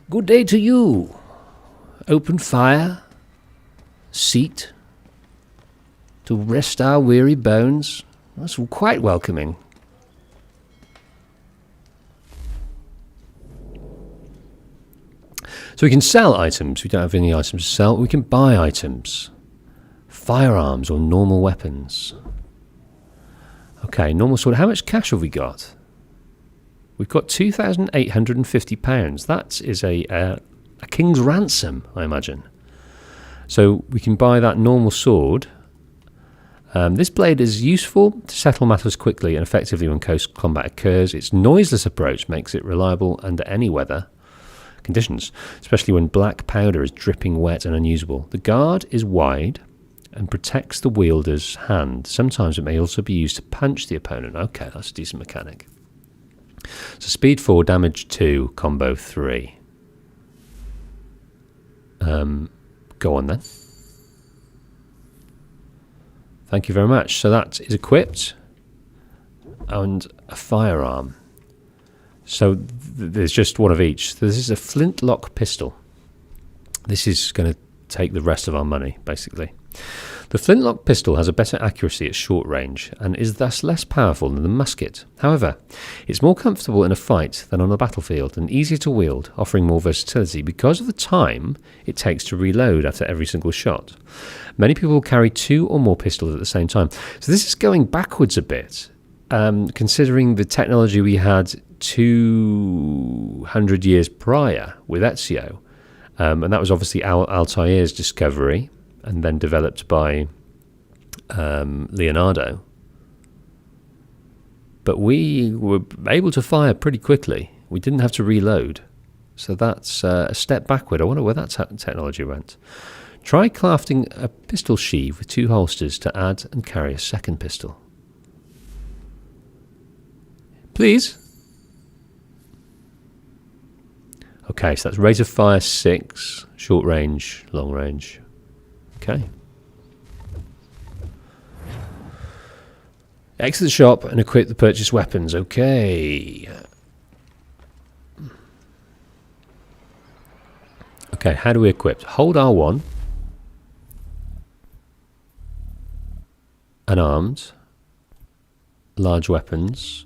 Speaker 1: Good day to you. Open fire. Seat. To rest our weary bones. That's quite welcoming. So we can sell items. We don't have any items to sell. We can buy items. Firearms or normal weapons. Okay, normal sword. How much cash have we got? We've got £2,850. That is a king's ransom, I imagine. So we can buy that normal sword. This blade is useful to settle matters quickly and effectively when close combat occurs. Its noiseless approach makes it reliable under any weather conditions, especially when black powder is dripping wet and unusable. The guard is wide and protects the wielder's hand. Sometimes it may also be used to punch the opponent. Okay, that's a decent mechanic. So speed 4, damage 2, combo 3. Go on then. Thank you very much. So that is equipped. And a firearm. So there's just one of each. So this is a Flintlock Pistol. This is going to take the rest of our money, basically. The Flintlock Pistol has a better accuracy at short range and is thus less powerful than the musket. However, it's more comfortable in a fight than on a battlefield and easier to wield, offering more versatility because of the time it takes to reload after every single shot. Many people carry 2 or more pistols at the same time. So this is going backwards a bit, considering the technology we had 200 years prior with Ezio. And that was obviously Altair's discovery, and then developed by Leonardo. But we were able to fire pretty quickly. We didn't have to reload. So that's a step backward. I wonder where that technology went. Try crafting a pistol sheath with 2 holsters to add and carry a second pistol. Please. Okay, so that's rate of fire 6, short range, long range. Okay. Exit the shop and equip the purchased weapons. Okay. Okay, how do we equip? Hold R1. Unarmed. Large weapons.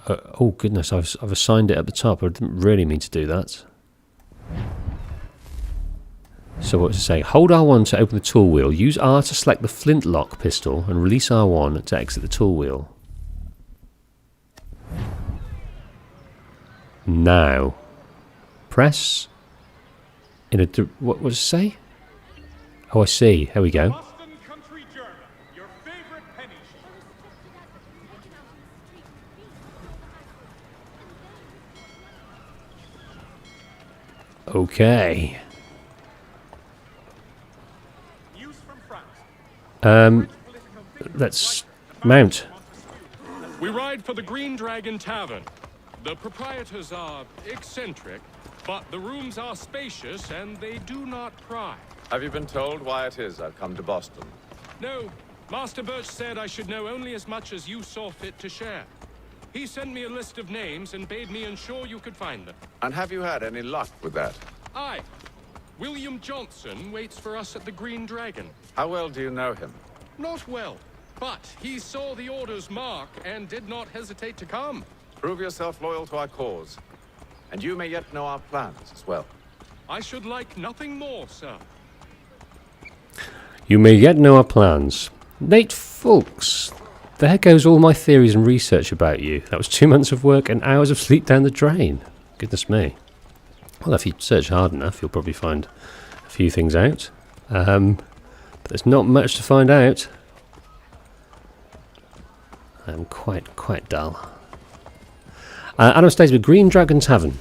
Speaker 1: Oh goodness, I've assigned it at the top. I didn't really mean to do that. So what does it say? Hold R1 to open the tool wheel. Use R to select the Flintlock Pistol and release R1 to exit the tool wheel. Now, press in a... What does it say? Oh, I see. Here we go. Okay. Let's mount.
Speaker 18: We ride for the Green Dragon Tavern. The proprietors are eccentric, but the rooms are spacious and they do not pry.
Speaker 13: Have you been told why it is I've come to Boston?
Speaker 18: No, Master Birch said I should know only as much as you saw fit to share. He sent me a list of names and bade me ensure you could find them.
Speaker 13: And have you had any luck with that?
Speaker 18: Aye. William Johnson waits for us at the Green Dragon.
Speaker 13: How well do you know him?
Speaker 18: Not well, but he saw the order's mark and did not hesitate to come.
Speaker 13: Prove yourself loyal to our cause, and you may yet know our plans as well.
Speaker 18: I should like nothing more, sir.
Speaker 1: You may yet know our plans. Nate Fulks. There goes all my theories and research about you. That was 2 months of work and hours of sleep down the drain. Goodness me. Well, if you search hard enough, you'll probably find a few things out. But there's not much to find out. I'm quite dull. Animus stays with Green Dragon Tavern.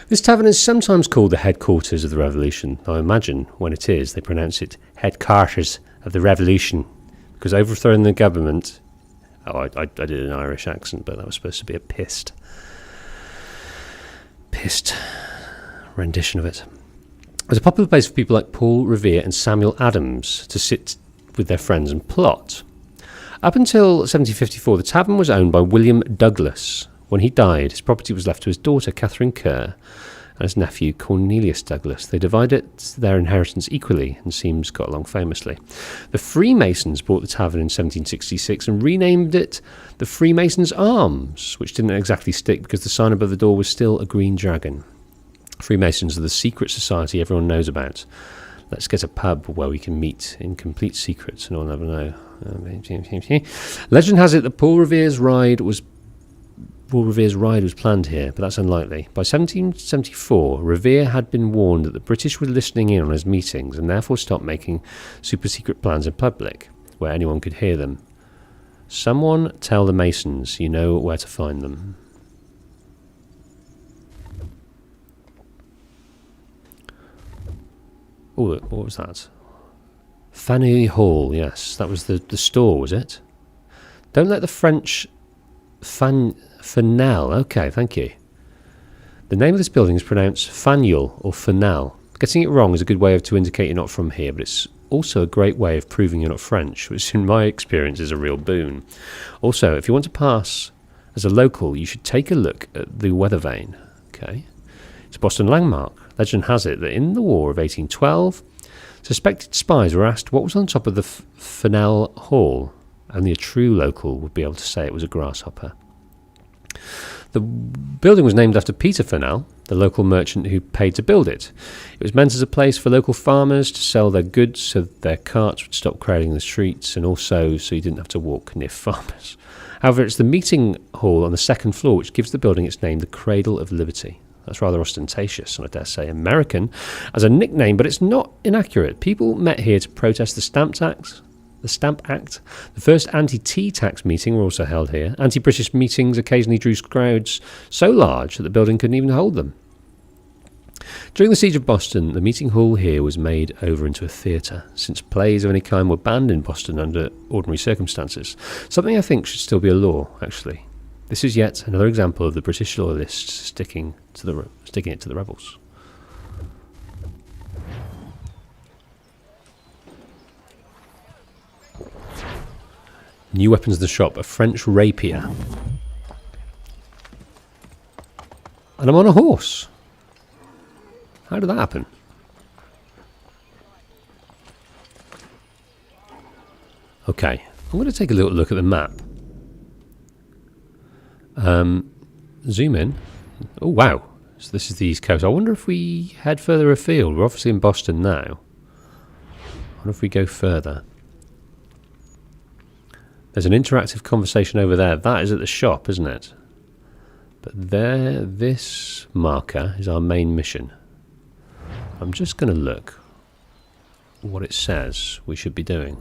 Speaker 1: This tavern is sometimes called the headquarters of the Revolution. I imagine when it is, they pronounce it headquarters of the Revolution. Because overthrowing the government... Oh, I did an Irish accent, but that was supposed to be a pissed rendition of it. It was a popular place for people like Paul Revere and Samuel Adams to sit with their friends and plot. Up until 1754, the tavern was owned by William Douglas. When he died, his property was left to his daughter, Catherine Kerr, and his nephew, Cornelius Douglas. They divided their inheritance equally and seems got along famously. The Freemasons bought the tavern in 1766 and renamed it the Freemasons' Arms, which didn't exactly stick because the sign above the door was still a green dragon. Freemasons are the secret society everyone knows about. Let's get a pub where we can meet in complete secret and I'll never know. Legend has it that Paul Revere's ride was planned here, but that's unlikely. By 1774, Revere had been warned that the British were listening in on his meetings and therefore stopped making super-secret plans in public, where anyone could hear them. Someone tell the Masons you know where to find them. Oh, what was that? Fanny Hall, yes. That was the store, was it? Don't let the French... Fanel. Okay, thank you. The name of this building is pronounced Faneuil or Fanel. Getting it wrong is a good way to indicate you're not from here, but it's also a great way of proving you're not French, which in my experience is a real boon. Also, if you want to pass as a local, you should take a look at the weather vane. Okay. It's a Boston landmark. Legend has it that in the War of 1812, suspected spies were asked what was on top of the Faneuil Hall. Only a true local would be able to say it was a grasshopper. The building was named after Peter Faneuil, the local merchant who paid to build it. It was meant as a place for local farmers to sell their goods so their carts would stop crowding the streets, and also so you didn't have to walk near farmers. However, it's the meeting hall on the second floor which gives the building its name, the Cradle of Liberty. That's rather ostentatious, and I dare say American, as a nickname, but it's not inaccurate. People met here to protest the Stamp Act. The first anti-tea tax meeting were also held here. Anti-British meetings occasionally drew crowds so large that the building couldn't even hold them. During the Siege of Boston, the meeting hall here was made over into a theatre, since plays of any kind were banned in Boston under ordinary circumstances. Something I think should still be a law, actually. This is yet another example of the British loyalists sticking it to the rebels. New weapons in the shop, a French rapier. And I'm on a horse. How did that happen? Okay, I'm going to take a little look at the map. Zoom in. Oh, wow. So this is the East Coast. I wonder if we head further afield. We're obviously in Boston now. I wonder if we go further. There's an interactive conversation over there. That is at the shop, isn't it? But there, this marker is our main mission. I'm just going to look what it says we should be doing.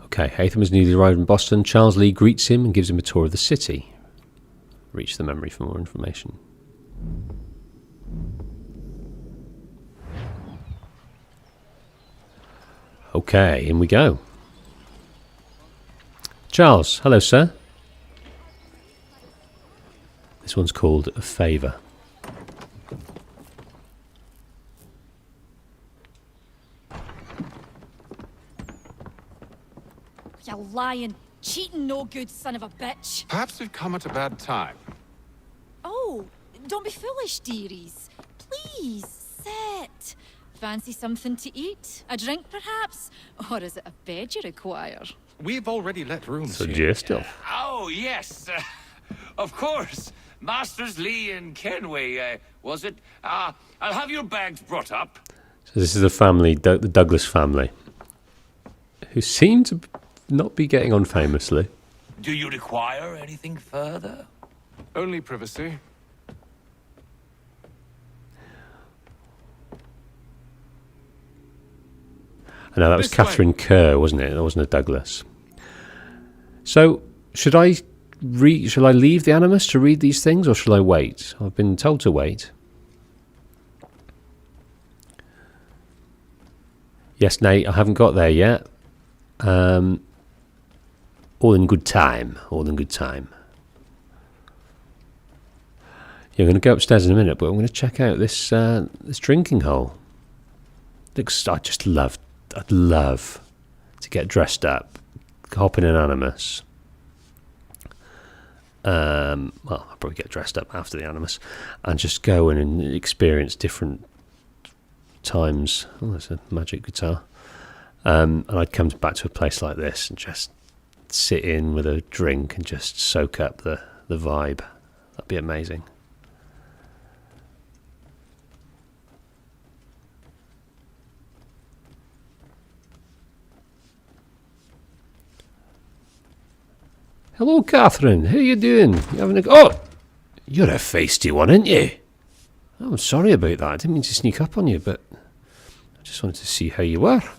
Speaker 1: Okay, Hatham has newly arrived in Boston. Charles Lee greets him and gives him a tour of the city. Reach the memory for more information. Okay, in we go. Charles, hello sir. This one's called A Favour.
Speaker 21: You lying, cheating, no good son of a bitch.
Speaker 13: Perhaps we've come at a bad time.
Speaker 21: Oh, don't be foolish, dearies. Please, sit. Fancy something to eat? A drink, perhaps? Or is it a bed you require?
Speaker 13: We've already let rooms.
Speaker 1: Suggestive.
Speaker 7: Oh, yes. Of course. Masters Lee and Kenway, was it? I'll have your bags brought up.
Speaker 1: So this is the family, the Douglas family, who seem to not be getting on famously.
Speaker 11: Do you require anything further?
Speaker 13: Only privacy.
Speaker 1: I know that was Catherine Kerr, wasn't it? That wasn't a Douglas. So, should I leave the Animus to read these things, or should I wait? I've been told to wait. Yes, Nate, I haven't got there yet. All in good time. All in good time. Yeah, I'm going to go upstairs in a minute, but I'm going to check out this this drinking hole. I'd love to get dressed up, hop in an Animus. Well, I'll probably get dressed up after the Animus, and just go in and experience different times. Oh, there's a magic guitar. And I'd come back to a place like this and just sit in with a drink and just soak up the vibe. That'd be amazing. Hello, Catherine. How you doing? You having a... Oh! You're a feisty one, aren't you? Oh, I'm sorry about that. I didn't mean to sneak up on you, but I just wanted to see how you were. Are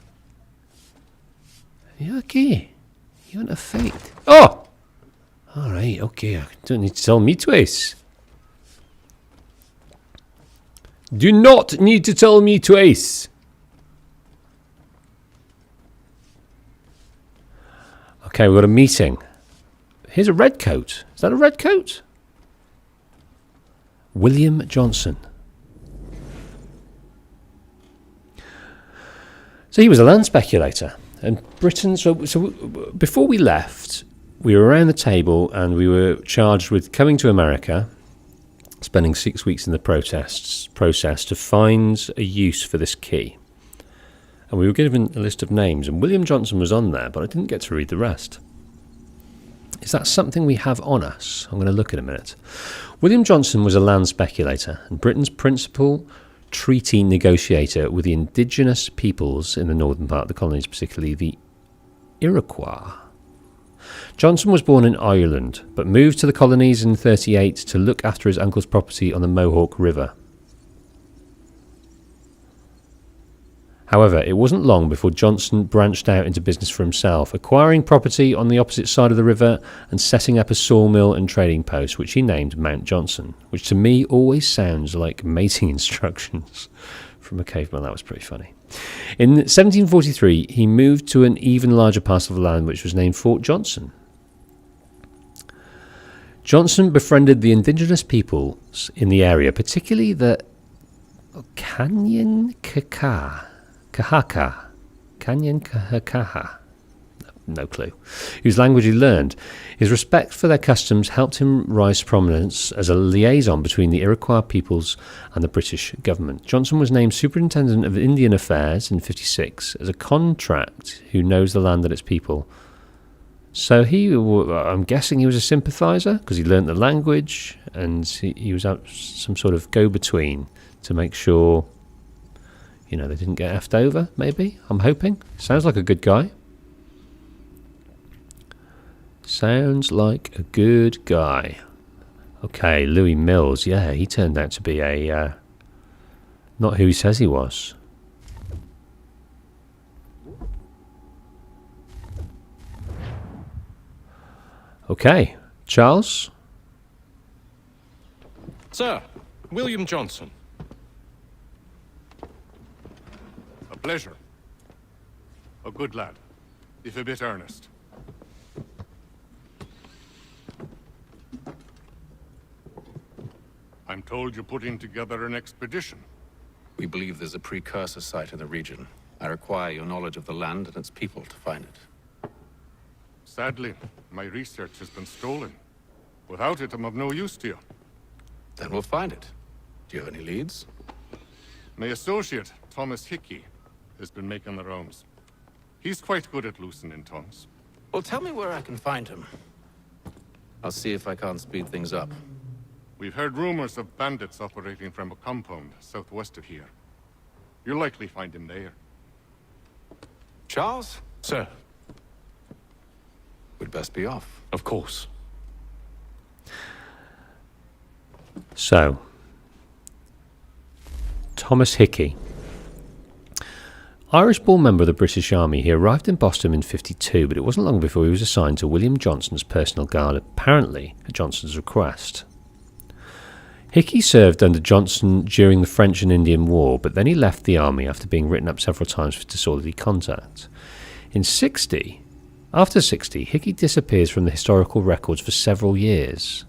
Speaker 1: you okay? You want a fate? Oh! Alright, okay. I don't need to tell me twice. Do not need to tell me twice. Okay, we've got a meeting. Here's a red coat. Is that a red coat? William Johnson. So he was a land speculator. And Britain, so before we left, we were around the table and we were charged with coming to America, spending 6 weeks in the process to find a use for this key. And we were given a list of names, and William Johnson was on there, but I didn't get to read the rest. Is that something we have on us? I'm going to look in a minute. William Johnson was a land speculator and Britain's principal treaty negotiator with the indigenous peoples in the northern part of the colonies, particularly the Iroquois. Johnson was born in Ireland, but moved to the colonies in 1938 to look after his uncle's property on the Mohawk River. However, it wasn't long before Johnson branched out into business for himself, acquiring property on the opposite side of the river and setting up a sawmill and trading post, which he named Mount Johnson, which to me always sounds like mating instructions from a caveman. That was pretty funny. In 1743, he moved to an even larger parcel of land, which was named Fort Johnson. Johnson befriended the indigenous peoples in the area, particularly the Kahaka. No clue. Whose language he learned. His respect for their customs helped him rise to prominence as a liaison between the Iroquois peoples and the British government. Johnson was named Superintendent of Indian Affairs in 1956 as a contract who knows the land and its people. So I'm guessing he was a sympathiser because he learnt the language and he was some sort of go-between to make sure, you know, they didn't get effed over, maybe. I'm hoping. Sounds like a good guy. Sounds like a good guy. Okay, Louis Mills. Yeah, he turned out to be a... not who he says he was. Okay, Charles?
Speaker 18: Sir, William Johnson.
Speaker 14: A pleasure. A good lad, if a bit earnest. I'm told you're putting together an expedition.
Speaker 13: We believe there's a precursor site in the region. I require your knowledge of the land and its people to find it.
Speaker 14: Sadly, my research has been stolen. Without it, I'm of no use to you.
Speaker 13: Then we'll find it. Do you have any leads?
Speaker 14: My associate, Thomas Hickey, has been making the rounds. He's quite good at loosening tongues.
Speaker 13: Well, tell me where I can find him. I'll see if I can't speed things up.
Speaker 14: We've heard rumors of bandits operating from a compound southwest of here. You'll likely find him there.
Speaker 13: Charles?
Speaker 18: Sir.
Speaker 13: We'd best be off.
Speaker 18: Of course.
Speaker 1: So, Thomas Hickey. Irish-born member of the British Army, he arrived in Boston in 1952, but it wasn't long before he was assigned to William Johnson's personal guard, apparently at Johnson's request. Hickey served under Johnson during the French and Indian War, but then he left the army after being written up several times for disorderly conduct. After 60, Hickey disappears from the historical records for several years.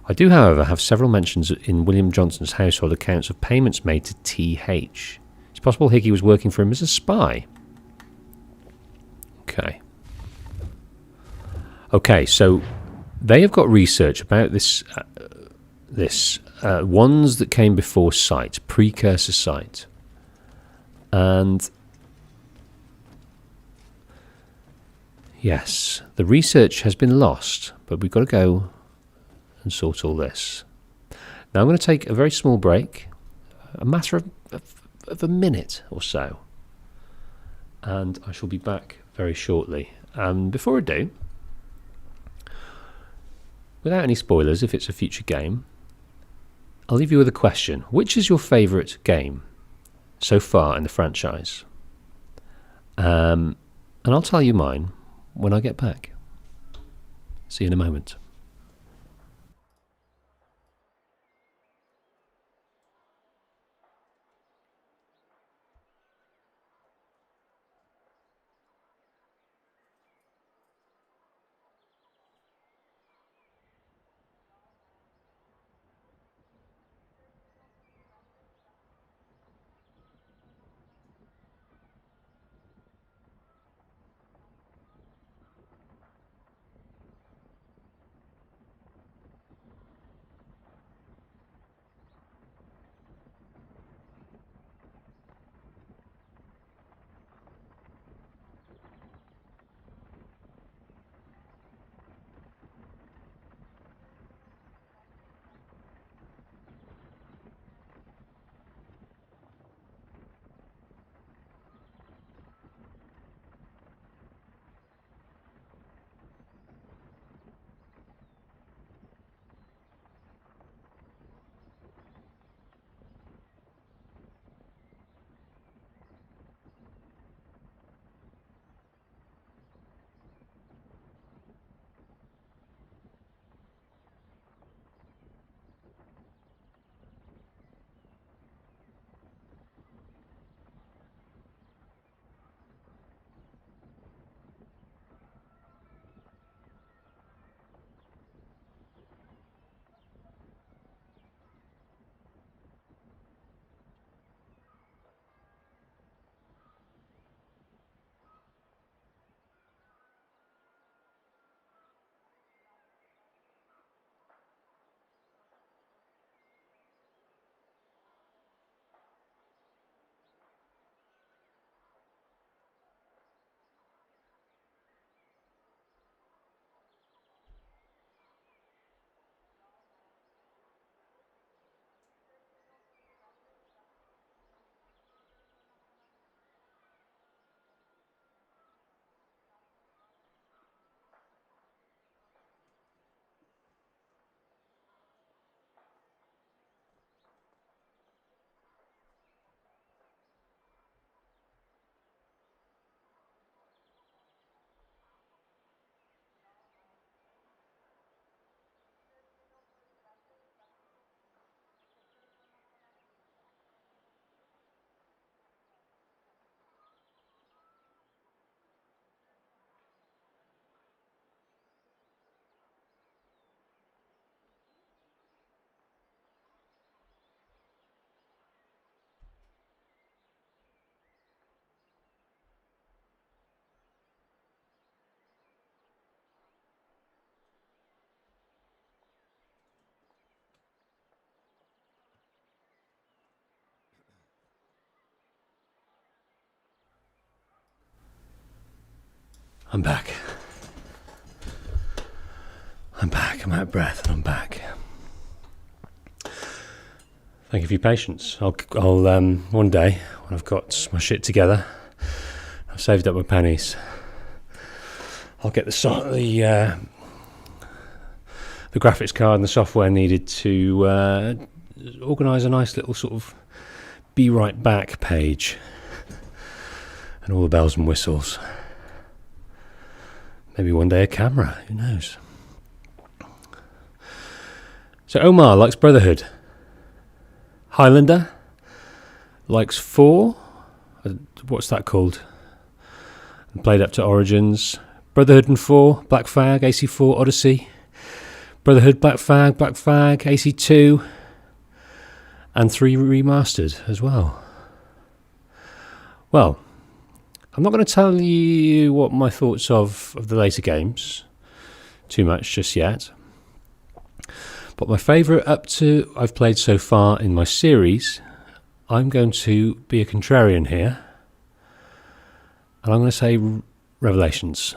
Speaker 1: I do, however, have several mentions in William Johnson's household accounts of payments made to T.H. It's possible Hickey was working for him as a spy. Okay, so they have got research about this ones that came before site, precursor site. And yes, the research has been lost, but we've got to go and sort all this. Now I'm going to take a very small break, a matter of a minute or so, and I shall be back very shortly. And before I do, without any spoilers, if it's a future game, I'll leave you with a question. Which is your favourite game so far in the franchise? And I'll tell you mine when I get back. See you in a moment. I'm back. I'm back. I'm out of breath and I'm back. Thank you for your patience. I'll one day, when I've got my shit together, I've saved up my pennies, I'll get the graphics card and the software needed to organise a nice little sort of be right back page and all the bells and whistles. Maybe one day a camera, who knows. So Omar likes Brotherhood. Highlander likes 4. What's that called? And played up to Origins. Brotherhood and 4, Black Flag, AC4, Odyssey. Brotherhood, Black Flag, AC2. And 3 Remastered as well. Well, I'm not going to tell you what my thoughts of the later games too much just yet. But my favourite up to I've played so far in my series, I'm going to be a contrarian here. And I'm going to say Revelations.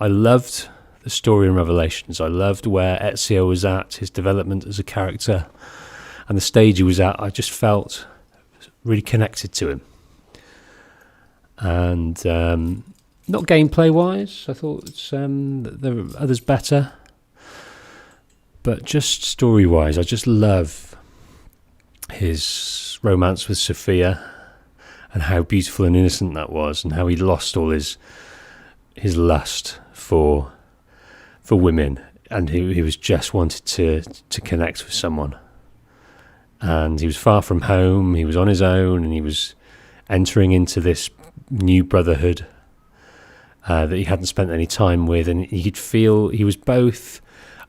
Speaker 1: I loved the story in Revelations. I loved where Ezio was at, his development as a character, and the stage he was at. I just felt really connected to him. And not gameplay wise, I thought there were others better, but just story wise, I just love his romance with Sophia and how beautiful and innocent that was, and how he lost all his his lust for women, and he was just wanted to connect with someone. And he was far from home, he was on his own, and he was entering into this new brotherhood that he hadn't spent any time with, and he could feel he was both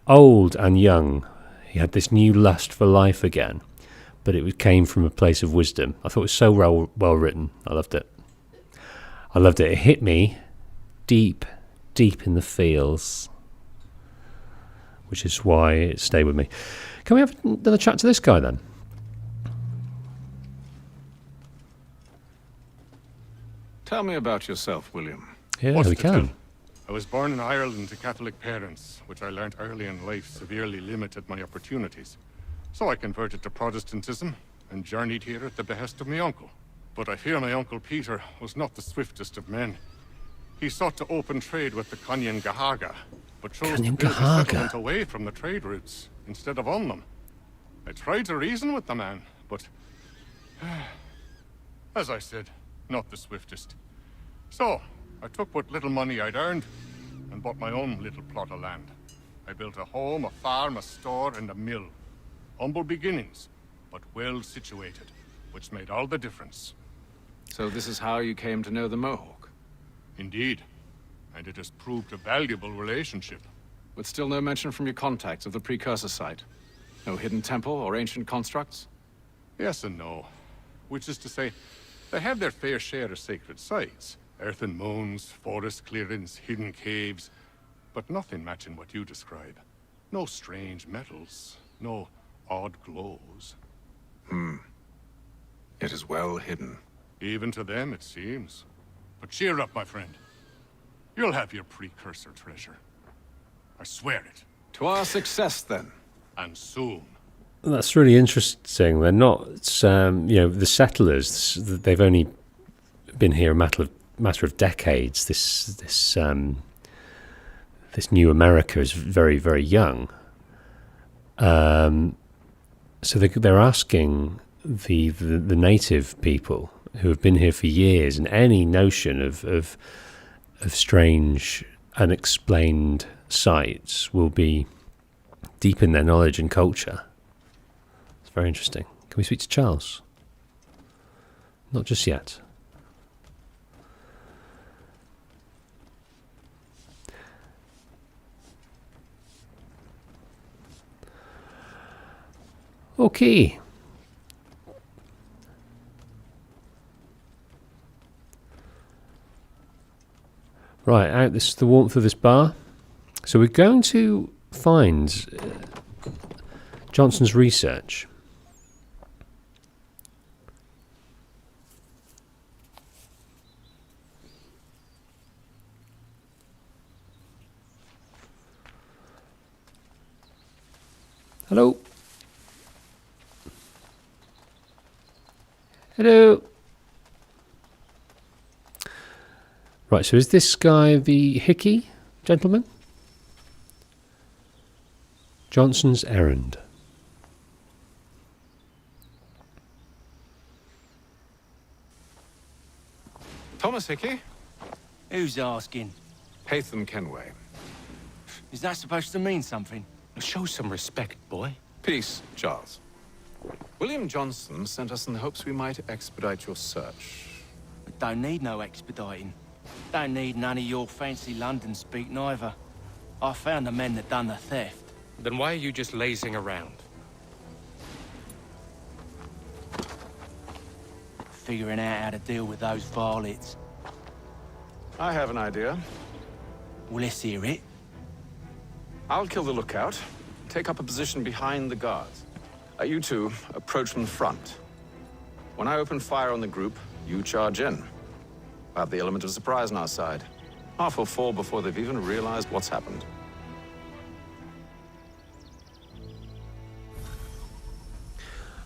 Speaker 1: old and young. He had this new lust for life again, but it came from a place of wisdom. I thought it was so well written. I loved it. It hit me deep in the feels, which is why it stayed with me. Can we have another chat to this guy then?
Speaker 13: Tell me about yourself, William.
Speaker 1: Yeah, we can.
Speaker 3: I was born in Ireland to Catholic parents, which I learnt early in life severely limited my opportunities. So I converted to Protestantism and journeyed here at the behest of my uncle. But I fear my uncle Peter was not the swiftest of men. He sought to open trade with the Canyon Gahaga, but chose to build a settlement away from the trade routes instead of on them. I tried to reason with the man, but as I said, not the swiftest. So, I took what little money I'd earned and bought my own little plot of land. I built a home, a farm, a store, and a mill. Humble beginnings, but well situated, which made all the difference.
Speaker 13: So this is how you came to know the Mohawk?
Speaker 3: Indeed, and it has proved a valuable relationship.
Speaker 13: With still no mention from your contacts of the precursor site? No hidden temple or ancient constructs?
Speaker 3: Yes and no. Which is to say, they have their fair share of sacred sites. Earthen mounds, forest clearings, hidden caves. But nothing matching what you describe. No strange metals, no odd glows.
Speaker 13: It is well hidden.
Speaker 3: Even to them, it seems. But cheer up, my friend. You'll have your precursor treasure. I swear it.
Speaker 13: To our success, then.
Speaker 3: And soon.
Speaker 1: That's really interesting. They're not, the settlers. They've only been here a matter of decades. This new America is very, very young. So they're asking the native people who have been here for years, and any notion of strange, unexplained sites will be deep in their knowledge and culture. It's very interesting. Can we speak to Charles? Not just yet. Okay. Right, out this the warmth of this bar. So we're going to find Johnson's research. Hello. Hello. Right, so is this guy the Hickey gentleman? Johnson's errand.
Speaker 13: Thomas Hickey?
Speaker 22: Who's asking?
Speaker 13: Haytham Kenway.
Speaker 22: Is that supposed to mean something?
Speaker 13: Show some respect, boy. Peace, Charles. William Johnson sent us in the hopes we might expedite your search.
Speaker 22: We don't need no expediting. Don't need none of your fancy London speak neither. I found the men that done the theft.
Speaker 18: Then why are you just lazing around?
Speaker 22: Figuring out how to deal with those varlets.
Speaker 13: I have an idea.
Speaker 22: Well, let's hear it.
Speaker 13: I'll kill the lookout, take up a position behind the guards. You two approach from the front. When I open fire on the group, you charge in. I have the element of surprise on our side. Half will fall before they've even realized what's happened.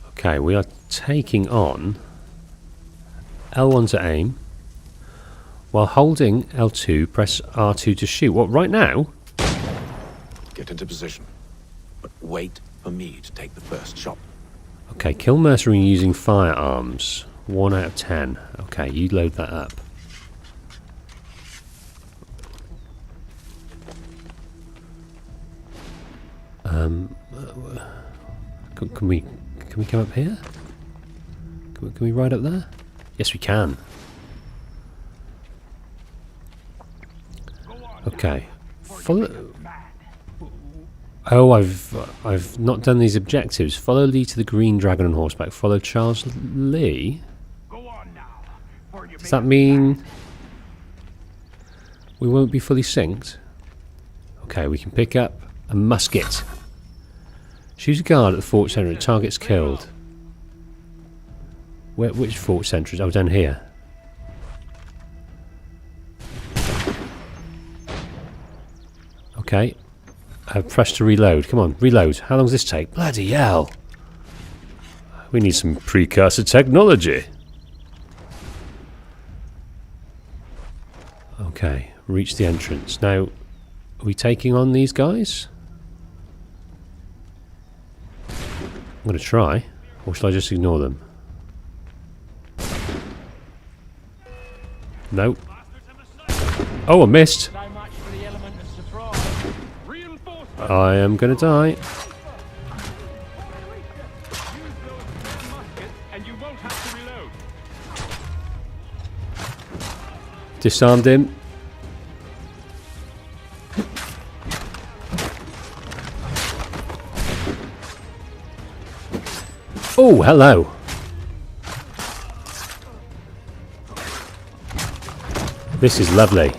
Speaker 1: Okay, we are taking on L1 to aim. While holding L2, press R2 to shoot. What, right now?
Speaker 8: Get into position. But wait for me to take the first shot.
Speaker 1: Okay, kill mercenary using firearms. 1 out of 10. Okay, you load that up. Can we come up here? Can we ride up there? Yes, we can. Okay. Follow. Oh, I've not done these objectives. Follow Lee to the Green Dragon on horseback. Follow Charles Lee. Does that mean we won't be fully synced? Okay, we can pick up a musket. Choose a guard at the fort centre. Target's killed. Which fort centre is? Oh, down here. Okay. Press to reload. Come on, reload. How long does this take? Bloody hell. We need some precursor technology. Okay, reach the entrance. Now, are we taking on these guys? I'm going to try. Or shall I just ignore them? No. Oh, I missed. I am going to die. Disarmed him. Oh, hello. This is lovely.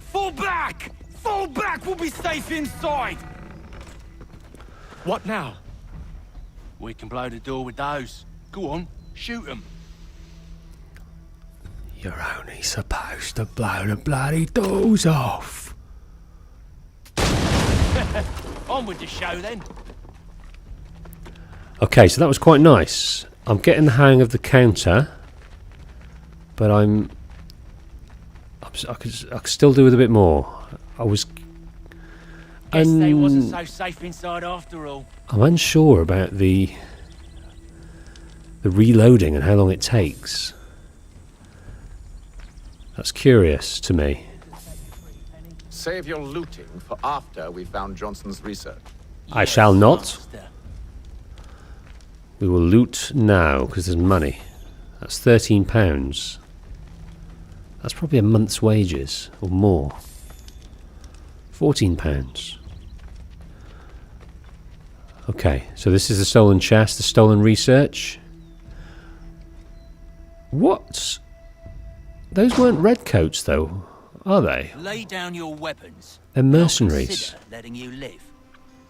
Speaker 22: Fall back! Fall back! We'll be safe inside!
Speaker 4: What now?
Speaker 22: We can blow the door with those. Go on, shoot them.
Speaker 1: You're only supposed to blow the bloody doors off.
Speaker 22: On with the show then.
Speaker 1: Okay, so that was quite nice. I'm getting the hang of the counter, but I could still do with a bit more. I was.
Speaker 22: Guess they wasn't so safe inside after all.
Speaker 1: I'm unsure about the reloading and how long it takes. That's curious to me.
Speaker 13: Save your looting for after we found Johnson's research.
Speaker 1: I shall not. We will loot now because there's money. That's £13. That's probably a month's wages or more. £14. Okay, so this is the stolen chest, the stolen research. What? Those weren't redcoats, though, are they?
Speaker 22: Lay down your weapons.
Speaker 1: They're mercenaries.
Speaker 22: Consider letting you live.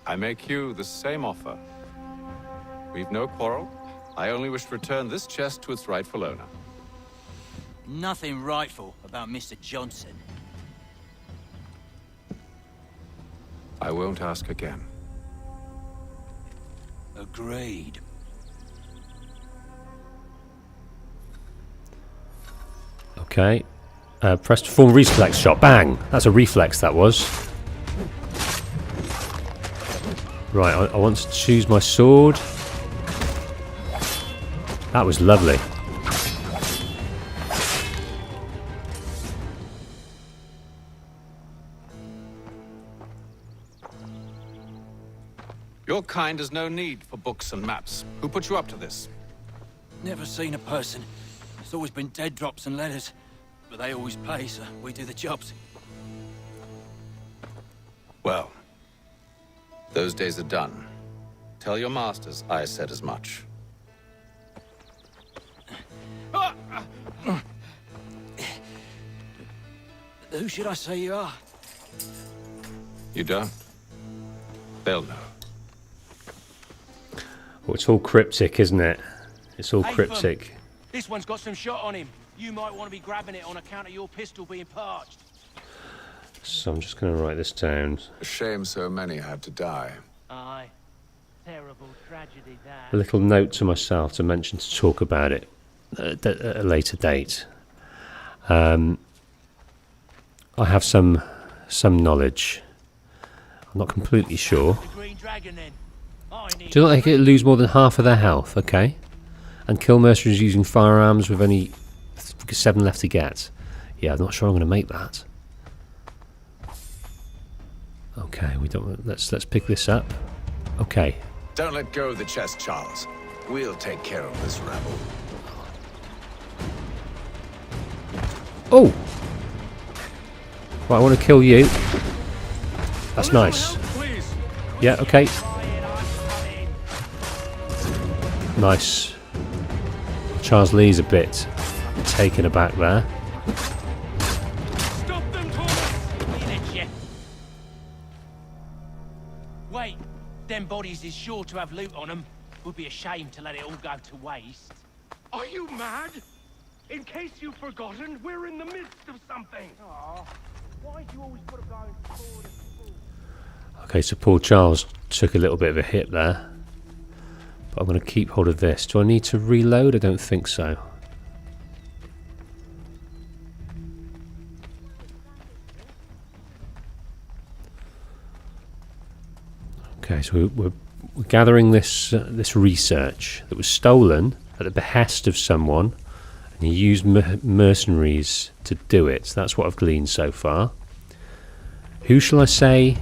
Speaker 13: I make you the same offer. We've no quarrel. I only wish to return this chest to its rightful owner.
Speaker 22: Nothing rightful about Mr. Johnson.
Speaker 13: I won't ask again.
Speaker 22: Agreed.
Speaker 1: Okay. Press to form reflex shot. Bang! That's a reflex, that was. Right, I want to choose my sword. That was lovely.
Speaker 13: Your kind has no need for books and maps. Who put you up to this?
Speaker 22: Never seen a person. It's always been dead drops and letters. But they always pay, so we do the jobs.
Speaker 13: Well, those days are done. Tell your masters I said as much.
Speaker 22: Who should I say you are?
Speaker 13: You don't? They'll know.
Speaker 1: Well, it's all cryptic, isn't it? It's all
Speaker 22: Hey,
Speaker 1: cryptic.
Speaker 22: This one's got some shot on him. You might want to be grabbing it on account of your pistol being parched.
Speaker 1: So I'm just going to write this down.
Speaker 13: A shame so many had to die.
Speaker 22: Aye. Terrible tragedy, that.
Speaker 1: A little note to myself to mention to talk about it at a later date. I have some knowledge. I'm not completely sure.
Speaker 22: The Green Dragon, then.
Speaker 1: Do you not think it'll lose more than half of their health? Okay. And kill mercenaries using firearms with only 7 left to get. Yeah, I'm not sure I'm going to make that. Okay, we don't. Let's pick this up. Okay.
Speaker 13: Don't let go of the chest, Charles. We'll take care of this rabble.
Speaker 1: Oh! Right, I want to kill you. That's nice. Yeah, okay. Nice. Charles Lee's a bit taken aback there.
Speaker 22: Stop them, Thomas! Wait, them bodies is sure to have loot on them. Would be a shame to let it all go to waste.
Speaker 19: Are you mad? In case you've forgotten, we're in the midst of something. Aw, why do you always put a guy forward and forward?
Speaker 1: Okay, so poor Charles took a little bit of a hit there. But I'm going to keep hold of this. Do I need to reload? I don't think so. Okay, so we're gathering this this research that was stolen at the behest of someone, and he used mercenaries to do it. So that's what I've gleaned so far. Who shall I say?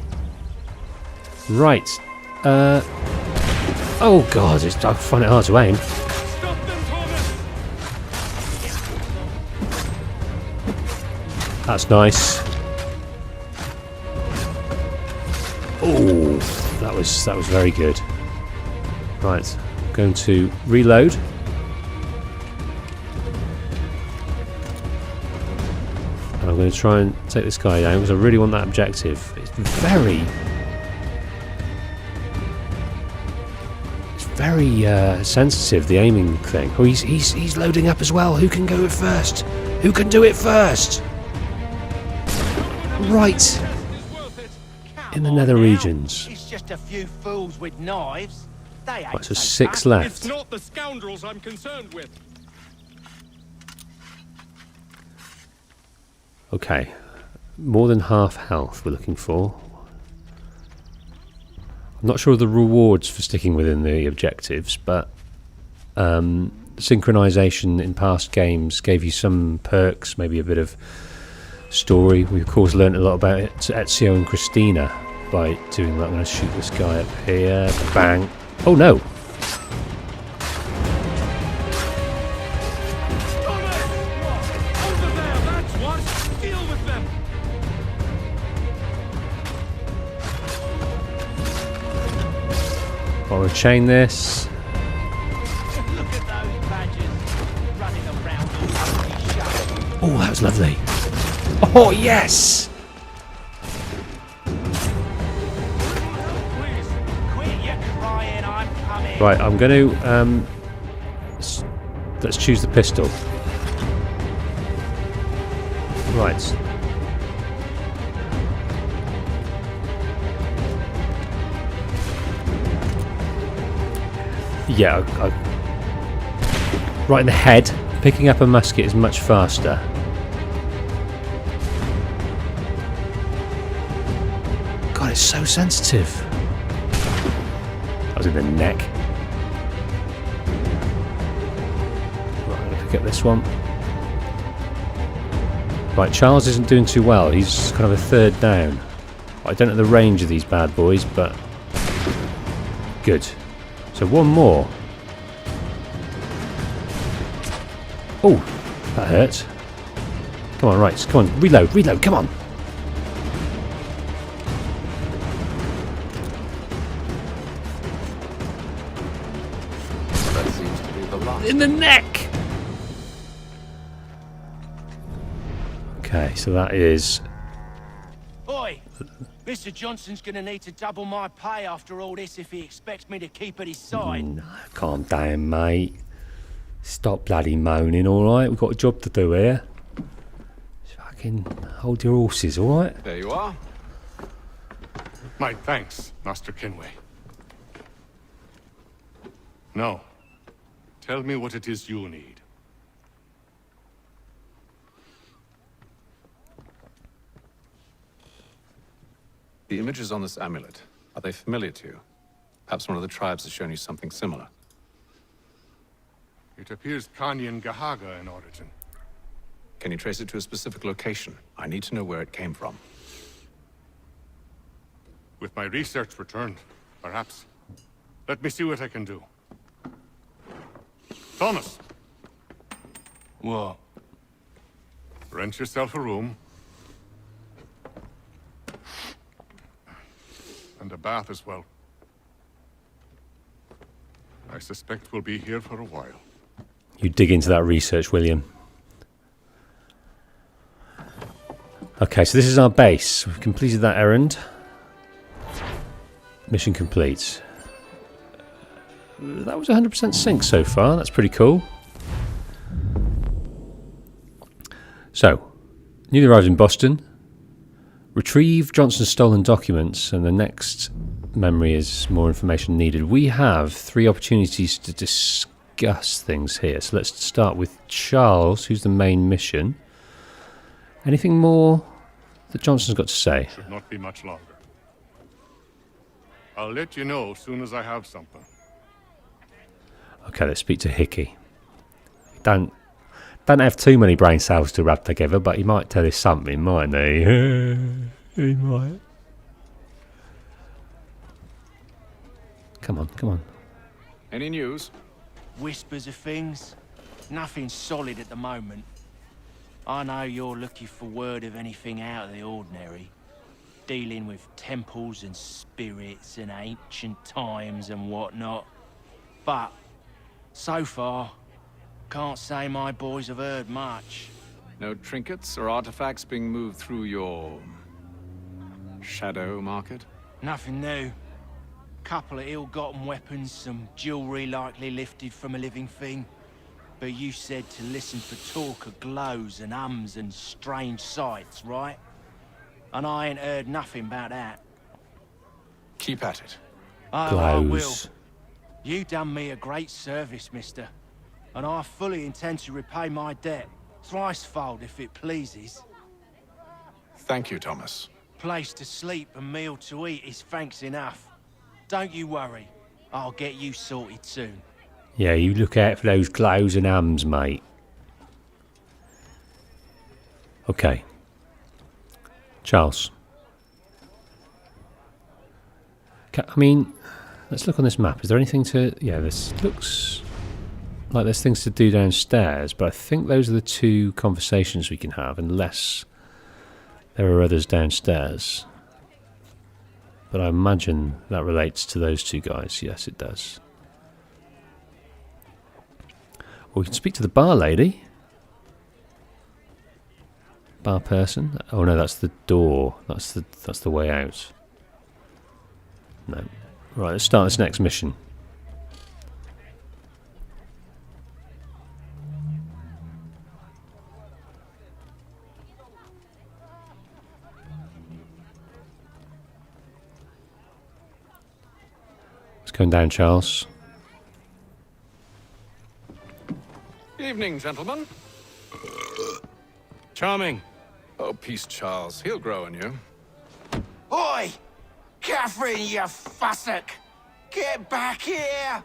Speaker 1: Right. Oh God, I find it hard to aim. That's nice. Oh, that was very good. Right, I'm going to reload. And I'm going to try and take this guy down because I really want that objective. It's very sensitive, the aiming thing. Oh, he's loading up as well. Who can go it first? Who can do it first? Right. In the nether regions.
Speaker 22: It's just a few fools with knives. They ain't
Speaker 1: Right, so
Speaker 22: so
Speaker 1: 6
Speaker 22: tough.
Speaker 1: left.
Speaker 18: It's not the scoundrels I'm concerned with.
Speaker 1: Okay. More than half health we're looking for. I'm not sure of the rewards for sticking within the objectives, but synchronization in past games gave you some perks, maybe a bit of story. We of course learnt a lot about it Ezio and Christina by doing that. I'm going to shoot this guy up here. Bang. Oh no! I'm going to chain this. Oh, that was lovely. Oh, yes! Right, I'm going to... let's choose the pistol. Right. Yeah, right in the head. Picking up a musket is much faster. God, it's so sensitive. That was in the neck. Right, I'm going to pick up this one. Right, Charles isn't doing too well. He's kind of a third down. I don't know the range of these bad boys, but good. So one more. Oh, that hurts. Come on, right, come on, reload, come on.
Speaker 13: That seems to be the last.
Speaker 1: In the neck! Okay, so that is...
Speaker 22: Oi! Mr. Johnson's gonna need to double my pay after all this if he expects me to keep at his side.
Speaker 1: Calm down, mate. Stop bloody moaning, alright? We've got a job to do here. Just fucking hold your horses, alright?
Speaker 13: There you are.
Speaker 3: My thanks, Master Kenway. Now, tell me what it is you need.
Speaker 13: The images on this amulet, are they familiar to you? Perhaps one of the tribes has shown you something similar.
Speaker 3: It It appears Kanyan Gahaga in origin.
Speaker 13: Can you trace it to a specific location? I need to know where it came from.
Speaker 3: With my research returned, perhaps. Let me see what I can do. Thomas!
Speaker 22: What?
Speaker 3: Rent yourself a room. And a bath as well. I suspect we'll be here for a while.
Speaker 1: You dig into that research, William. Okay, so this is our base. We've completed that errand. Mission complete. That was 100% sync so far. That's pretty cool. So, newly arrived in Boston. Retrieve Johnson's stolen documents, and the next memory is more information needed. We have 3 opportunities to discuss things here. So let's start with Charles, who's the main mission. Anything more that Johnson's got to say?
Speaker 3: Should not be much longer. I'll let you know as soon as I have something.
Speaker 1: Okay, let's speak to Hickey. Don't have too many brain cells to rub together, but he might tell us something, mightn't he? He might. Come on, come on.
Speaker 13: Any news?
Speaker 22: Whispers of things. Nothing solid at the moment. I know you're looking for word of anything out of the ordinary. Dealing with temples and spirits and ancient times and whatnot. But, so far, can't say my boys have heard much.
Speaker 13: No trinkets or artifacts being moved through your... shadow market?
Speaker 22: Nothing new. Couple of ill-gotten weapons, some jewelry likely lifted from a living thing. But you said to listen for talk of glows and ums and strange sights, right? And I ain't heard nothing about that.
Speaker 13: Keep at it.
Speaker 22: Oh, I will. You done me a great service, mister. And I fully intend to repay my debt. Thricefold, if it pleases.
Speaker 13: Thank you, Thomas.
Speaker 22: Place to sleep and meal to eat is thanks enough. Don't you worry. I'll get you sorted soon.
Speaker 1: Yeah, you look out for those glows and ums, mate. Okay. Charles. I mean, let's look on this map. Is there anything to... Yeah, this looks like there's things to do downstairs, but I think those are the 2 conversations we can have, unless there are others downstairs. But I imagine that relates to those 2 guys. Yes, it does. Or we can speak to the bar lady. Bar person. Oh no, that's the door. That's the way out. No. Right, let's start this next mission. What's going down, Charles?
Speaker 13: Evening, gentlemen.
Speaker 18: Charming.
Speaker 13: Oh, peace, Charles. He'll grow on you.
Speaker 2: Oi! Catherine, you fussock! Get back here!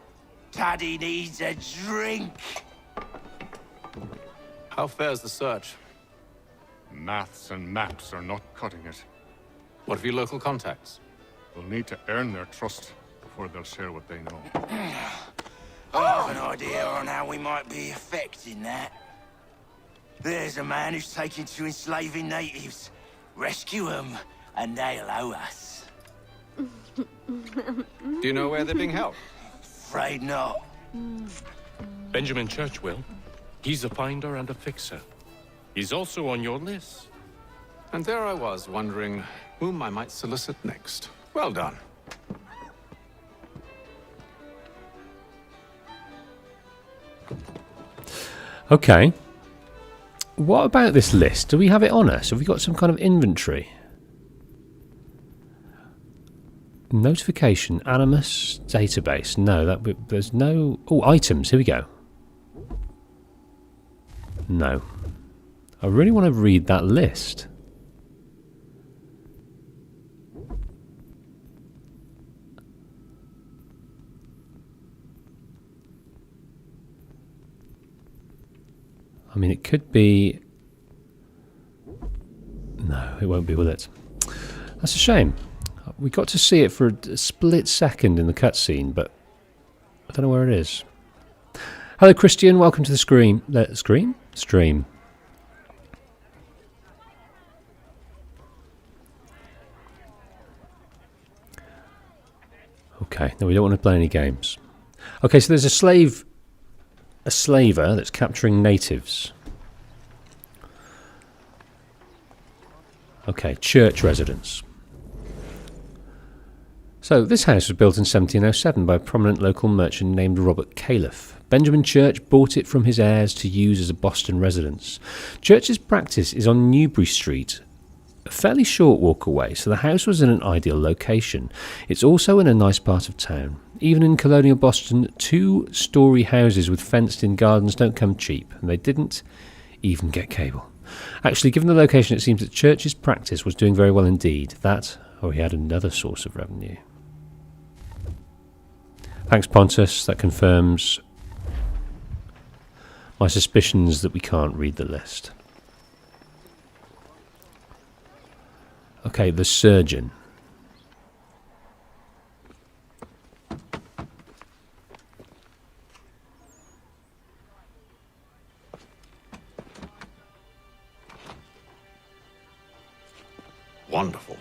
Speaker 2: Daddy needs a drink!
Speaker 13: How fares the search?
Speaker 3: Maths and maps are not cutting it.
Speaker 13: What of your local contacts?
Speaker 3: We'll need to earn their trust before they'll share what they know.
Speaker 2: I have an idea on how we might be affecting that. There's a man who's taken to enslaving natives. Rescue them, and they'll owe us.
Speaker 13: Do you know where they're being held?
Speaker 2: Afraid not.
Speaker 18: Benjamin Churchwill. He's a finder and a fixer. He's also on your list.
Speaker 13: And there I was, wondering whom I might solicit next. Well done.
Speaker 1: Okay. What about this list? Do we have it on us? Have we got some kind of inventory? Notification, Animus, database. No, there's no... Oh, items. Here we go. No. I really want to read that list. I mean, it could be... No, it won't be, will it? That's a shame. We got to see it for a split second in the cutscene, but I don't know where it is. Hello, Christian. Welcome to the stream. Stream. Okay, no, we don't want to play any games. Okay, so there's a slaver that's capturing natives. Okay, church residence. So, this house was built in 1707 by a prominent local merchant named Robert Califf. Benjamin Church bought it from his heirs to use as a Boston residence. Church's practice is on Newbury Street, a fairly short walk away, so the house was in an ideal location. It's also in a nice part of town. Even in colonial Boston, 2-story houses with fenced-in gardens don't come cheap, and they didn't even get cable. Actually, given the location, it seems that Church's practice was doing very well indeed. That, or he had another source of revenue. Thanks, Pontus. That confirms my suspicions that we can't read the list. Okay, the surgeon.
Speaker 13: Wonderful.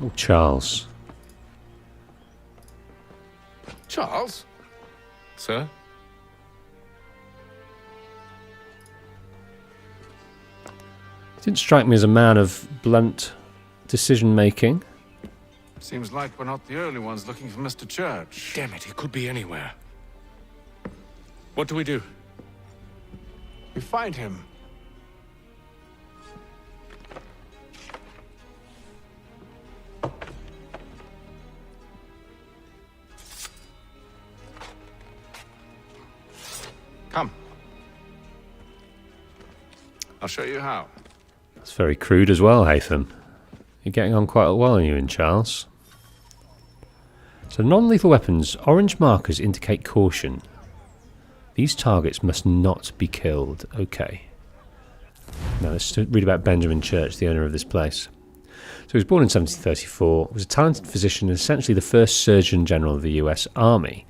Speaker 1: Oh, Charles.
Speaker 13: Charles? Sir?
Speaker 1: Didn't strike me as a man of blunt decision-making.
Speaker 13: Seems like we're not the only ones looking for Mr. Church.
Speaker 18: Damn it, he could be anywhere. What do we do?
Speaker 13: We find him. Come. I'll show you how.
Speaker 1: That's very crude as well, Haytham. You're getting on quite well, aren't you, and Charles? So non-lethal weapons. Orange markers indicate caution. These targets must not be killed. Okay. Now let's read about Benjamin Church, the owner of this place. So he was born in 1734, was a talented physician and essentially the first Surgeon General of the US Army.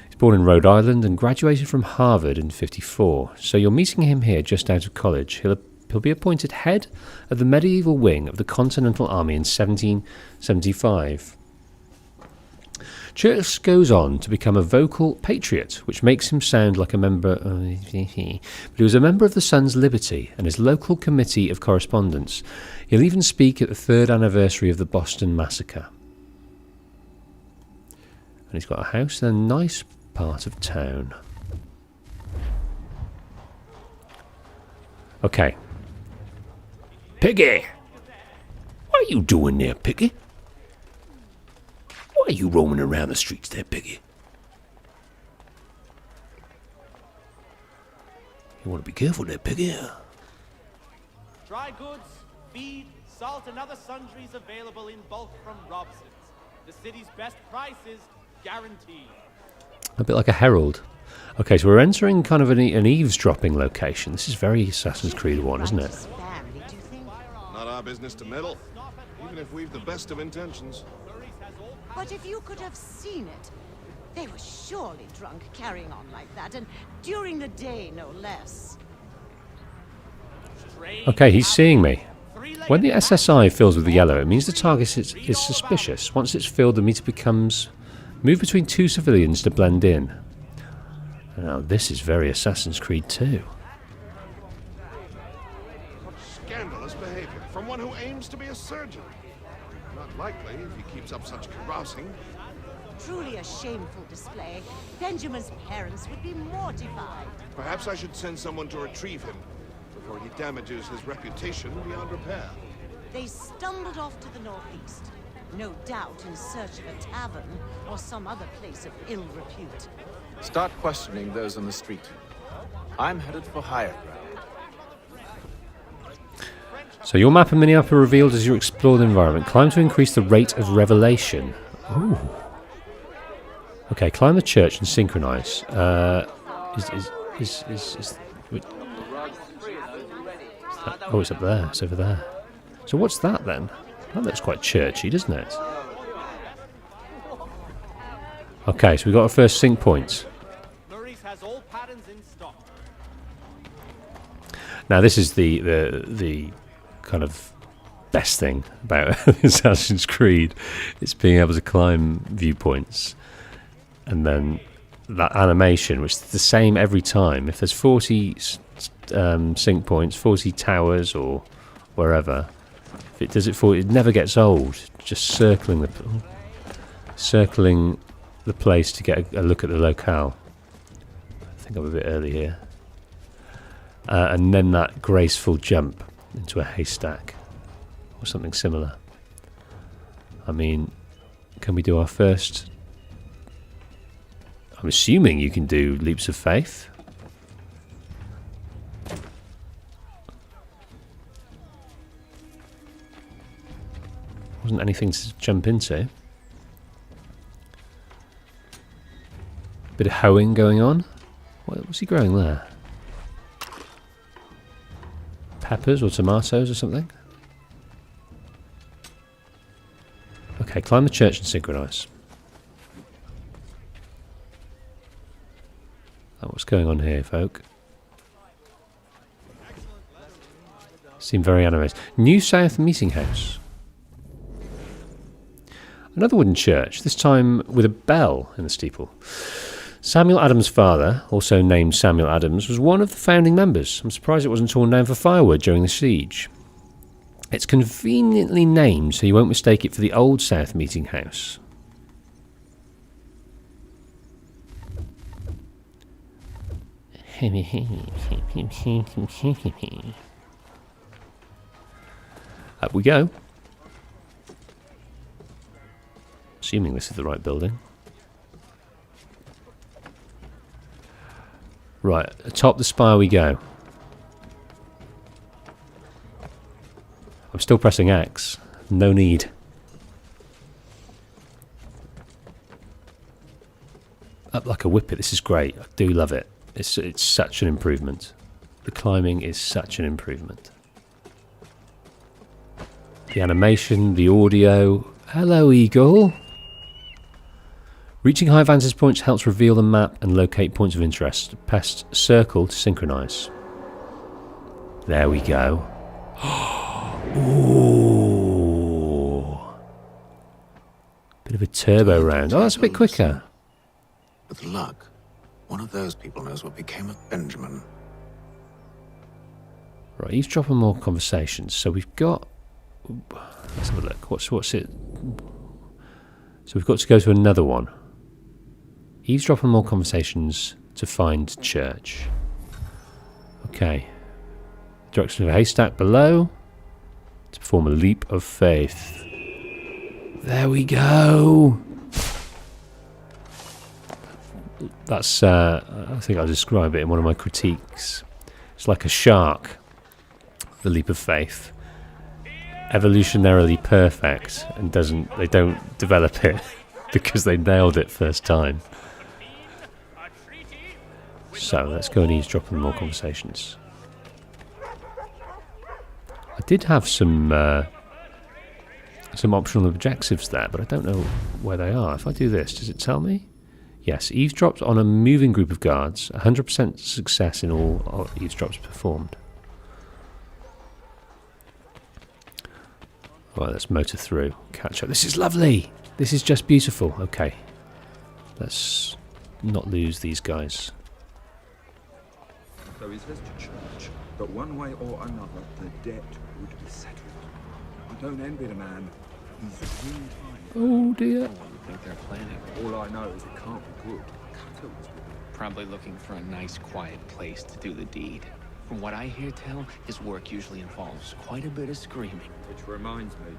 Speaker 1: He was born in Rhode Island and graduated from Harvard in 54. So you're meeting him here just out of college. He'll be appointed head of the medieval wing of the Continental Army in 1775. Church goes on to become a vocal patriot, which makes him sound like a member but he was a member of the Sons' Liberty and his local committee of correspondence. He'll even speak at the 3rd anniversary of the Boston Massacre. And he's got a house in a nice part of town. Okay. Piggy! What are you doing there, Piggy? Why are you roaming around the streets there, Piggy? You want to be careful there, Piggy.
Speaker 5: Dry goods, feed, salt, and other sundries available in bulk from Robson's. The city's best prices guaranteed.
Speaker 1: A bit like a herald. Okay, so we're entering kind of an eavesdropping location. This is very Assassin's Creed 1, isn't it?
Speaker 6: Not our business to meddle, even if we've the best of intentions.
Speaker 12: But if you could have seen it, they were surely drunk carrying on like that, and during the day, no less.
Speaker 1: Okay, he's seeing me. When the SSI fills with the yellow, it means the target is suspicious. Once it's filled, the meter becomes... Move between 2 civilians to blend in. Now, this is very Assassin's Creed 2.
Speaker 6: What scandalous behavior from one who aims to be a surgeon. Not likely if he keeps up such carousing.
Speaker 12: Truly a shameful display. Benjamin's parents would be mortified.
Speaker 6: Perhaps I should send someone to retrieve him before he damages his reputation beyond repair.
Speaker 12: They stumbled off to the northeast. No doubt in search of a tavern or some other place of ill repute.
Speaker 13: Start questioning those on the street. I'm headed for higher ground.
Speaker 1: So your map and mini-map are revealed as you explore the environment. Climb to increase the rate of revelation. Ooh. Okay, climb the church and synchronize. Wait, oh, it's up there. It's over there. So what's that then? That looks quite churchy, doesn't it? Okay, so we got our first sync point. Now this is the kind of best thing about Assassin's Creed. It's being able to climb viewpoints, and then that animation, which is the same every time. If there's 40 sync points, 40 towers, or wherever, if it does it for it never gets old. Just circling the place to get a look at the locale. I think I'm a bit early here. And then that graceful jump into a haystack or something similar. I mean, can we do our first? I'm assuming you can do leaps of faith. Wasn't anything to jump into. Bit of hoeing going on. What's he growing there? Peppers or tomatoes or something? Okay, climb the church and synchronize. Oh, what's going on here, folk? Seem very animated. New South Meeting House. Another wooden church, this time with a bell in the steeple. Samuel Adams' father, also named Samuel Adams, was one of the founding members. I'm surprised it wasn't torn down for firewood during the siege. It's conveniently named so you won't mistake it for the Old South Meeting House. Up we go. Assuming this is the right building. Right, atop the spire we go. I'm still pressing X. No need. Up like a whippet. This is great. I do love it. It's such an improvement. The climbing is such an improvement. The animation, the audio. Hello, Eagle. Reaching high vantage points helps reveal the map and locate points of interest. Press circle to synchronize. There we go. Ooh. Bit of a turbo round. Oh, that's a bit quicker.
Speaker 8: With luck, one of those people knows what became of Benjamin.
Speaker 1: Right, eavesdropping more conversations. So we've got... Let's have a look. What's it? So we've got to go to another one. Eavesdrop on more conversations to find church. Okay. Direction of a haystack below. To perform a leap of faith. There we go. That's, I think I'll describe it in one of my critiques. It's like a shark. The leap of faith. Evolutionarily perfect, and they don't develop it because they nailed it first time. So let's go and eavesdrop on more conversations. I did have some optional objectives there, but I don't know where they are. If I do this, does it tell me? Yes, eavesdropped on a moving group of guards. 100% success in all eavesdrops performed. Right, let's motor through. Catch up. This is lovely. This is just beautiful. Okay. Let's not lose these guys.
Speaker 15: So he says to church that one way or another the debt would be settled. I don't envy the man. He's in time.
Speaker 1: Oh dear.
Speaker 15: What do you think they're planning? All I know is it can't be good.
Speaker 16: Probably looking for a nice quiet place to do the deed. From what I hear tell, his work usually involves quite a bit of screaming.
Speaker 15: Which reminds me,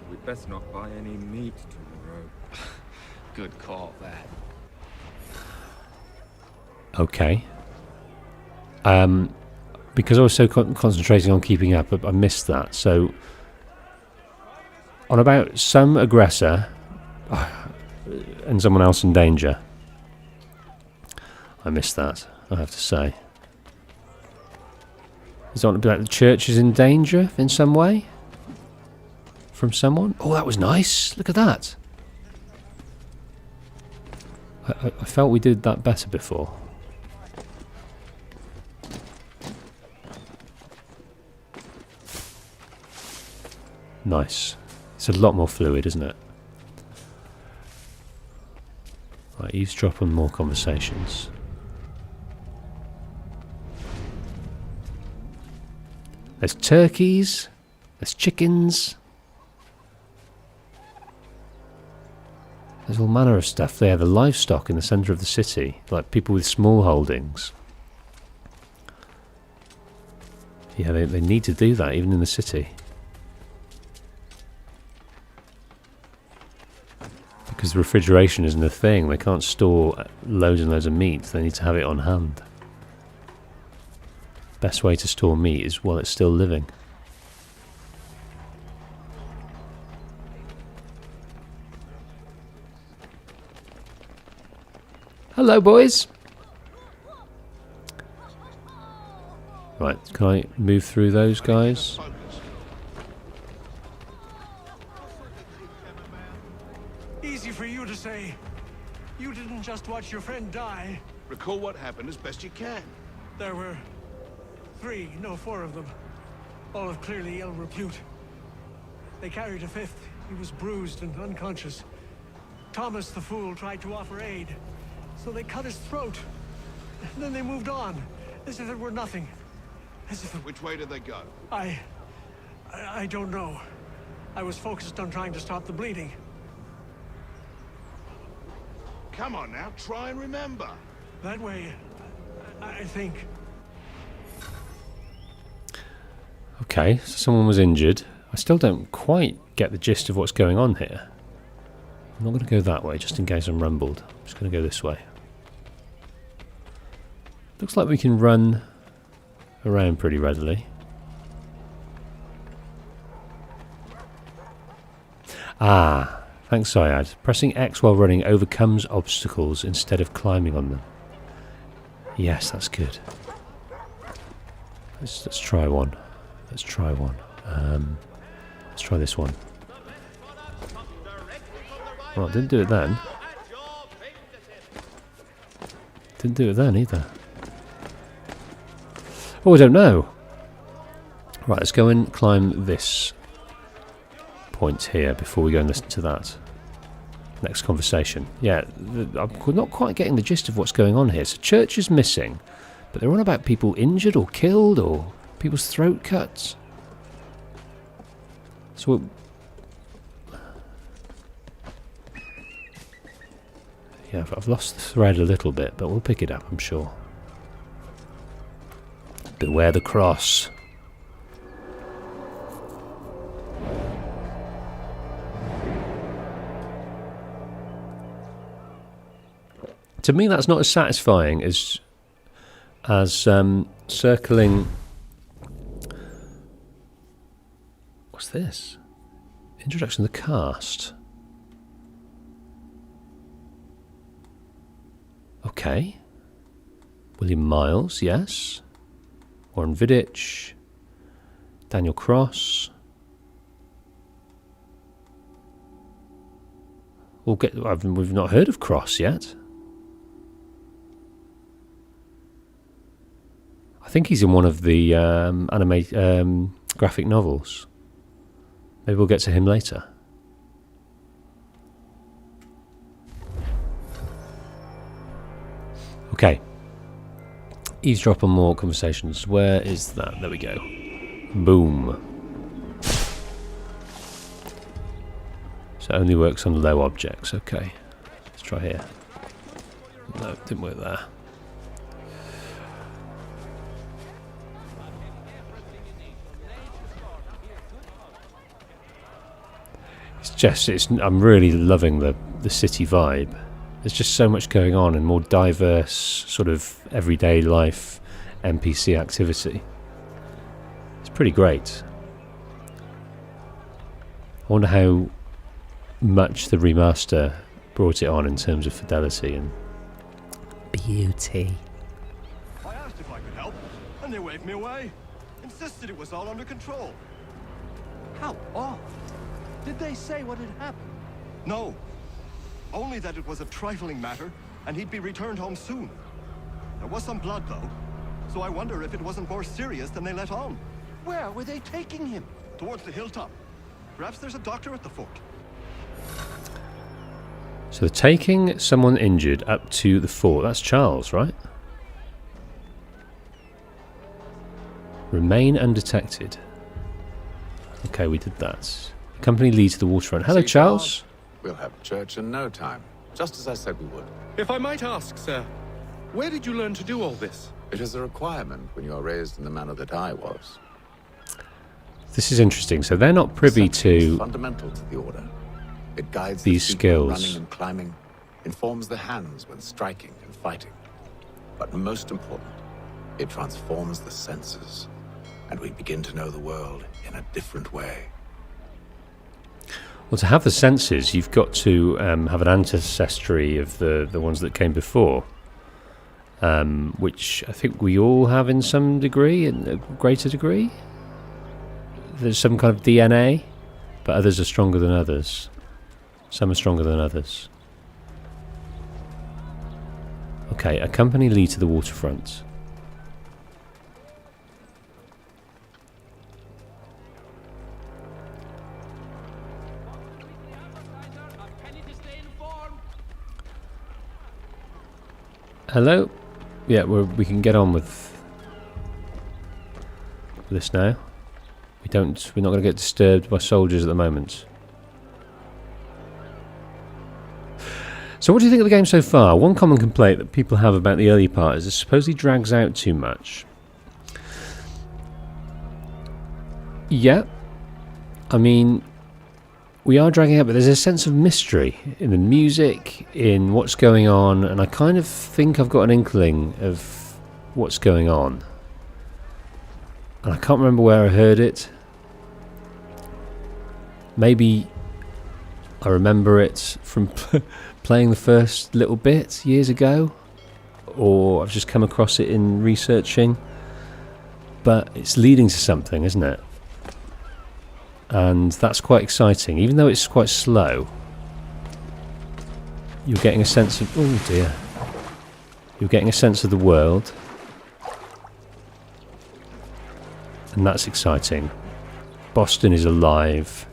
Speaker 15: we'd best not buy any meat tomorrow.
Speaker 16: Good call, that.
Speaker 1: Okay. Because I was so concentrating on keeping up, I missed that. So, on about some aggressor and someone else in danger. I missed that, I have to say. Is it like the church is in danger in some way? From someone? Oh, that was nice. Look at that. I felt we did that better before. Nice. It's a lot more fluid, isn't it? Right, eavesdrop on more conversations. There's turkeys. There's chickens. There's all manner of stuff there. The livestock in the centre of the city, like people with small holdings. Yeah, they need to do that even in the city. Because refrigeration isn't a thing. They can't store loads and loads of meat. They need to have it on hand. Best way to store meat is while it's still living. Hello, boys. Right, can I move through those guys?
Speaker 10: Easy for you to say. You didn't just watch your friend die.
Speaker 6: Recall what happened as best you can.
Speaker 10: There were 4 of them. All of clearly ill repute. They carried a 5th. He was bruised and unconscious. Thomas the fool tried to offer aid, so they cut his throat. And then they moved on, as if it were nothing. As if it...
Speaker 6: Which way did they go?
Speaker 10: I don't know. I was focused on trying to stop the bleeding.
Speaker 6: Come on now, try and remember.
Speaker 10: That way, I think.
Speaker 1: Okay, so someone was injured. I still don't quite get the gist of what's going on here. I'm not going to go that way, just in case I'm rumbled. I'm just going to go this way. Looks like we can run around pretty readily. Ah, thanks Syad. Pressing X while running overcomes obstacles instead of climbing on them. Yes, that's good. Let's try one. Let's try one. Let's try this one. Well, didn't do it then. Didn't do it then either. Oh, I don't know. Right, let's go and climb this point here before we go and listen to that. Next conversation. Yeah, I'm not quite getting the gist of what's going on here. So church is missing, but they're on about people injured or killed or people's throat cuts. So yeah, I've lost the thread a little bit, but we'll pick it up, I'm sure. Beware the cross. To me, that's not as satisfying as circling. What's this? Introduction to the cast. Okay. William Miles, yes. Warren Vidic. Daniel Cross. We've not heard of Cross yet. I think he's in one of the graphic novels. Maybe we'll get to him later. Okay. Eavesdrop on more conversations. Where is that? There we go. Boom. So it only works on low objects. Okay. Let's try here. No, didn't work there. I'm really loving the city vibe. There's just so much going on and more diverse sort of everyday life NPC activity. It's pretty great. I wonder how much the remaster brought it on in terms of fidelity and Beauty.
Speaker 17: I asked if I could help, and they waved me away. Insisted it was all under control. How odd. Did they say what had happened? No. Only that it was a trifling matter, and he'd be returned home soon. There was some blood, though, so I wonder if it wasn't more serious than they let on. Where were they taking him? Towards the hilltop. Perhaps there's a doctor at the fort.
Speaker 1: So they're taking someone injured up to the fort. That's Charles, right? Remain undetected. Okay, we did that. The company leads to the waterfront. Hello, Charles.
Speaker 13: We'll have church in no time, just as I said we would.
Speaker 18: If I might ask, sir, where did you learn to do all this?
Speaker 13: It is a requirement when you are raised in the manner that I was.
Speaker 1: This is interesting. So they're not privy to
Speaker 13: fundamental to the order. It guides
Speaker 1: these
Speaker 13: the feet when
Speaker 1: skills.
Speaker 13: running and climbing, informs the hands when striking and fighting. But most important, it transforms the senses, and we begin to know the world in a different way.
Speaker 1: Well, to have the senses, you've got to have an ancestry of the ones that came before, which I think we all have in some degree, in a greater degree. There's some kind of DNA, but others are stronger than others. Some are stronger than others. Okay, accompany Lee to the waterfront. Hello? Yeah, we can get on with this now. We're not going to get disturbed by soldiers at the moment. So what do you think of the game so far? One common complaint that people have about the early part is it supposedly drags out too much. Yeah. I mean, we are dragging out, but there's a sense of mystery in the music, in what's going on, and I kind of think I've got an inkling of what's going on. And I can't remember where I heard it. Maybe I remember it from playing the first little bit years ago, or I've just come across it in researching. But it's leading to something, isn't it? And that's quite exciting, even though it's quite slow. You're getting a sense of... oh dear. You're getting a sense of the world. And that's exciting. Boston is alive.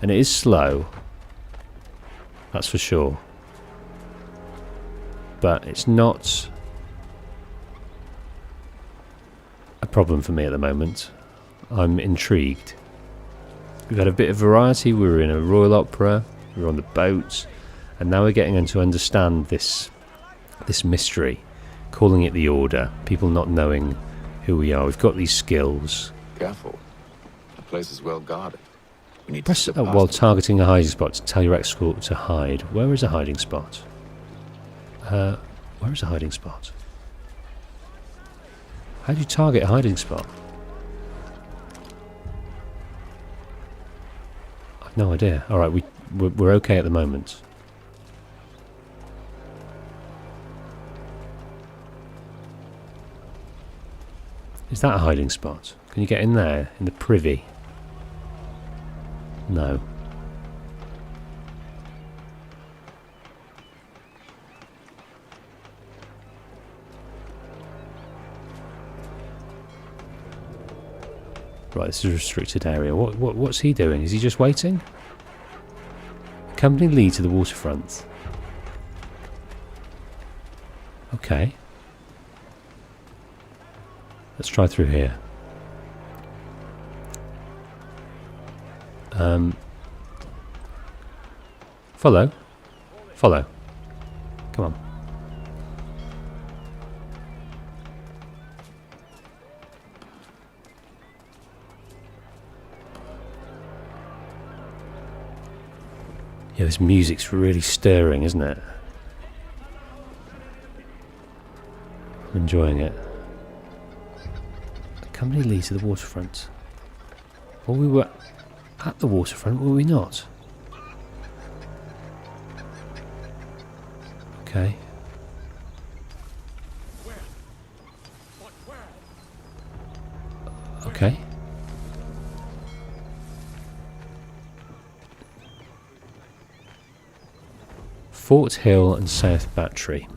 Speaker 1: And it is slow. That's for sure. But it's not a problem for me at the moment. I'm intrigued. We've had a bit of variety. We were in a royal opera, we were on the boat, and now we're getting to understand this mystery, calling it the Order, people not knowing who we are. We've got these skills.
Speaker 13: Careful. The place is well guarded. We need
Speaker 1: Press
Speaker 13: to
Speaker 1: up while targeting a hiding spot to tell your escort to hide. Where is a hiding spot? Where is a hiding spot? How do you target a hiding spot? I've no idea. Alright, we're okay at the moment. Is that a hiding spot? Can you get in there? In the privy? No. Right, this is a restricted area. What's he doing? Is he just waiting? Company lead to the waterfront. Okay. Let's try through here. Follow. Follow. Come on. Yeah, this music's really stirring, isn't it? I'm enjoying it. Company lead to the waterfront. Well, we were at the waterfront, were we not? Okay. Okay. Fort Hill and South Battery.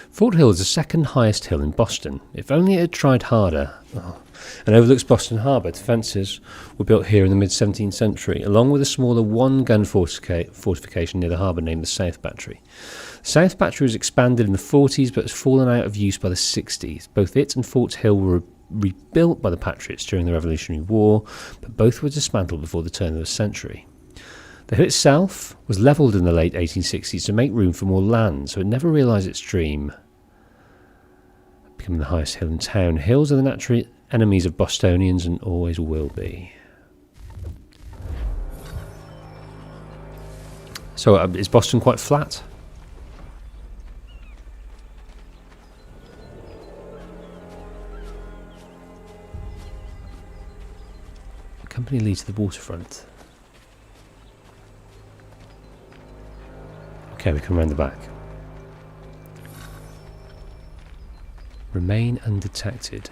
Speaker 1: Fort Hill is the second highest hill in Boston. If only it had tried harder. And overlooks Boston Harbour. Defences were built here in the mid-17th century, along with a smaller one-gun fortification near the harbour named the South Battery. The South Battery was expanded in the 40s but has fallen out of use by the 60s. Both it and Fort Hill were rebuilt by the Patriots during the Revolutionary War, but both were dismantled before the turn of the century. The hill itself was levelled in the late 1860s to make room for more land, so it never realised its dream, becoming the highest hill in town. Hills are the natural enemies of Bostonians and always will be. So, is Boston quite flat? The company leads to the waterfront. Okay, we come around the back. Remain undetected.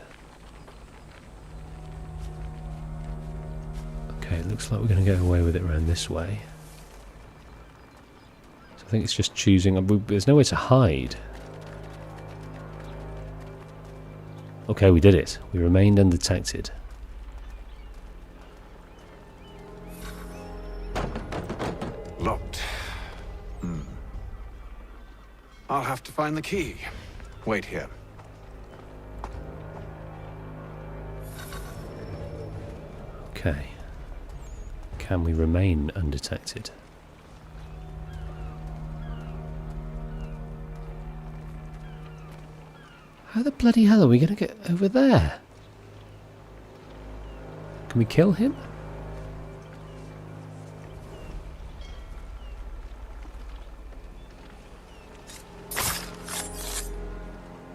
Speaker 1: Okay, it looks like we're going to get away with it around this way. So I think it's just choosing. There's nowhere to hide. Okay, we did it. We remained undetected.
Speaker 13: Locked. I'll have to find the key. Wait here.
Speaker 1: Okay. Can we remain undetected? How the bloody hell are we going to get over there? Can we kill him?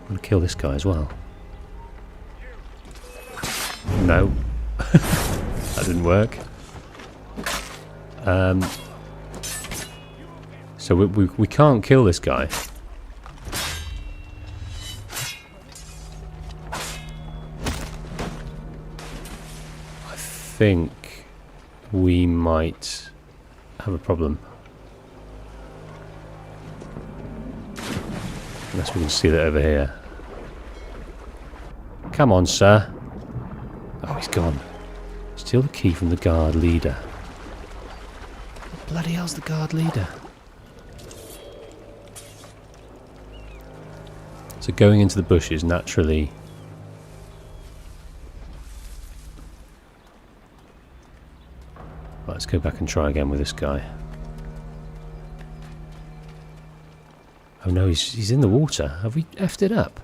Speaker 1: I'm going to kill this guy as well. No. That didn't work. So we can't kill this guy. I think we might have a problem. Unless we can see that over here. Come on, sir. Oh, he's gone. Steal the key from the guard leader. What bloody hell's the guard leader? So going into the bushes naturally. Right, let's go back and try again with this guy. Oh no, he's in the water. Have we effed it up?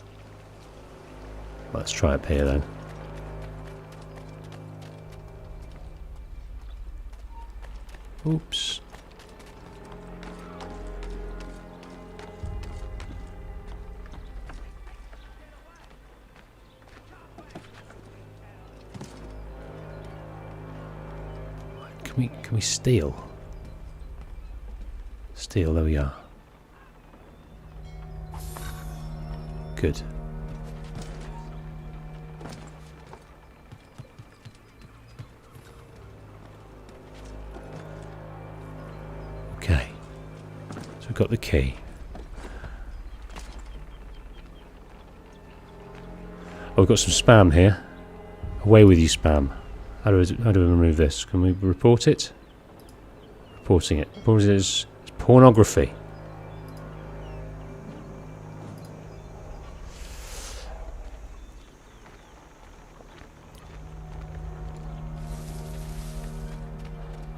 Speaker 1: Well, let's try up here then. Oops. Can we steal? Steal, there we are. Good. Okay. So we've got the key. Oh, we've got some spam here. Away with you, spam. How do we remove this? Can we report it? Reporting it. Reporting it as pornography.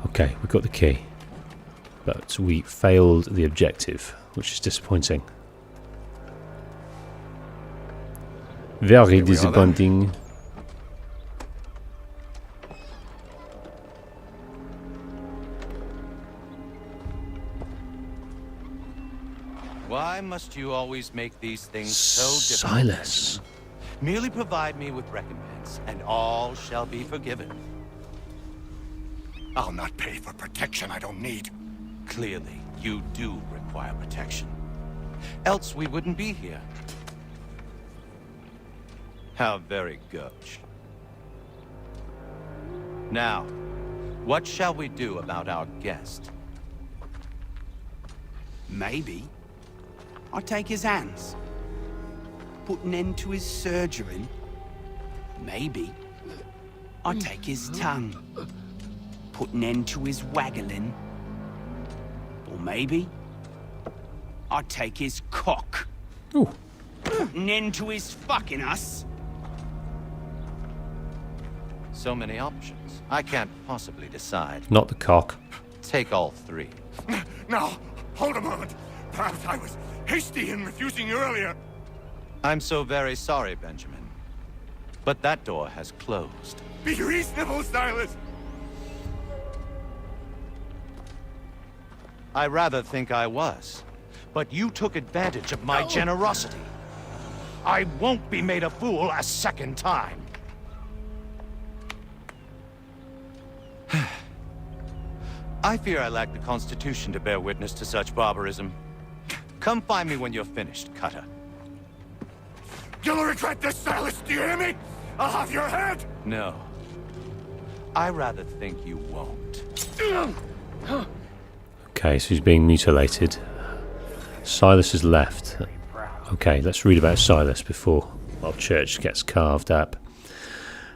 Speaker 1: Okay, we've got the key. But we failed the objective, which is disappointing. Very disappointing.
Speaker 22: Why must you always make these things so difficult?
Speaker 1: Silas.
Speaker 22: Merely provide me with recompense, and all shall be forgiven.
Speaker 14: I'll not pay for protection I don't need.
Speaker 22: Clearly, you do require protection. Else we wouldn't be here.
Speaker 9: How very gauche. Now, what shall we do about our guest?
Speaker 20: Maybe I take his hands, put an end to his surgery. Maybe I take his tongue, put an end to his waggling. Or maybe I take his cock,
Speaker 1: Ooh.
Speaker 20: put an end to his fucking us.
Speaker 9: So many options. I can't possibly decide.
Speaker 1: Not the cock.
Speaker 9: Take all three.
Speaker 14: Now, hold a moment. Perhaps I was hasty in refusing you earlier.
Speaker 9: I'm so very sorry, Benjamin. But that door has closed.
Speaker 14: Be reasonable, Silas.
Speaker 9: I rather think I was. But you took advantage of my generosity. I won't be made a fool a second time. I fear I lack the constitution to bear witness to such barbarism. Come find me when you're finished, Cutter.
Speaker 14: You'll regret this, Silas. Do you hear me? I'll have your head.
Speaker 9: No. I rather think you won't.
Speaker 1: Okay, so he's being mutilated. Silas has left. Okay, let's read about Silas before our church gets carved up.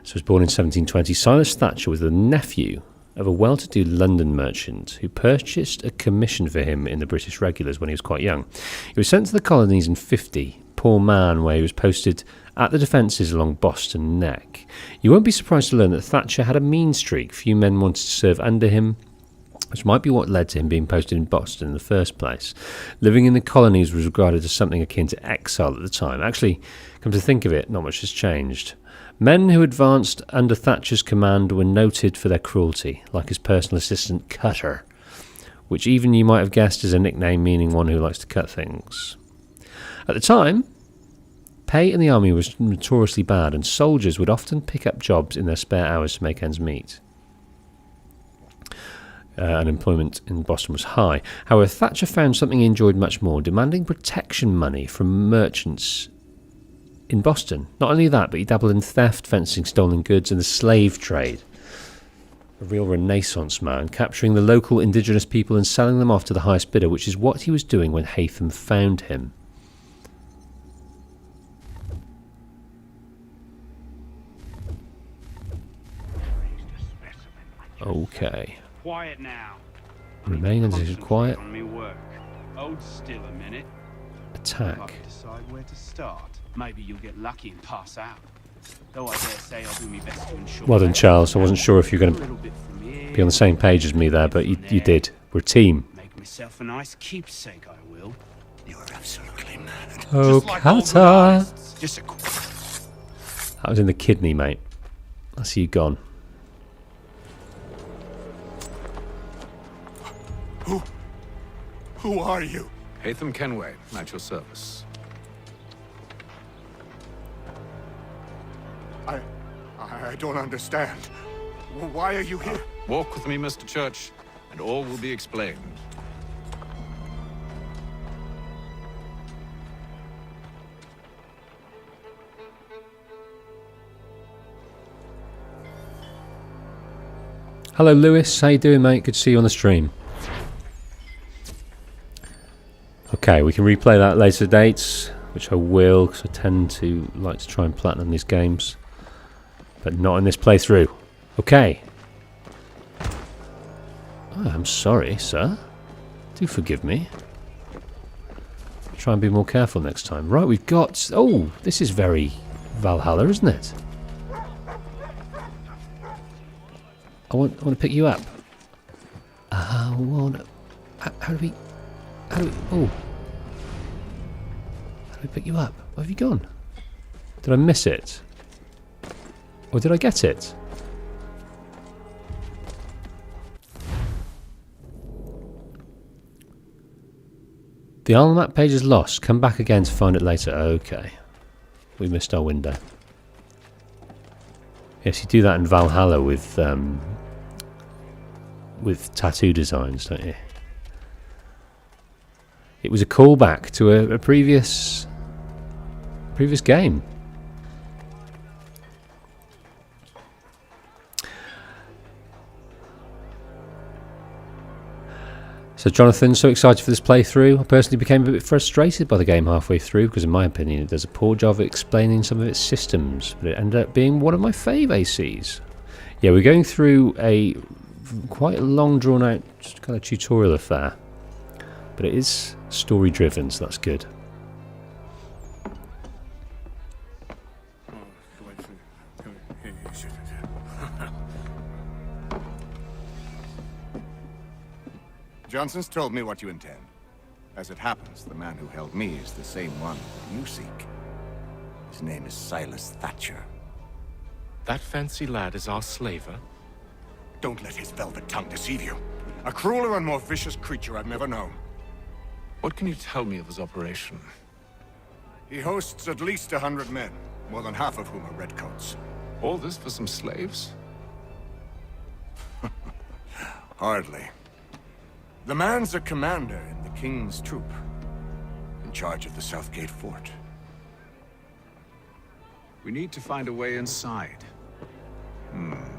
Speaker 1: So he was born in 1720. Silas Thatcher was the nephew of a well-to-do London merchant who purchased a commission for him in the British regulars when he was quite young. He was sent to the colonies in 50, poor man, where he was posted at the defences along Boston Neck. You won't be surprised to learn that Thatcher had a mean streak. Few men wanted to serve under him, which might be what led to him being posted in Boston in the first place. Living in the colonies was regarded as something akin to exile at the time. Actually, come to think of it, not much has changed. Men who advanced under Thatcher's command were noted for their cruelty, like his personal assistant Cutter, which even you might have guessed is a nickname meaning one who likes to cut things. At the time, pay in the army was notoriously bad, and soldiers would often pick up jobs in their spare hours to make ends meet. Unemployment in Boston was high. However, Thatcher found something he enjoyed much more, demanding protection money from merchants in Boston. Not only that, but he dabbled in theft, fencing stolen goods, and the slave trade. A real Renaissance man, capturing the local indigenous people and selling them off to the highest bidder, which is what he was doing when Haytham found him. Okay.
Speaker 20: Quiet now.
Speaker 1: Remain and quiet.
Speaker 20: On me work. Hold still a minute.
Speaker 1: Attack.
Speaker 20: Decide where to start. Maybe you'll get lucky and pass out. Though I dare say I'll do my best to ensure.
Speaker 1: Well done, Charles. I wasn't sure if you're going to be on the same page as me there, but you did. We're a team.
Speaker 20: Make myself a nice keepsake, I will.
Speaker 2: You're absolutely mad.
Speaker 1: Oh, Cutter!
Speaker 20: Just a
Speaker 1: That was in the kidney, mate. I see you gone.
Speaker 14: Who are you?
Speaker 13: Haytham Kenway, at your service.
Speaker 14: I don't understand. Why are you here?
Speaker 13: Walk with me, Mr. Church, and all will be explained.
Speaker 1: Hello, Lewis. How you doing, mate? Good to see you on the stream. Okay, we can replay that at later dates, which I will, because I tend to like to try and platinum these games, but not in this playthrough. Okay. Oh, I'm sorry, sir. Do forgive me. Try and be more careful next time. Right, we've got... Oh, this is very Valhalla, isn't it? I want to pick you up. I want to... How do we... Oh. How do we pick you up? Where have you gone? Did I miss it? Or did I get it? The island map page is lost. Come back again to find it later. Okay. We missed our window. Yes, you do that in Valhalla with tattoo designs, don't you? It was a callback to a previous game. So Jonathan, so excited for this playthrough. I personally became a bit frustrated by the game halfway through because in my opinion it does a poor job of explaining some of its systems, but it ended up being one of my fave ACs. Yeah, we're going through a quite long drawn out kind of tutorial affair, but it is story driven, so that's good.
Speaker 7: Johnson's told me what you intend. As it happens, the man who held me is the same one you seek. His name is Silas Thatcher.
Speaker 18: That fancy lad is our slaver?
Speaker 7: Don't let his velvet tongue deceive you. A crueler and more vicious creature I've never known.
Speaker 13: What can you tell me of his operation?
Speaker 7: He hosts at least 100 men, more than half of whom are redcoats.
Speaker 13: All this for some slaves?
Speaker 7: Hardly. The man's a commander in the King's troop, in charge of the Southgate Fort.
Speaker 13: We need to find a way inside.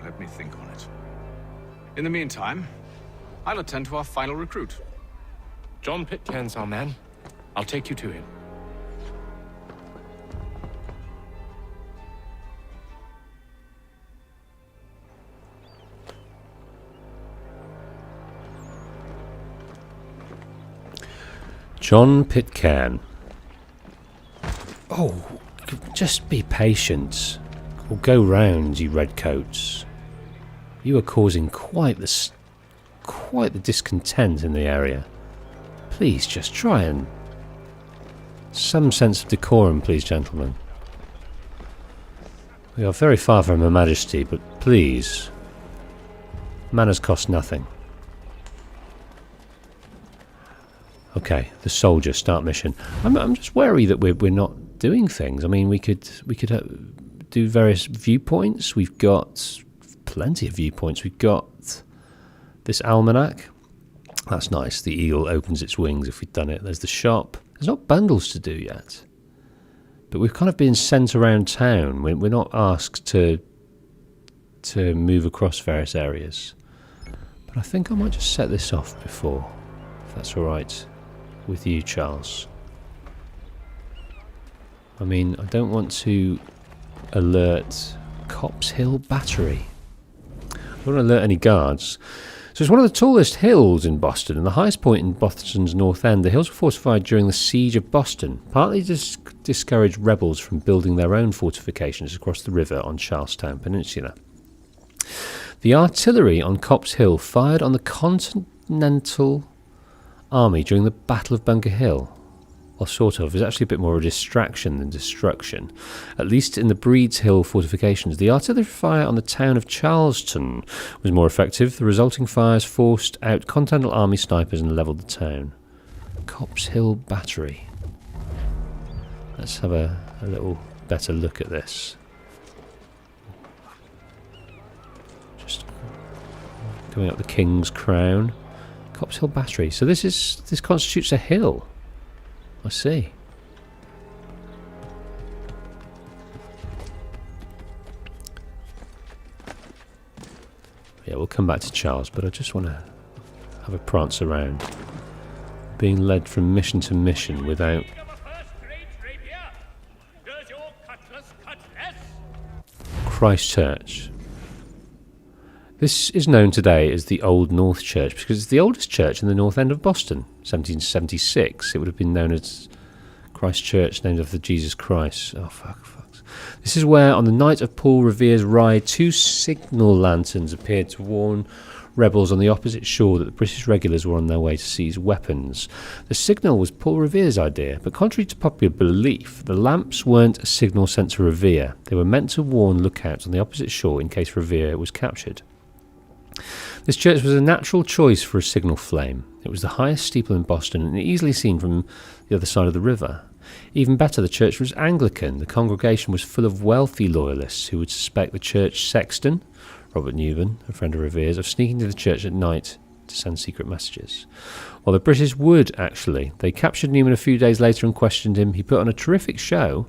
Speaker 13: Let me think on it. In the meantime, I'll attend to our final recruit.
Speaker 18: John Pitcairn's our man. I'll take you to him.
Speaker 1: John Pitcairn. Oh, just be patient. Or go round, you redcoats. You are causing quite the discontent in the area. Please, just try and... some sense of decorum, please, gentlemen. We are very far from Her Majesty, but please... manners cost nothing. Okay, the soldier, start mission. I'm just wary that we're not doing things. I mean, we could do various viewpoints. We've got plenty of viewpoints. We've got this almanac. That's nice. The eagle opens its wings if we've done it. There's the shop. There's not bundles to do yet. But we've kind of been sent around town. We're not asked to move across various areas. But I think I might just set this off before, if that's all right with you, Charles. I mean, I don't want to alert Cops Hill Battery. I don't want to alert any guards. So it's one of the tallest hills in Boston and the highest point in Boston's north end. The hills were fortified during the Siege of Boston, partly to discourage rebels from building their own fortifications across the river on Charlestown Peninsula. The artillery on Cops Hill fired on the Continental Army during the Battle of Bunker Hill. Well, sort of. It was actually a bit more of a distraction than destruction. At least in the Breeds Hill fortifications. The artillery fire on the town of Charleston was more effective. The resulting fires forced out Continental Army snipers and levelled the town. Cops Hill Battery. Let's have a little better look at this. Just going up the King's Crown. Cops Hill Battery. So this constitutes a hill. I see. Yeah, we'll come back to Charles, but I just want to have a prance around. Being led from mission to mission without... Christchurch. This is known today as the Old North Church because it's the oldest church in the north end of Boston. 1776. It would have been known as Christ Church, named after Jesus Christ. Oh, fuck. This is where, on the night of Paul Revere's ride, 2 signal lanterns appeared to warn rebels on the opposite shore that the British regulars were on their way to seize weapons. The signal was Paul Revere's idea, but contrary to popular belief, the lamps weren't a signal sent to Revere. They were meant to warn lookouts on the opposite shore in case Revere was captured. This church was a natural choice for a signal flame. It was the highest steeple in Boston and easily seen from the other side of the river. Even better, the church was Anglican. The congregation was full of wealthy loyalists who would suspect the church sexton, Robert Newman, a friend of Revere's, of sneaking to the church at night to send secret messages. While the British would, actually. They captured Newman a few days later and questioned him. He put on a terrific show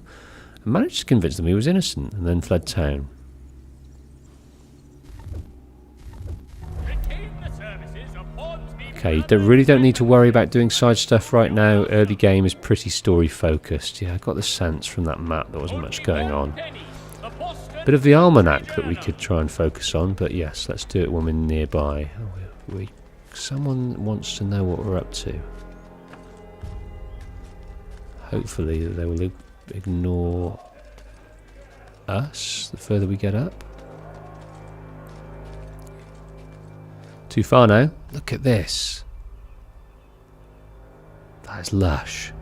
Speaker 1: and managed to convince them he was innocent and then fled town. Okay, you really don't need to worry about doing side stuff right now. Early game is pretty story focused. Yeah, I got the sense from that map there wasn't much going on. Bit of the almanac that we could try and focus on, but yes, let's do it when we're nearby. Oh, someone wants to know what we're up to. Hopefully they will ignore us the further we get up. Too far now. Look at this. That is lush.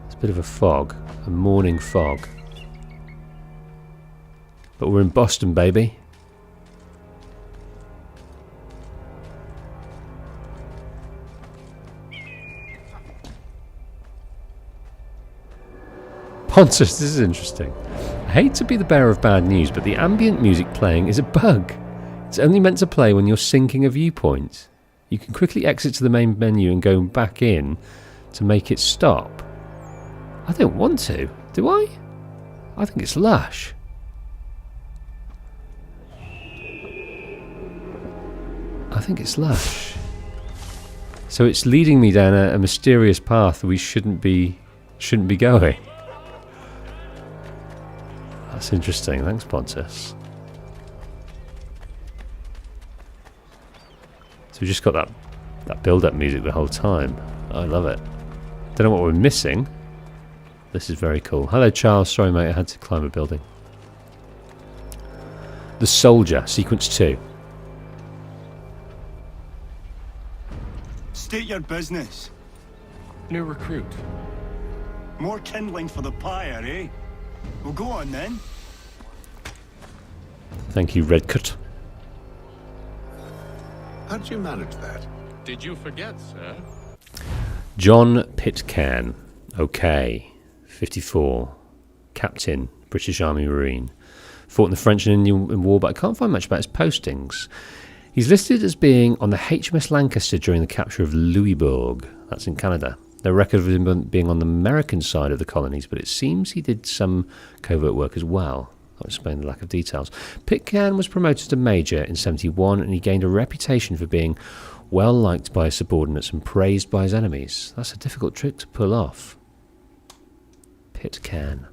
Speaker 1: It's a bit of a fog, a morning fog. But we're in Boston, baby. Pontus, this is interesting. I hate to be the bearer of bad news, but the ambient music playing is a bug. It's only meant to play when you're syncing a viewpoint. You can quickly exit to the main menu and go back in to make it stop. I don't want to, do I? I think it's lush. I think it's lush. So it's leading me down a mysterious path that we shouldn't be going. That's interesting. Thanks, Pontus. So we just got that build-up music the whole time. I love it. Don't know what we're missing. This is very cool. Hello, Charles. Sorry, mate. I had to climb a building. The Soldier, Sequence 2.
Speaker 11: State your business.
Speaker 16: New recruit.
Speaker 11: More kindling for the pyre, eh? Well, go on then.
Speaker 1: Thank you, Redcut.
Speaker 13: How did you manage that?
Speaker 18: Did you forget, sir?
Speaker 1: John Pitcairn. Okay. 54. Captain, British Army Marine. Fought in the French and Indian War, but I can't find much about his postings. He's listed as being on the HMS Lancaster during the capture of Louisbourg. That's in Canada. No record of him being on the American side of the colonies, but it seems he did some covert work as well. I'll explain the lack of details. Pitcairn was promoted to Major in 71, and he gained a reputation for being well liked by his subordinates and praised by his enemies. That's a difficult trick to pull off. Pitcairn.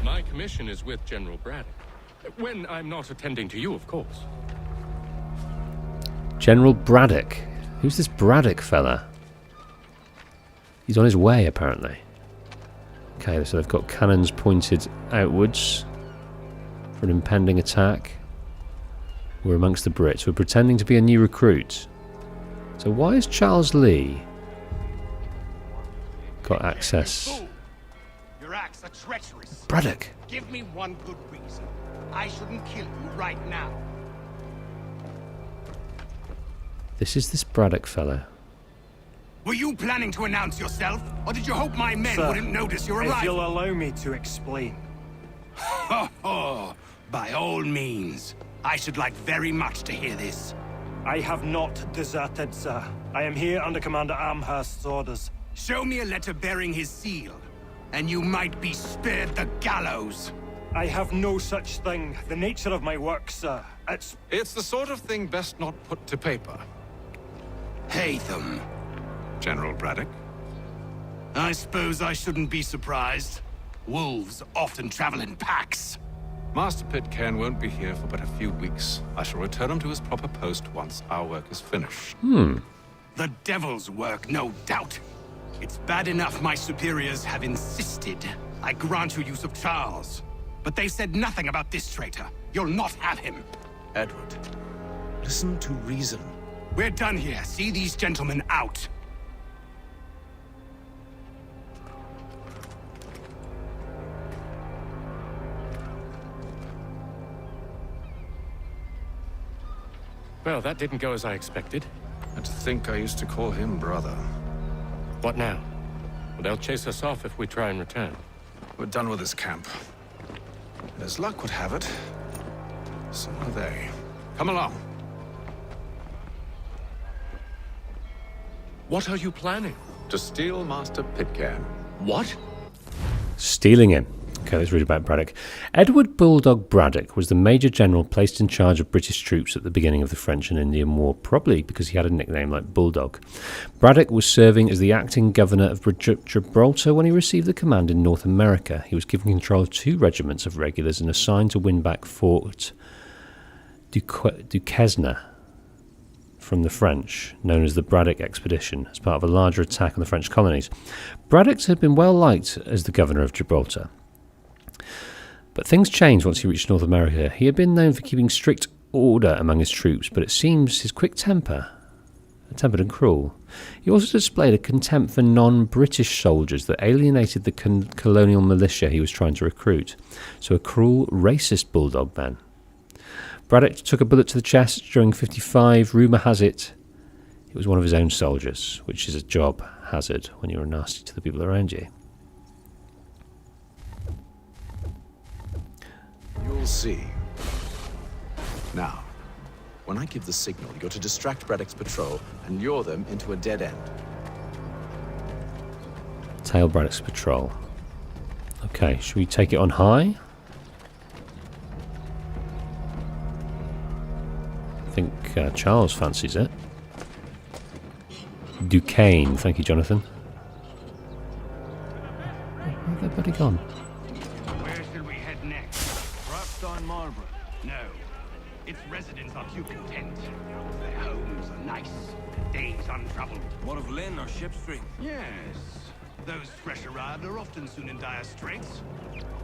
Speaker 18: My commission is with General Braddock. When I'm not attending to you, of course.
Speaker 1: General Braddock. Who's this Braddock fella? He's on his way, apparently. Okay, so they've got cannons pointed outwards for an impending attack. We're amongst the Brits. We're pretending to be a new recruit. So why has Charles Lee got access?
Speaker 14: Your acts are treacherous.
Speaker 1: Braddock.
Speaker 14: Give me one good reason. I shouldn't kill you right now.
Speaker 1: This is this Braddock fellow.
Speaker 14: Were you planning to announce yourself, or did you hope my men wouldn't notice your arrival?
Speaker 10: If you'll allow me to explain.
Speaker 14: Oh, by all means. I should like very much to hear this.
Speaker 10: I have not deserted, sir. I am here under Commander Amherst's orders.
Speaker 14: Show me a letter bearing his seal, and you might be spared the gallows.
Speaker 10: I have no such thing. The nature of my work, sir.
Speaker 13: It's the sort of thing best not put to paper.
Speaker 14: Hatham.
Speaker 13: General Braddock?
Speaker 14: I suppose I shouldn't be surprised. Wolves often travel in packs.
Speaker 13: Master Pitcairn won't be here for but a few weeks. I shall return him to his proper post once our work is finished.
Speaker 14: The devil's work, no doubt. It's bad enough my superiors have insisted I grant you use of Charles. But they said nothing about this traitor. You'll not have him.
Speaker 13: Edward, listen to reason.
Speaker 14: We're done here. See these gentlemen out.
Speaker 18: Well, that didn't go as I expected.
Speaker 13: And to think I used to call him brother.
Speaker 18: What now? Well, they'll chase us off if we try and return.
Speaker 13: We're done with this camp. As luck would have it, so are they. Come along.
Speaker 18: What are you planning?
Speaker 13: To steal Master Pitcairn.
Speaker 18: What?
Speaker 1: Stealing him. Okay, let's read about Braddock. Edward Bulldog Braddock was the Major General placed in charge of British troops at the beginning of the French and Indian War, probably because he had a nickname like Bulldog. Braddock was serving as the acting governor of Gibraltar when he received the command in North America. He was given control of 2 regiments of regulars and assigned to win back Fort Duquesne from the French, known as the Braddock Expedition, as part of a larger attack on the French colonies. Braddock had been well liked as the governor of Gibraltar. But things changed once he reached North America. He had been known for keeping strict order among his troops, but it seems his quick tempered and cruel. He also displayed a contempt for non-British soldiers that alienated the colonial militia he was trying to recruit. So a cruel, racist bulldog man. Braddock took a bullet to the chest during 55. Rumour has it was one of his own soldiers, which is a job hazard when you're nasty to the people around you.
Speaker 13: You'll see. Now, when I give the signal, you're to distract Braddock's patrol and lure them into a dead end.
Speaker 1: Tail Braddock's patrol. Okay, should we take it on high? I think Charles fancies it. Duquesne, thank you, Jonathan. Where's everybody gone?
Speaker 19: Where shall we head next? Perhaps on Marlborough? No. Its residents are too content. Their homes are nice, their days untroubled. What of Lynn or Ship Street? Yes. Those fresh arrived are often soon in dire straits.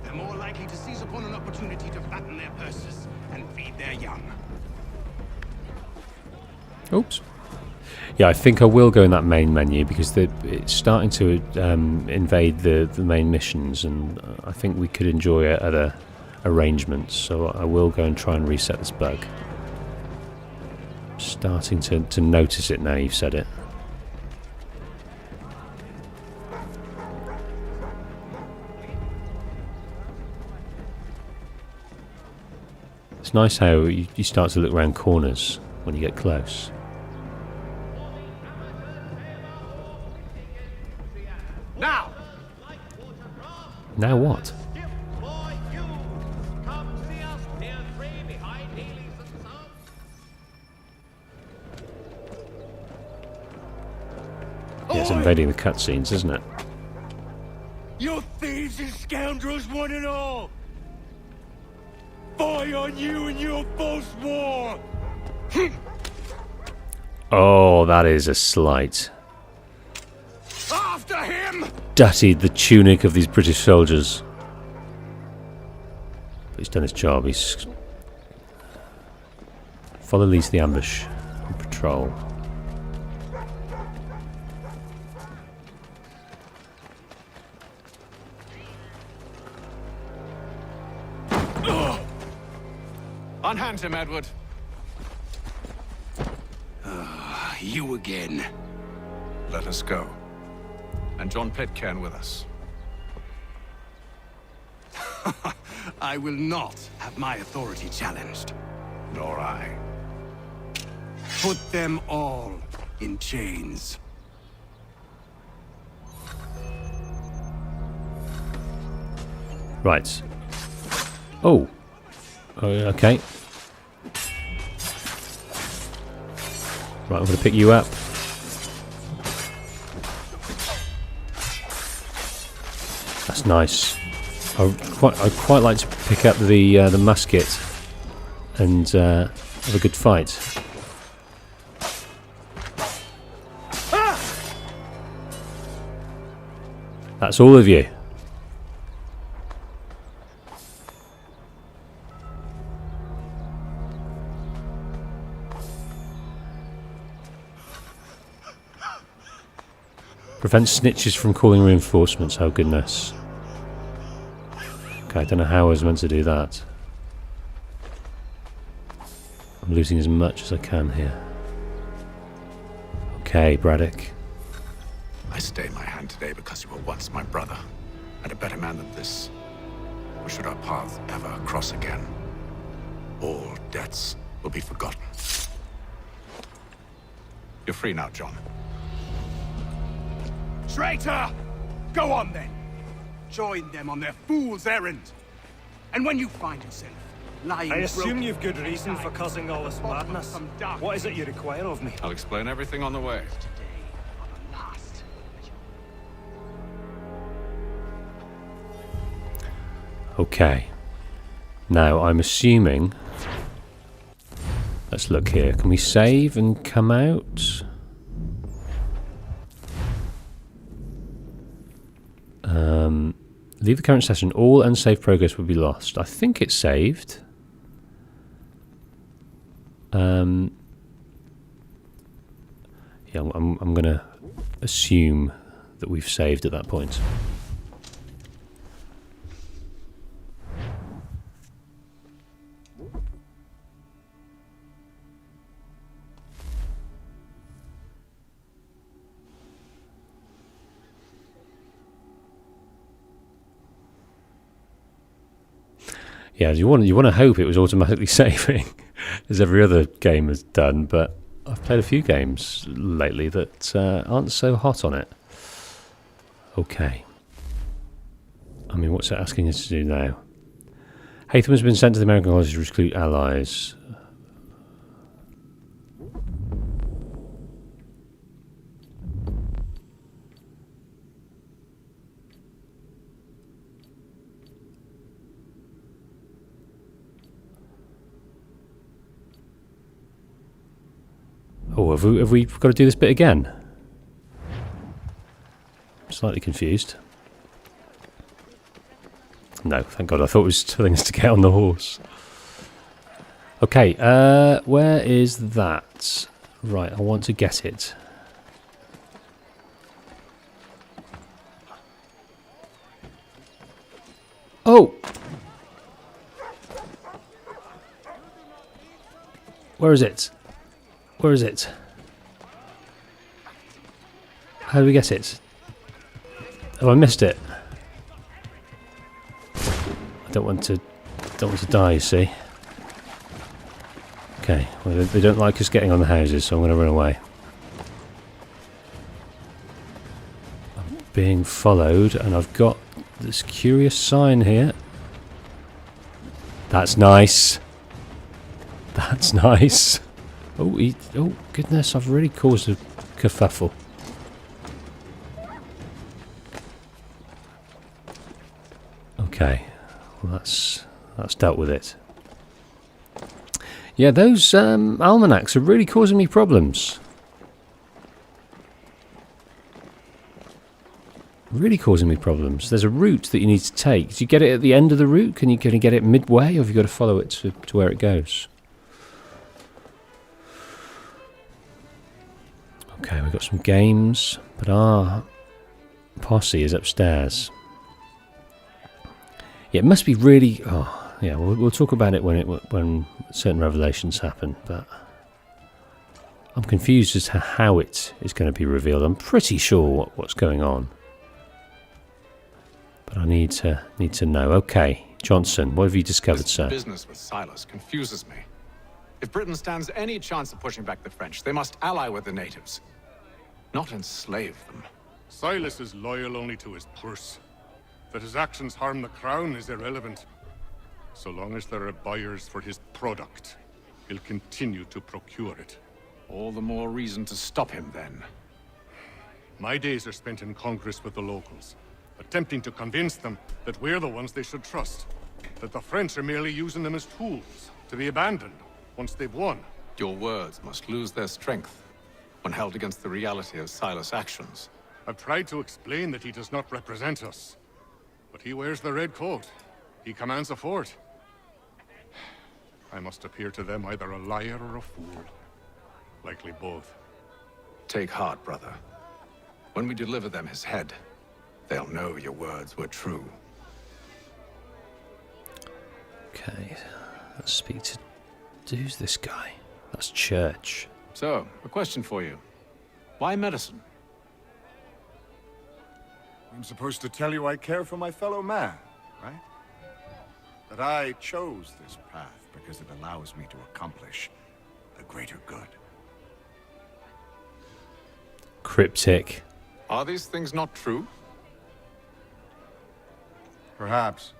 Speaker 19: They're more likely to seize upon an opportunity to fatten their purses and feed their young.
Speaker 1: Oops. Yeah, I think I will go in that main menu because it's starting to invade the main missions, and I think we could enjoy it at arrangements. So I will go and try and reset this bug. Starting to notice it now you've said it. It's nice how you start to look around corners when you get close. Now what? Yeah, it's invading the cutscenes, isn't it?
Speaker 19: You thieves and scoundrels, one and all! Fie on you and your false war!
Speaker 1: Oh, that is a slight.
Speaker 19: After him!
Speaker 1: Dirtied the tunic of these British soldiers. But he's done his job. He's follow leads the ambush and patrol.
Speaker 13: Unhand him, Edward.
Speaker 20: You again.
Speaker 13: Let us go. And John Pitcairn with us.
Speaker 20: I will not have my authority challenged.
Speaker 13: Nor I.
Speaker 20: Put them all in chains.
Speaker 1: Right. Oh. Okay. Right, I'm going to pick you up. That's nice. I'd quite like to pick up the musket and have a good fight. That's all of you. Prevent snitches from calling reinforcements. Oh goodness. Okay, I don't know how I was meant to do that. I'm losing as much as I can here. Okay, Braddock.
Speaker 13: I stay my hand today because you were once my brother, and a better man than this. Or should our paths ever cross again, all debts will be forgotten. You're free now, John.
Speaker 19: Traitor! Go on then!
Speaker 11: join them on their fool's errand. And when you find yourself lying
Speaker 4: I assume
Speaker 11: broken
Speaker 4: you've good reason for causing all this madness. What is it you require of me?
Speaker 13: I'll explain everything on the way.
Speaker 1: Okay. Now, I'm assuming... Let's look here. Can we save and come out? Leave the current session. All unsaved progress will be lost. I think it's saved. Yeah, I'm going to assume that we've saved at that point. Yeah, you want to hope it was automatically saving, as every other game has done, but I've played a few games lately that aren't so hot on it. Okay. I mean, what's it asking us to do now? Hatham has been sent to the American colonies to recruit allies. Oh, have we got to do this bit again? Slightly confused. No, thank God. I thought it was telling us to get on the horse. Okay, where is that? Right, I want to get it. Oh! Where is it? Where is it? How do we get it? Oh, I missed it. I don't want to die, you see. Okay, well, they don't like us getting on the houses, so I'm going to run away. I'm being followed, and I've got this curious sign here. That's nice. That's nice. Oh, oh goodness! I've really caused a kerfuffle. Okay, well that's dealt with it. Yeah, those almanacs are really causing me problems. Really causing me problems. There's a route that you need to take. Do you get it at the end of the route? Can you get it midway, or have you got to follow it to where it goes? Okay, we've got some games, but our posse is upstairs. Yeah, it must be really... Oh, yeah, we'll talk about it when certain revelations happen, but I'm confused as to how it is going to be revealed. I'm pretty sure what's going on, but I need to know. Okay, Johnson, what have you discovered, sir?
Speaker 13: This business with Silas confuses me. If Britain stands any chance of pushing back the French, they must ally with the natives, not enslave them.
Speaker 3: Silas is loyal only to his purse. That his actions harm the crown is irrelevant. So long as there are buyers for his product, he'll continue to procure it.
Speaker 13: All the more reason to stop him, then.
Speaker 3: My days are spent in Congress with the locals, attempting to convince them that we're the ones they should trust. That the French are merely using them as tools, to be abandoned once they've won.
Speaker 13: Your words must lose their strength when held against the reality of Silas' actions.
Speaker 3: I've tried to explain that he does not represent us. But he wears the red coat. He commands a fort. I must appear to them either a liar or a fool. Likely both.
Speaker 13: Take heart, brother. When we deliver them his head, they'll know your words were true.
Speaker 1: Okay, let's speak to... Who's this guy? That's Church.
Speaker 13: So, a question for you. Why medicine?
Speaker 7: I'm supposed to tell you I care for my fellow man, right? That I chose this path because it allows me to accomplish the greater good.
Speaker 1: Cryptic.
Speaker 13: Are these things not true?
Speaker 7: Perhaps.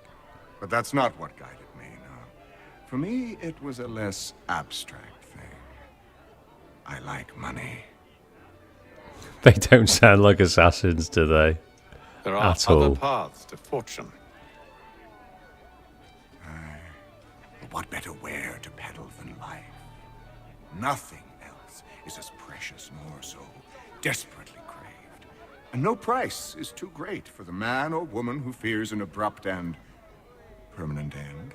Speaker 7: But that's not what guided me, no. For me, it was a less abstract thing. I like money.
Speaker 1: They don't sound like assassins, do they?
Speaker 13: There are
Speaker 1: At
Speaker 13: other
Speaker 1: all.
Speaker 13: paths to fortune.
Speaker 7: What better ware to peddle than life? Nothing else is as precious nor so desperately craved. And no price is too great for the man or woman who fears an abrupt and permanent end.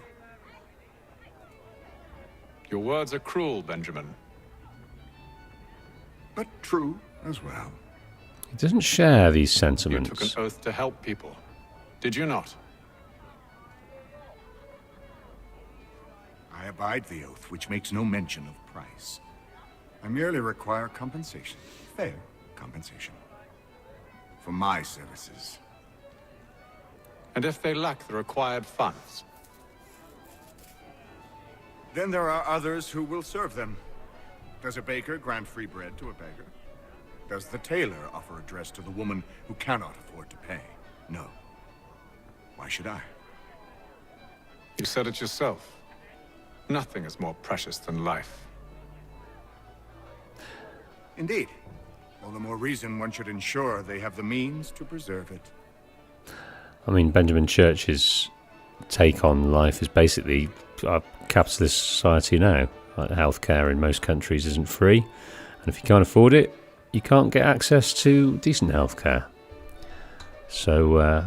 Speaker 13: Your words are cruel, Benjamin.
Speaker 7: But true as well.
Speaker 1: He doesn't share these
Speaker 13: You
Speaker 1: sentiments.
Speaker 13: took an oath to help people, did you not?
Speaker 7: I abide the oath, which makes no mention of price. I merely require compensation. Fair compensation. For my services.
Speaker 13: And if they lack the required funds?
Speaker 7: Then there are others who will serve them. Does a baker grant free bread to a beggar? Does the tailor offer a dress to the woman who cannot afford to pay? No. Why should I?
Speaker 13: You said it yourself. Nothing is more precious than life.
Speaker 7: Indeed. All the more reason one should ensure they have the means to preserve it.
Speaker 1: I mean, Benjamin Church's take on life is basically our capitalist society now. Like healthcare in most countries isn't free, and if you can't afford it, you can't get access to decent healthcare. So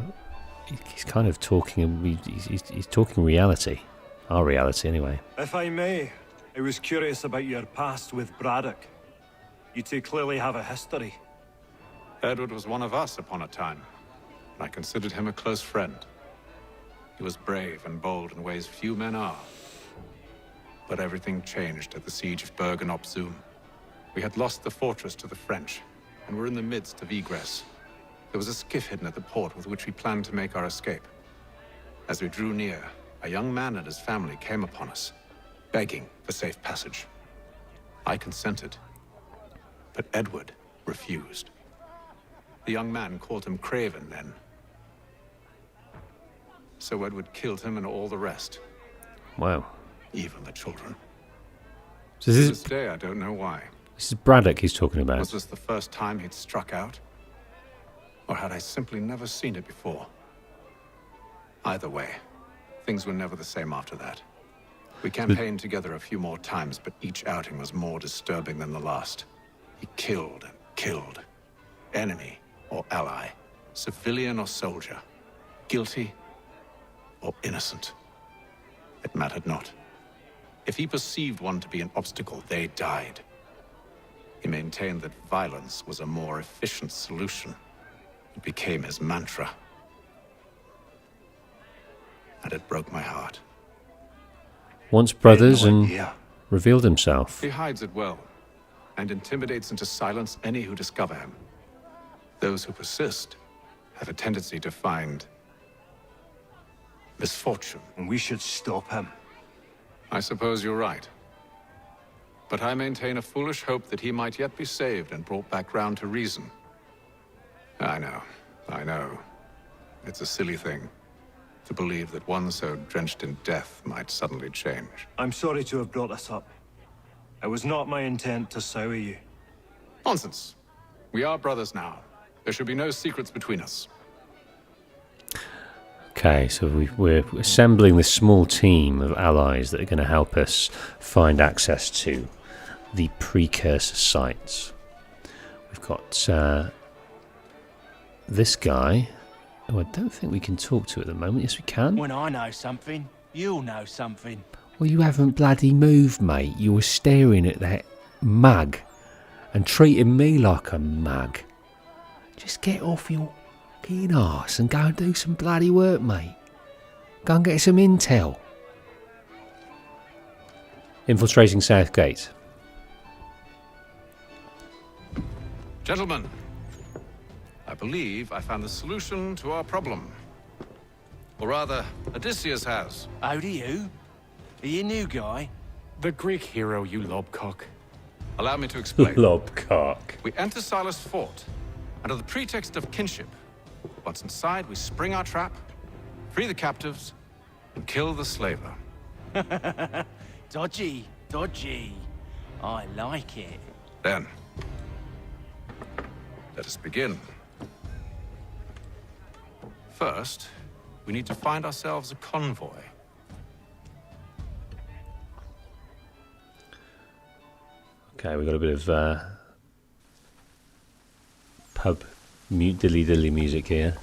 Speaker 1: he's kind of talking. He's talking reality, our reality anyway.
Speaker 4: If I may, I was curious about your past with Braddock. You two clearly have a history.
Speaker 13: Edward was one of us upon a time, and I considered him a close friend. He was brave and bold in ways few men are. But everything changed at the siege of Bergen op Zoom. We had lost the fortress to the French, and were in the midst of egress. There was a skiff hidden at the port with which we planned to make our escape. As we drew near, a young man and his family came upon us, begging for safe passage. I consented, but Edward refused. The young man called him Craven then. So Edward killed him and all the rest.
Speaker 1: Wow.
Speaker 13: Even the children.
Speaker 1: So
Speaker 13: To
Speaker 1: this
Speaker 13: this
Speaker 1: is
Speaker 13: day, I don't know why.
Speaker 1: Braddock he's talking about.
Speaker 13: Was this the first time he'd struck out? Or had I simply never seen it before? Either way, things were never the same after that. We campaigned together a few more times, but each outing was more disturbing than the last. He killed and killed. Enemy or ally, civilian or soldier, guilty or innocent. It mattered not. If he perceived one to be an obstacle, they died. He maintained that violence was a more efficient solution. It became his mantra. And it broke my heart.
Speaker 1: Once brothers
Speaker 13: no
Speaker 1: and
Speaker 13: idea.
Speaker 1: revealed himself.
Speaker 13: He hides it well, and intimidates into silence any who discover him. Those who persist have a tendency to find misfortune.
Speaker 4: And we should stop him.
Speaker 13: I suppose you're right. But I maintain a foolish hope that he might yet be saved and brought back round to reason. I know. It's a silly thing to believe that one so drenched in death might suddenly change.
Speaker 4: I'm sorry to have brought this up. It was not my intent to sour you.
Speaker 13: Nonsense. We are brothers now. There should be no secrets between us.
Speaker 1: Okay, so we're assembling this small team of allies that are going to help us find access to the precursor sites. We've got this guy, who I don't think we can talk to at the moment. Yes, we can.
Speaker 22: When I know something, you'll know something.
Speaker 1: Well, you haven't bloody moved, mate. You were staring at that mug and treating me like a mug. Just get off your fucking arse and go and do some bloody work, mate. Go and get some intel. Infiltrating South Gate.
Speaker 13: Gentlemen, I believe I found the solution to our problem. Or rather, Odysseus has.
Speaker 22: Oh, do you? Are you a new guy?
Speaker 18: The Greek hero, you lobcock.
Speaker 13: Allow me to explain.
Speaker 1: Lobcock.
Speaker 13: We enter Silas' fort, under the pretext of kinship. Once inside, we spring our trap, Free the captives and kill the slaver.
Speaker 22: Dodgy, dodgy. I like it.
Speaker 13: Then, let us begin. First, we need to find ourselves a convoy.
Speaker 1: Okay, we've got a bit of pub dilly music here.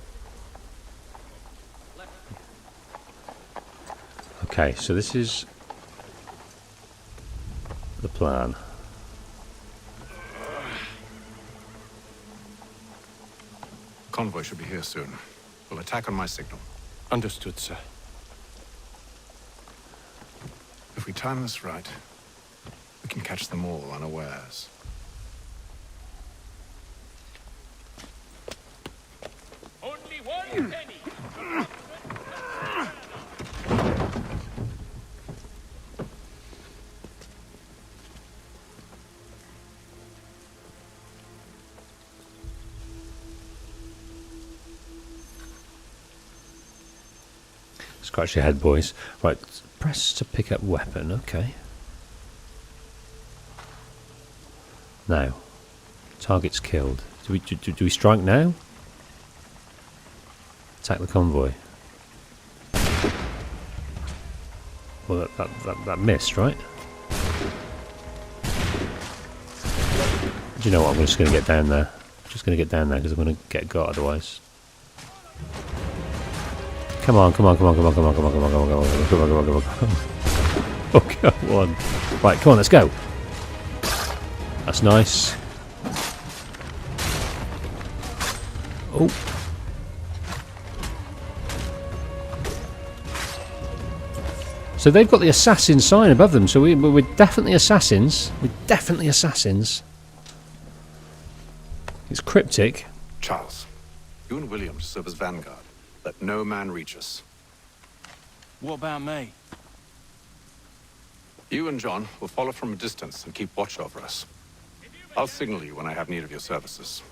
Speaker 1: Okay, so this is the plan.
Speaker 13: Convoy should be here soon. We'll attack on my signal.
Speaker 17: Understood, sir.
Speaker 13: If we time this right, we can catch them all unawares.
Speaker 18: Only one penny.
Speaker 1: Scratch your head, boys. Right, press to pick up weapon. Okay. Now, target's killed. Do we strike now? Attack the convoy. Well, that missed, right? Do you know what? I'm just going to get down there. Just going to get down there because I'm going to get got otherwise. Come on, come on, come on, come on, come on, come on, come on, come on, come on, come on, come on, come on, come on. Oh, come on. Right, come on, let's go. That's nice. Oh. So they've got the assassin sign above them, so we're definitely assassins. We're definitely assassins. It's cryptic.
Speaker 13: Charles, you and William serve as vanguard. Let no man reach us.
Speaker 22: What about me?
Speaker 13: You and John will follow from a distance and keep watch over us. I'll signal you when I have need of your services.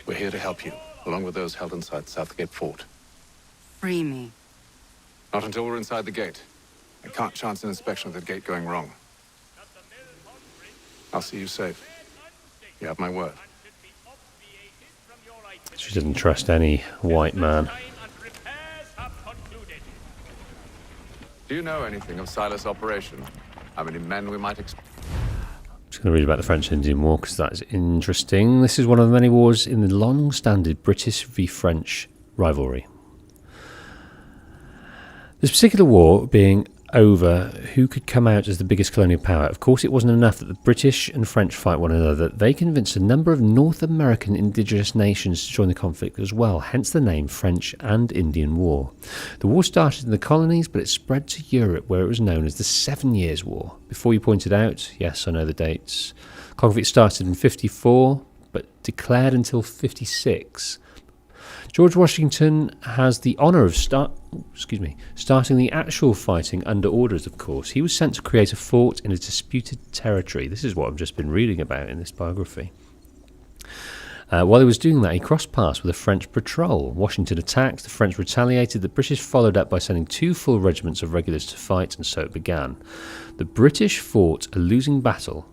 Speaker 13: We're here to help you, along with those held inside Southgate Fort.
Speaker 5: Free me.
Speaker 13: Not until we're inside the gate. I can't chance an inspection of the gate going wrong. I'll see you safe. You have my word.
Speaker 1: She doesn't trust any white man.
Speaker 13: Do you know anything of Silas' operation? How many men we might expect?
Speaker 1: I'm just going to read about the French-Indian War because that's interesting. This is one of the many wars in the long-standing British v French rivalry. This particular war being over who could come out as the biggest colonial power. Of course, it wasn't enough that the British and French fight one another. They convinced a number of North American indigenous nations to join the conflict as well, hence the name French and Indian War. The war started in the colonies, but it spread to Europe, where it was known as the 7 Years' War. Before you pointed out, yes, I know the dates. Conflict started in 54, but declared until 56. George Washington has the honour of starting the actual fighting under orders, of course. He was sent to create a fort in a disputed territory. This is what I've just been reading about in this biography. While he was doing that, he crossed paths with a French patrol. Washington attacked, the French retaliated, the British followed up by sending 2 full regiments of regulars to fight, and so it began. The British fought a losing battle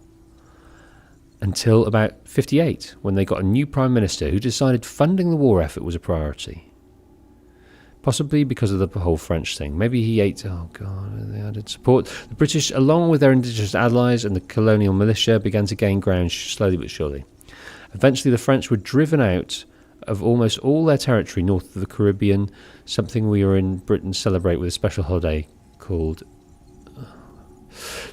Speaker 1: until about 58, when they got a new Prime Minister who decided funding the war effort was a priority. Possibly because of the whole French thing. Maybe he ate... Oh, God, they added support. The British, along with their indigenous allies and the colonial militia, began to gain ground slowly but surely. Eventually, the French were driven out of almost all their territory north of the Caribbean, something we are in Britain celebrate with a special holiday called...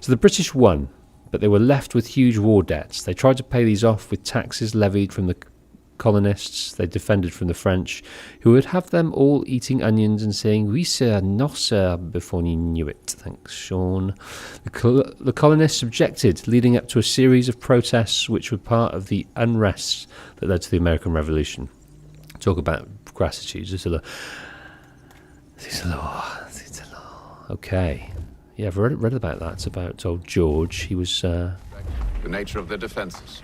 Speaker 1: So the British won, but they were left with huge war debts. They tried to pay these off with taxes levied from the colonists they defended from the French, who would have them all eating onions and saying, "Oui, sir, no, sir," before you knew it. Thanks, Sean. The colonists objected, leading up to a series of protests which were part of the unrest that led to the American Revolution. Talk about gratitude. Okay. Yeah, I've read about that. It's about old George. He was...
Speaker 13: The nature of their defences.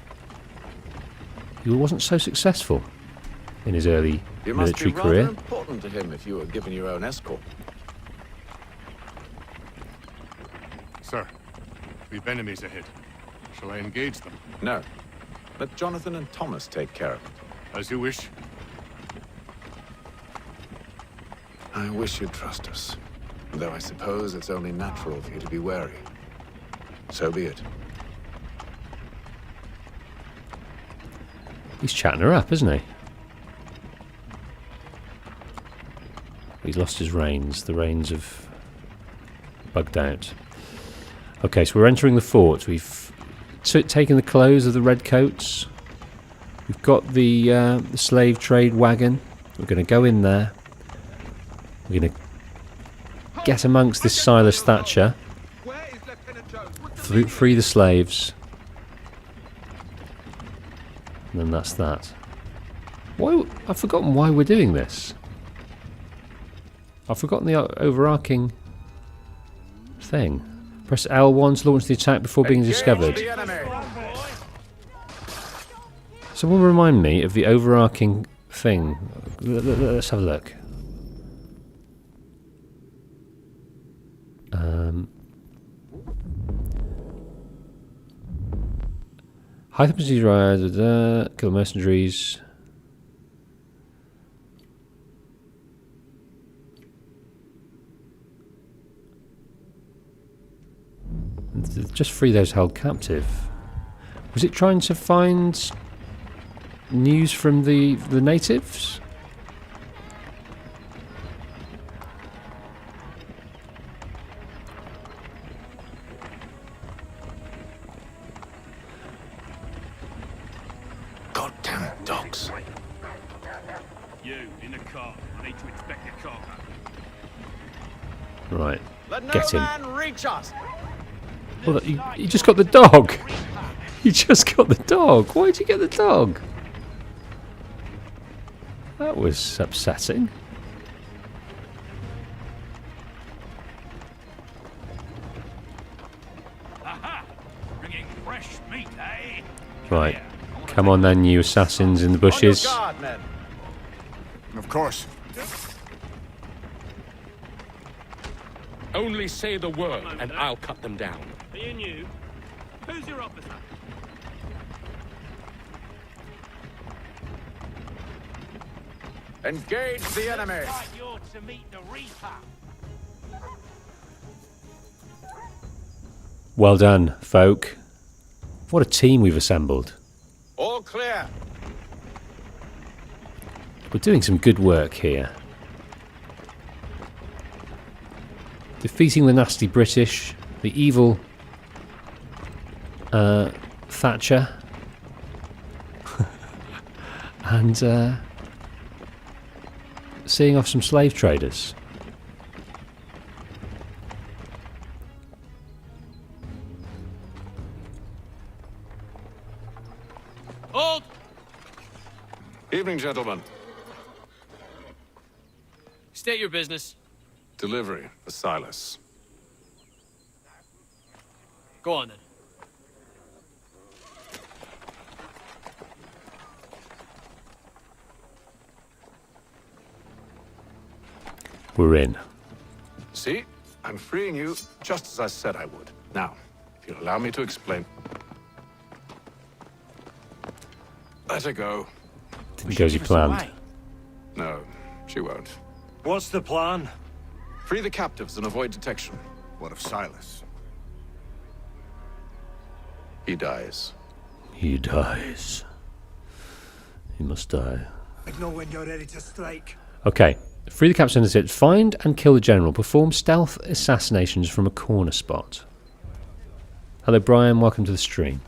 Speaker 1: who wasn't so successful in his early
Speaker 13: You must
Speaker 1: military
Speaker 13: be rather
Speaker 1: career.
Speaker 13: important to him if you were given your own escort.
Speaker 3: Sir, we've enemies ahead. Shall I engage them?
Speaker 13: No. Let Jonathan and Thomas take care of it.
Speaker 3: As you wish.
Speaker 13: I wish you'd trust us. Though I suppose it's only natural for you to be wary. So be it.
Speaker 1: He's chatting her up, isn't he? He's lost his reins. The reins have bugged out. Okay, so we're entering the fort. We've taken the clothes of the redcoats. We've got the slave trade wagon. We're going to go in there. We're going to get amongst this Silas Thatcher. Free the slaves. And then that's that. Why? I've forgotten why we're doing this. I've forgotten the overarching thing. Press L1 to launch the attack before being discovered. Someone remind me of the overarching thing. Let's have a look. High capacity rise, kill mercenaries. Just free those held captive. Was it trying to find news from the natives?
Speaker 13: Goddamn dogs.
Speaker 19: You, in the car. I need to inspect the cargo.
Speaker 1: Right.
Speaker 9: Let
Speaker 1: Get
Speaker 9: no
Speaker 1: him.
Speaker 9: man reach us.
Speaker 1: Well, you just got the dog. You just got the dog. Why did you get the dog? That was upsetting.
Speaker 19: Aha! Bringing fresh meat, eh?
Speaker 1: Right. Come on then, you assassins in the bushes.
Speaker 9: On your guard, men.
Speaker 14: Of course.
Speaker 18: Only say the word, and I'll cut them down.
Speaker 19: Are you new? Who's your officer?
Speaker 13: Engage the enemy.
Speaker 19: Like you're to meet the Reaper.
Speaker 1: Well done, folk. What a team we've assembled.
Speaker 13: All clear.
Speaker 1: We're doing some good work here. Defeating the nasty British, the evil Thatcher, and seeing off some slave traders.
Speaker 19: Hold!
Speaker 13: Evening, gentlemen.
Speaker 19: State your business.
Speaker 13: Delivery for Silas.
Speaker 19: Go on then.
Speaker 1: We're in.
Speaker 13: See? I'm freeing you just as I said I would. Now, if you'll allow me to explain. Let her go.
Speaker 1: Didn't go as you planned.
Speaker 13: No, she won't.
Speaker 4: What's the plan?
Speaker 13: Free the captives and avoid detection.
Speaker 14: What of Silas?
Speaker 13: He dies.
Speaker 1: He dies. He must die.
Speaker 10: I know when you're ready to strike.
Speaker 1: Okay. Free the captain and sit. Find and kill the general. Perform stealth assassinations from a corner spot. Hello, Brian. Welcome to the stream.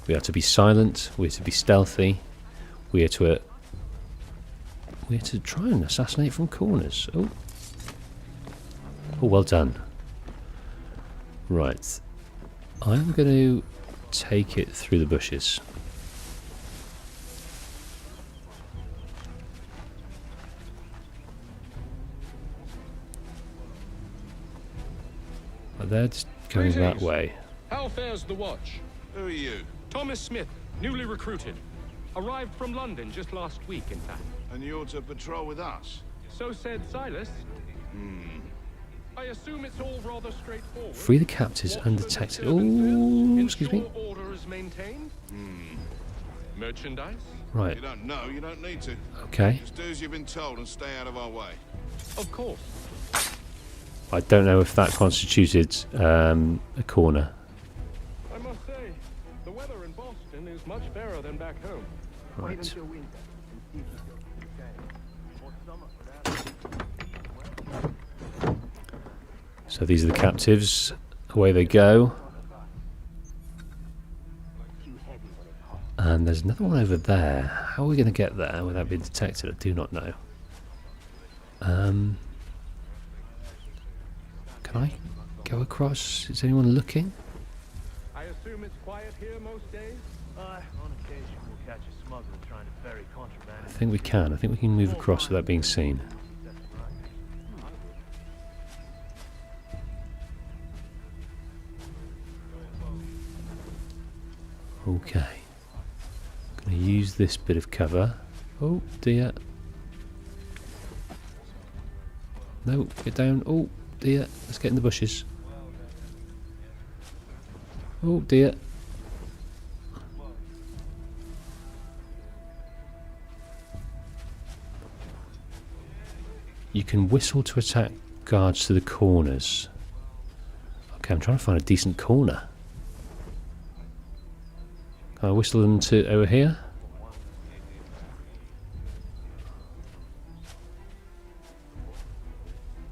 Speaker 1: We are to be silent. We are to be stealthy. We are to try and assassinate from corners. Oh, well done. Right, I'm going to take it through the bushes. But they're just going that way.
Speaker 18: How fares the watch?
Speaker 6: Who are you?
Speaker 18: Thomas Smith, newly recruited. Arrived from London just last week, in fact.
Speaker 6: And you're to patrol with us?
Speaker 18: So said Silas. I assume it's all rather straightforward.
Speaker 1: Free the captives undetected. Oh, excuse me.
Speaker 18: Order is maintained. Merchandise.
Speaker 1: Right.
Speaker 6: You don't know, you don't need to.
Speaker 1: Okay.
Speaker 6: Just do as you've been told and stay out of our way.
Speaker 18: Of course.
Speaker 1: I don't know if that constituted a corner.
Speaker 18: I must say, the weather in Boston is much fairer than back home.
Speaker 1: Right.
Speaker 18: Wait until winter and see if it goes the same. Or summer for that.
Speaker 1: So these are the captives. Away they go. And there's another one over there. How are we going to get there without being detected? I do not know. Can I go across? Is anyone looking?
Speaker 18: I assume it's quiet here most days?
Speaker 12: On occasion we'll catch a smuggler trying to ferry contraband.
Speaker 1: I think we can. I think we can move across without being seen. Okay. Gonna use this bit of cover. Oh dear. No, get down. Oh dear. Let's get in the bushes. Oh dear. You can whistle to attack guards to the corners. Okay, I'm trying to find a decent corner. Can I whistle them to over here?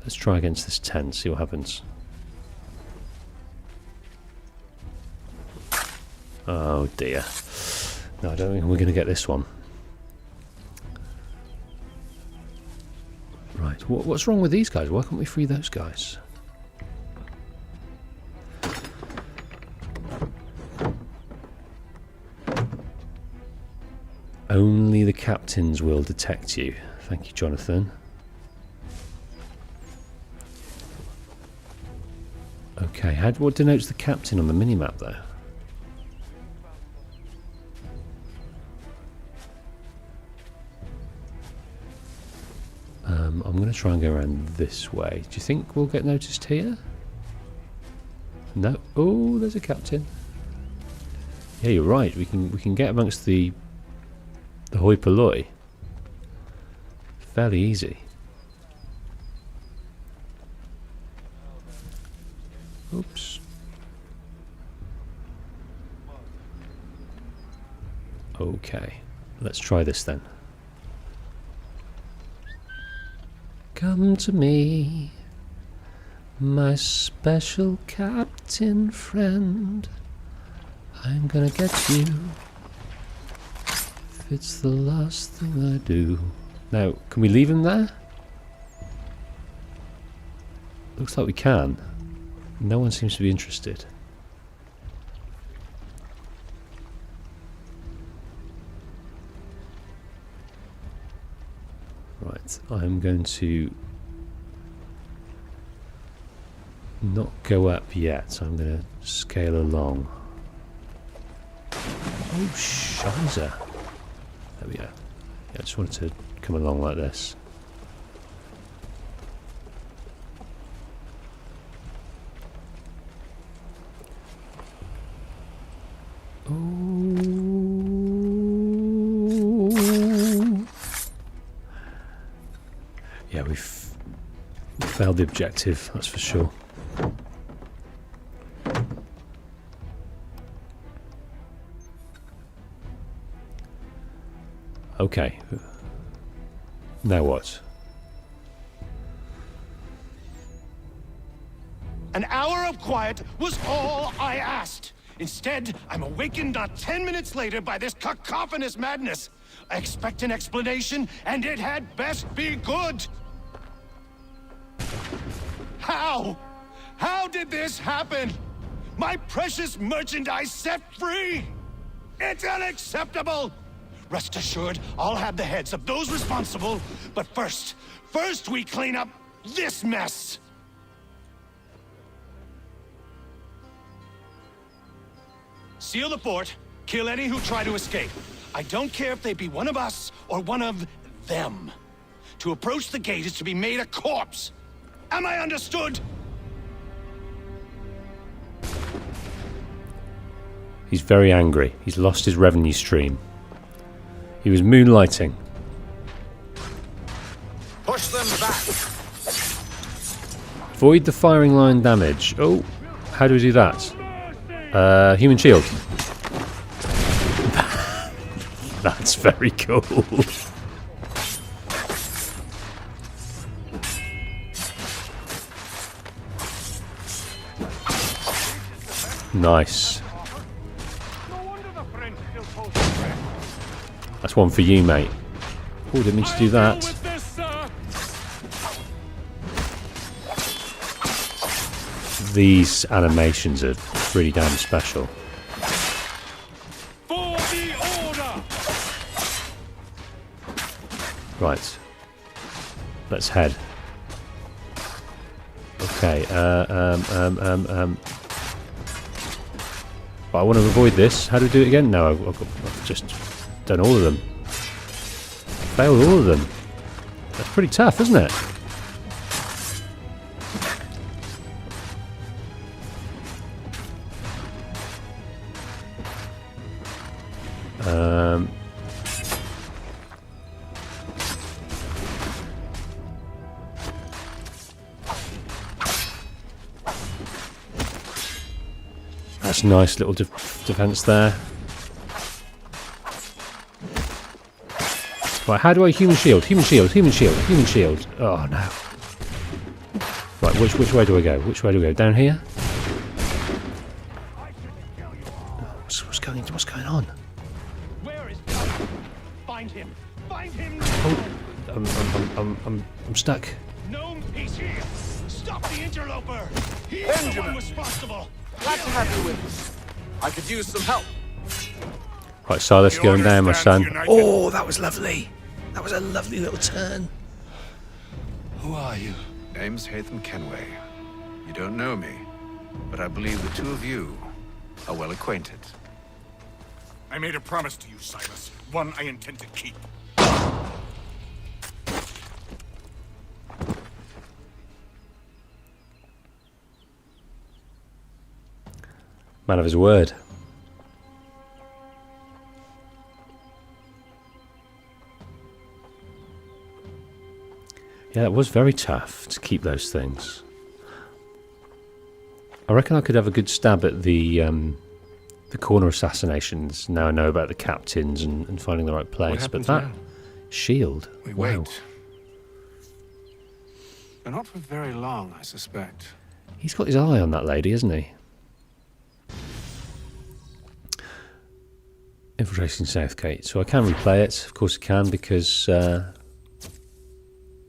Speaker 1: Let's try against this tent, see what happens. Oh dear. No, I don't think we're going to get this one. Right, what's wrong with these guys? Why can't we free those guys? Only the captains will detect you. Thank you, Jonathan. Okay, what denotes the captain on the minimap though? I'm going to try and go around this way. Do you think we'll get noticed here? No. Oh, there's a captain. Yeah, you're right. We can get amongst the hoi polloi fairly easy. Oops. Okay, let's try this then. Come to me, my special captain friend. I'm gonna get you. If it's the last thing I do. Now, can we leave him there? Looks like we can. No one seems to be interested. Right, I'm going to not go up yet. I'm going to scale along. Oh, shizer. There we go. Yeah, I just wanted to come along like this. Yeah, we failed the objective, that's for sure. Okay. Now what?
Speaker 9: An hour of quiet was all I asked. Instead, I'm awakened not 10 minutes later by this cacophonous madness. I expect an explanation, and it had best be good. How? How did this happen? My precious merchandise set free? It's unacceptable! Rest assured, I'll have the heads of those responsible, but first we clean up this mess! Seal the fort, Kill any who try to escape. I don't care if they be one of us or one of them. To approach the gate is to be made a corpse. Am I understood?
Speaker 1: He's very angry. He's lost his revenue stream. He was moonlighting.
Speaker 13: Push them back.
Speaker 1: Avoid the firing line damage. Oh, how do we do that? Human shield. That's very cool. Nice. That's one for you, mate. Oh, didn't mean to do that. These animations are really damn special. Right. Let's head. Okay, but I want to avoid this. How do we do it again? No, I've just done all of them. Failed all of them. That's pretty tough, isn't it? That's a nice little defense there. Right, how do I human shield? Human shield, human shield, human shield. Oh no. Right, which way do I go? Which way do I go? Down here? What's going on?
Speaker 9: Where is Find him! Find him!
Speaker 1: Oh, I'm stuck.
Speaker 9: Gnome, he's here! Stop the interloper! He's the one responsible!
Speaker 13: Glad to have you with us. I could use some help.
Speaker 1: Right, Silas, going down, my son. Oh, that was lovely. That was a lovely little turn.
Speaker 13: Who are you? Name's Hatham Kenway. You don't know me, but I believe the two of you are well acquainted.
Speaker 7: I made a promise to you, Silas. One I intend to keep.
Speaker 1: Man of his word. Yeah, it was very tough to keep those things. I reckon I could have a good stab at the corner assassinations. Now I know about the captains and finding the right place. But that shield,
Speaker 13: We
Speaker 1: wow.
Speaker 13: wait. But not for very long, I suspect.
Speaker 1: He's got his eye on that lady, hasn't he? Infiltrating Southgate. So I can replay it. Of course I can, because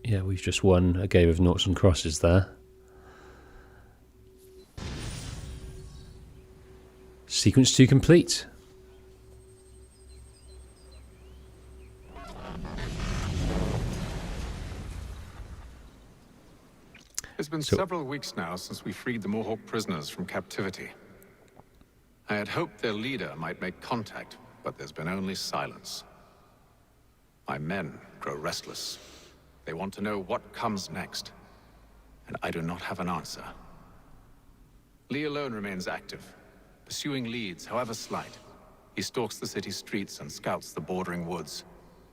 Speaker 1: yeah, we've just won a game of noughts and crosses there. Sequence 2 complete.
Speaker 13: It's been several weeks now since we freed the Mohawk prisoners from captivity. I had hoped their leader might make contact, but there's been only silence. My men grow restless. They want to know what comes next, and I do not have an answer. Lee alone remains active, pursuing leads, however slight. He stalks the city streets and scouts the bordering woods,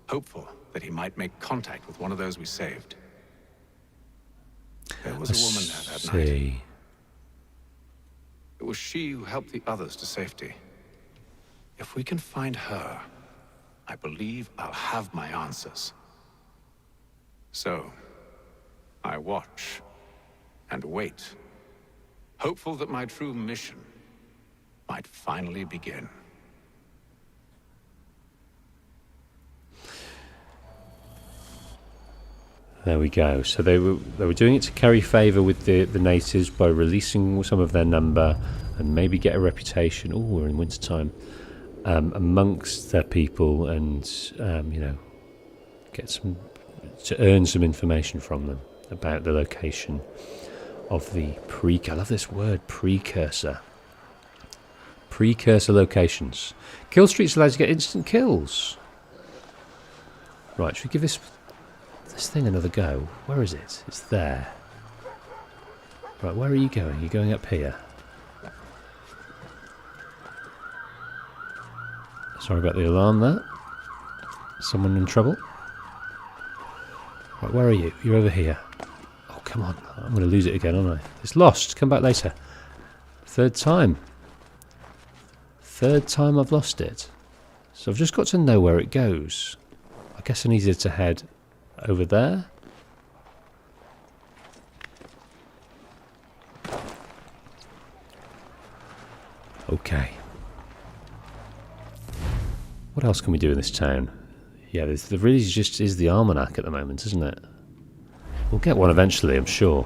Speaker 13: hopeful that he might make contact with one of those we saved. There was a woman there that night. It was she who helped the others to safety. If we can find her, I believe I'll have my answers. So, I watch and wait, hopeful that my true mission might finally begin.
Speaker 1: There we go. So they were doing it to carry favour with the natives by releasing some of their number and maybe get a reputation. Oh, we're in winter time. Amongst their people, and you know, to earn some information from them about the location of the I love this word, precursor. Precursor locations. Kill streaks allows you to get instant kills. Right, should we give this thing another go? Where is it? It's there. Right, where are you going? You're going up here. Sorry about the alarm there. Someone in trouble? Right, where are you? You're over here. Oh, come on. I'm going to lose it again, aren't I? It's lost. Come back later. Third time. Third time I've lost it. So I've just got to know where it goes. I guess I needed to head over there. Okay. What else can we do in this town? Yeah, there really just is the almanac at the moment, isn't it? We'll get one eventually, I'm sure.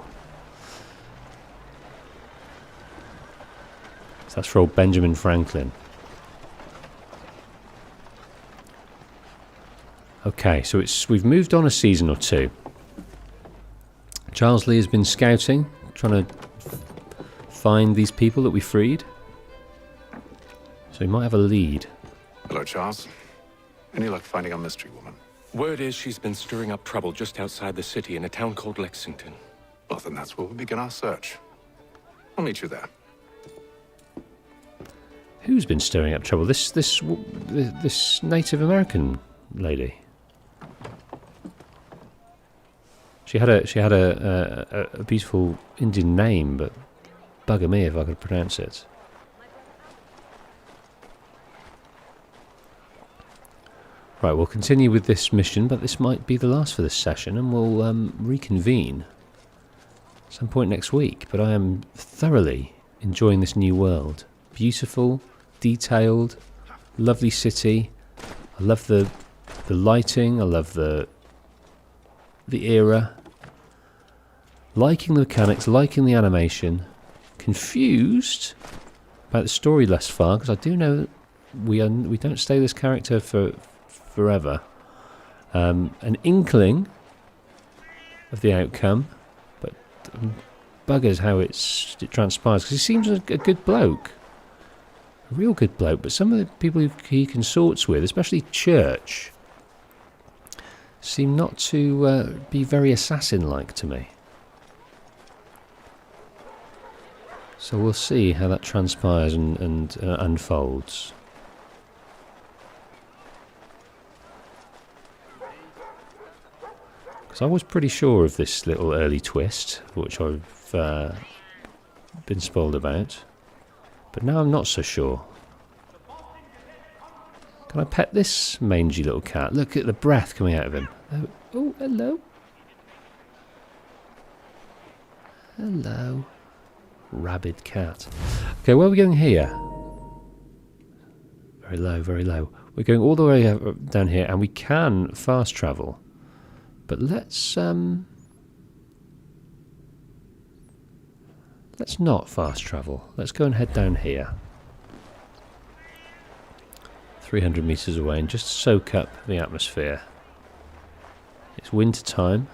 Speaker 1: So that's for old Benjamin Franklin. Okay, so we've moved on a season or two. Charles Lee has been scouting, trying to find these people that we freed. So he might have a lead.
Speaker 13: Hello, Charles. Any luck finding our mystery woman?
Speaker 8: Word is she's been stirring up trouble just outside the city in a town called Lexington.
Speaker 13: Well, then that's where we'll begin our search. I'll meet you there.
Speaker 1: Who's been stirring up trouble? This Native American lady. She had a beautiful Indian name, but bugger me if I could pronounce it. Right, we'll continue with this mission, but this might be the last for this session, and we'll reconvene some point next week. But I am thoroughly enjoying this new world. Beautiful, detailed, lovely city. I love the lighting. I love the era. Liking the mechanics, liking the animation. Confused about the story thus far, because I do know that we don't stay this character for forever. An inkling of the outcome, but buggers how it transpires, because he seems a good bloke, a real good bloke, but some of the people he consorts with, especially Church, seem not to be very assassin-like to me. So we'll see how that transpires and unfolds. I was pretty sure of this little early twist, which I've been spoiled about, but now I'm not so sure. Can I pet this mangy little cat? Look at the breath coming out of him. Oh, hello. Hello. Rabid cat. Okay, where are we going here? Very low, very low. We're going all the way down here, and we can fast travel. But let's not fast travel. Let's go and head down here. 300 meters away and just soak up the atmosphere. It's winter time.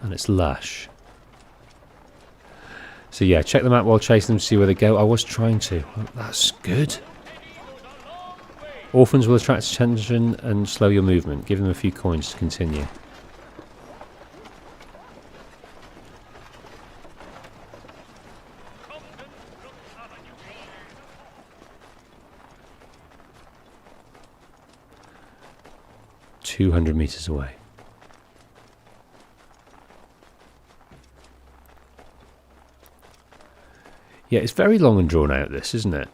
Speaker 1: And it's lush. So yeah, check them out while chasing them to see where they go. I was trying to. Oh, that's good. Orphans will attract attention and slow your movement. Give them a few coins to continue. "200 meters away." Yeah, it's very long and drawn out, this, isn't it?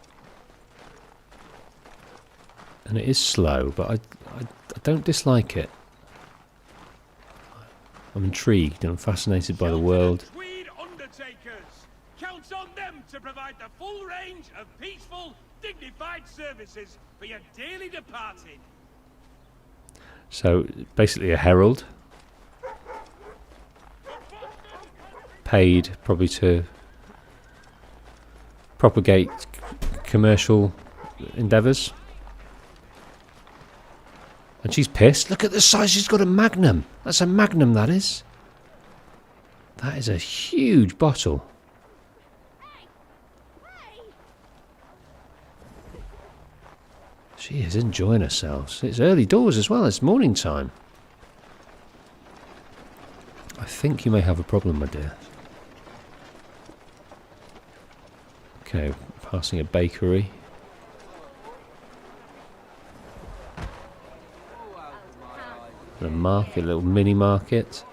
Speaker 1: And it is slow, but I don't dislike it. I'm intrigued and I'm fascinated by the world.
Speaker 21: Undertakers. Count on them to provide the full range of peaceful, dignified services for your dearly departed.
Speaker 1: So, basically a herald. Paid, probably to propagate commercial endeavours. And she's pissed. Look at the size. She's got a Magnum. That's a Magnum, that is. That is a huge bottle. She is enjoying herself. It's early doors as well. It's morning time. I think you may have a problem, my dear. Okay, passing a bakery. A market, a little mini market.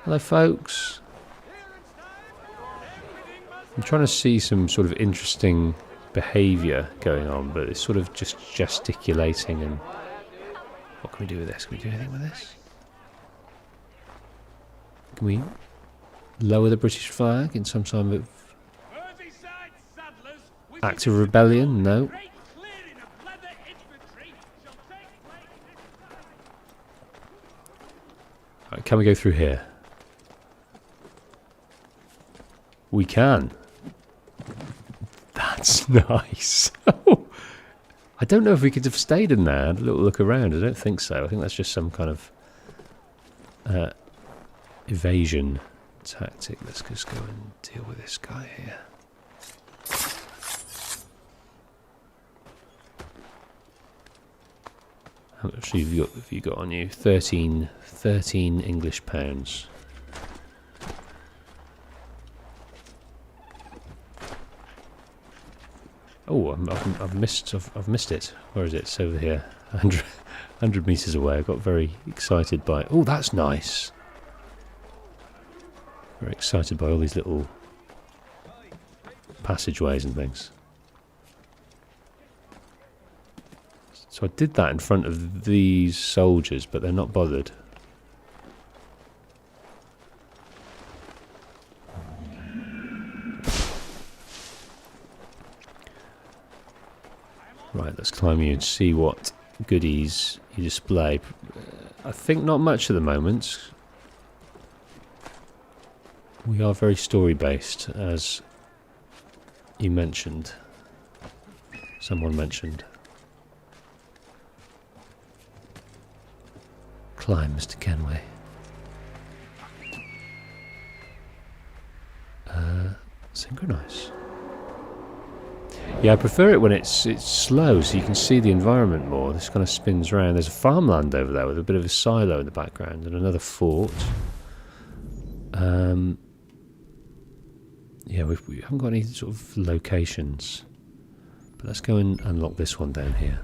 Speaker 1: Hello, folks. I'm trying to see some sort of interesting behaviour going on, but it's sort of just gesticulating and... What can we do with this? Can we do anything with this? Can we lower the British flag in some sort of act of rebellion? No. Right, can we go through here? We can. That's nice. I don't know if we could have stayed in there and had a little look around. I don't think so. I think that's just some kind of evasion tactic. Let's just go and deal with this guy here. How much have you got on you? 13 English pounds. Oh, I've missed it. Where is it? It's over here. 100 meters away. I got very excited by. Oh, that's nice. Very excited by all these little passageways and things. So I did that in front of these soldiers, but they're not bothered. Right, let's climb you and see what goodies you display. I think not much at the moment. We are very story-based, as you mentioned. Someone mentioned. Climb, Mr. Kenway. Synchronize. Yeah, I prefer it when it's slow, so you can see the environment more. This kind of spins around. There's a farmland over there with a bit of a silo in the background and another fort. Yeah, we haven't got any sort of locations. But let's go and unlock this one down here.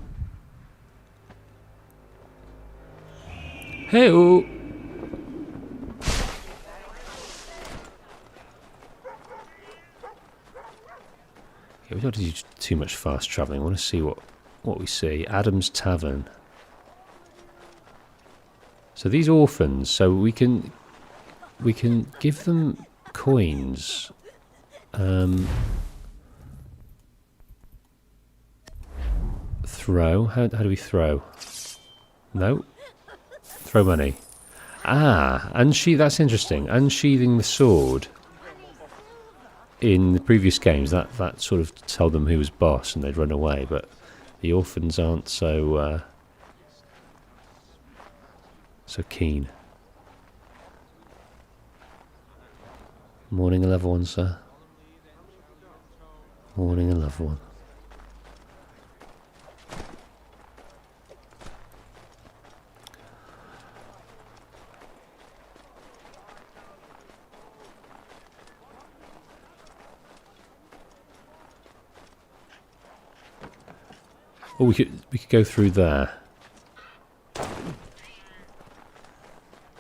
Speaker 1: Hey-oh! Yeah, we don't do too much fast travelling. I want to see what we see. Adam's Tavern. So these orphans, so we can give them coins. Throw. How do we throw? No. Throw money. Ah, that's interesting. Unsheathing the sword. In the previous games, that sort of told them who was boss and they'd run away, but the orphans aren't so keen. Morning, a level one, sir. Morning, a level one. Oh, we could go through there.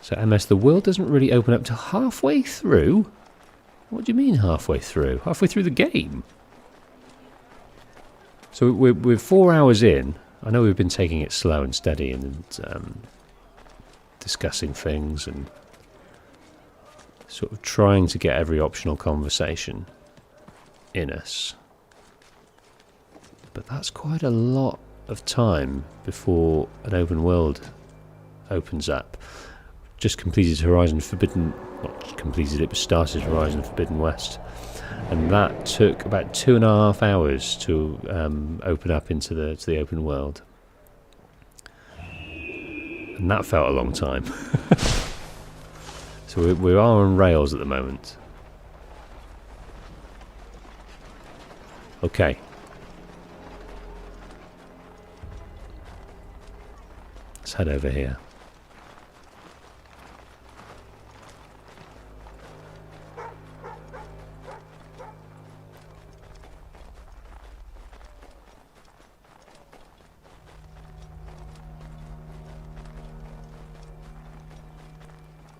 Speaker 1: So MS, the world doesn't really open up till halfway through? What do you mean halfway through? Halfway through the game? So we're 4 hours in. I know we've been taking it slow and steady and discussing things and sort of trying to get every optional conversation in us. But that's quite a lot of time before an open world opens up. just completed Horizon Forbidden, not completed it, but started Horizon Forbidden West, and that took about 2.5 hours to open up into the open world, and that felt a long time. So we are on rails at the moment. Okay. Let's head over here.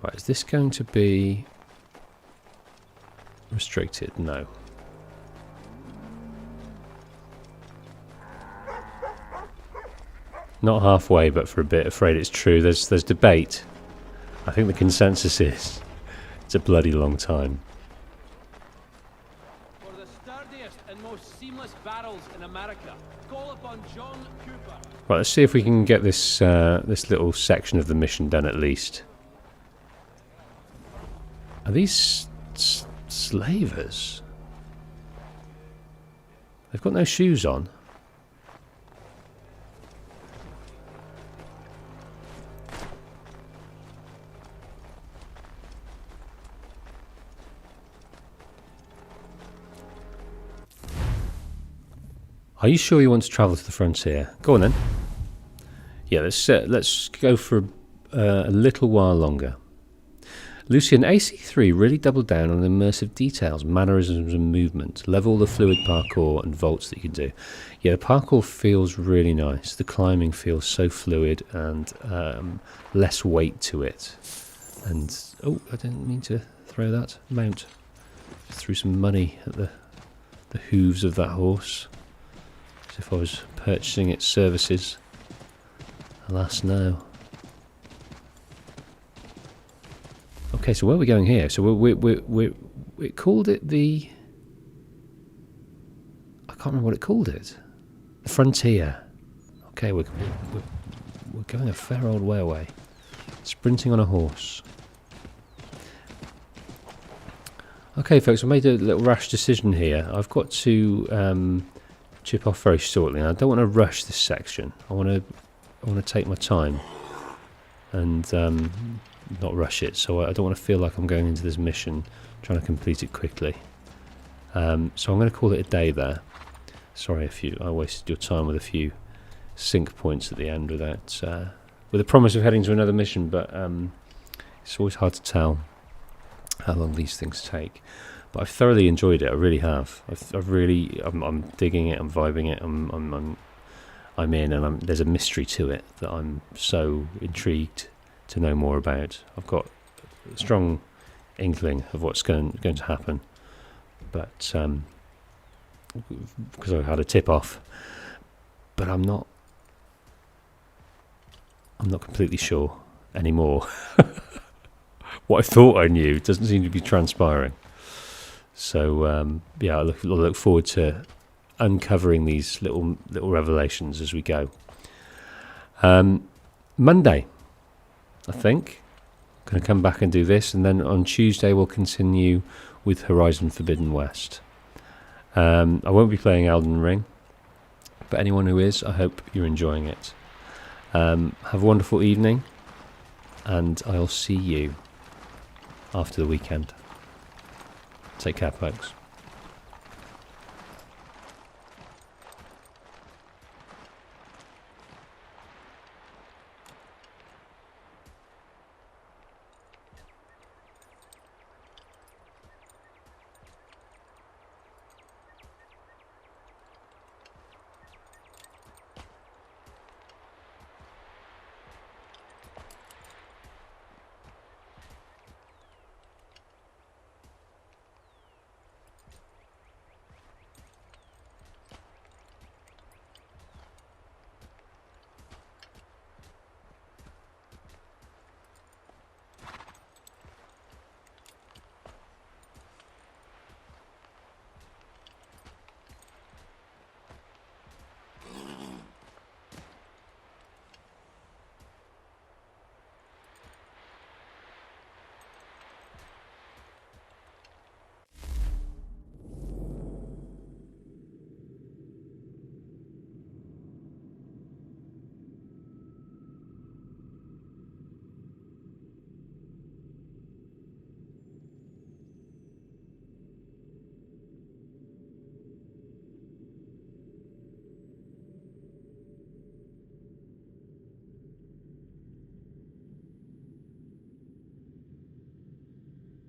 Speaker 1: Right, is this going to be restricted? No. Not halfway, but for a bit. Afraid it's true. There's debate. I think the consensus is it's a bloody long time.
Speaker 2: For the sturdiest and most seamless barrels in America, call upon John Cooper.
Speaker 1: Right, let's see if we can get this this little section of the mission done at least. Are these slavers? They've got no shoes on. Are you sure you want to travel to the frontier? Go on then. Yeah, let's go for a little while longer. Lucian, AC3 really doubled down on immersive details, mannerisms and movement. Love all the fluid parkour and vaults that you can do. Yeah, the parkour feels really nice. The climbing feels so fluid and less weight to it. And, oh, I didn't mean to throw that mount. Just threw some money at the hooves of that horse. As if I was purchasing its services. Alas, no. Okay, so where are we going here? So we called it the... I can't remember what it called it. The Frontier. Okay, we're going a fair old way away. Sprinting on a horse. Okay, folks, I made a little rash decision here. I've got to chip off very shortly, and I don't want to rush this section. I want to take my time and not rush it. So I don't want to feel like I'm going into this mission trying to complete it quickly. So I'm going to call it a day there. Sorry if I wasted your time with a few sync points at the end without with the promise of heading to another mission, but it's always hard to tell how long these things take. But I've thoroughly enjoyed it. I really have. I'm digging it. I'm vibing it. I'm in, and there's a mystery to it that I'm so intrigued to know more about. I've got a strong inkling of what's going to happen, but because I've had a tip off, but I'm not completely sure anymore. What I thought I knew doesn't seem to be transpiring. So yeah, I look forward to uncovering these little revelations as we go. Monday, I think, I'm going to come back and do this, and then on Tuesday we'll continue with Horizon Forbidden West. I won't be playing Elden Ring, but anyone who is, I hope you're enjoying it. Have a wonderful evening, and I'll see you after the weekend. Take care, folks.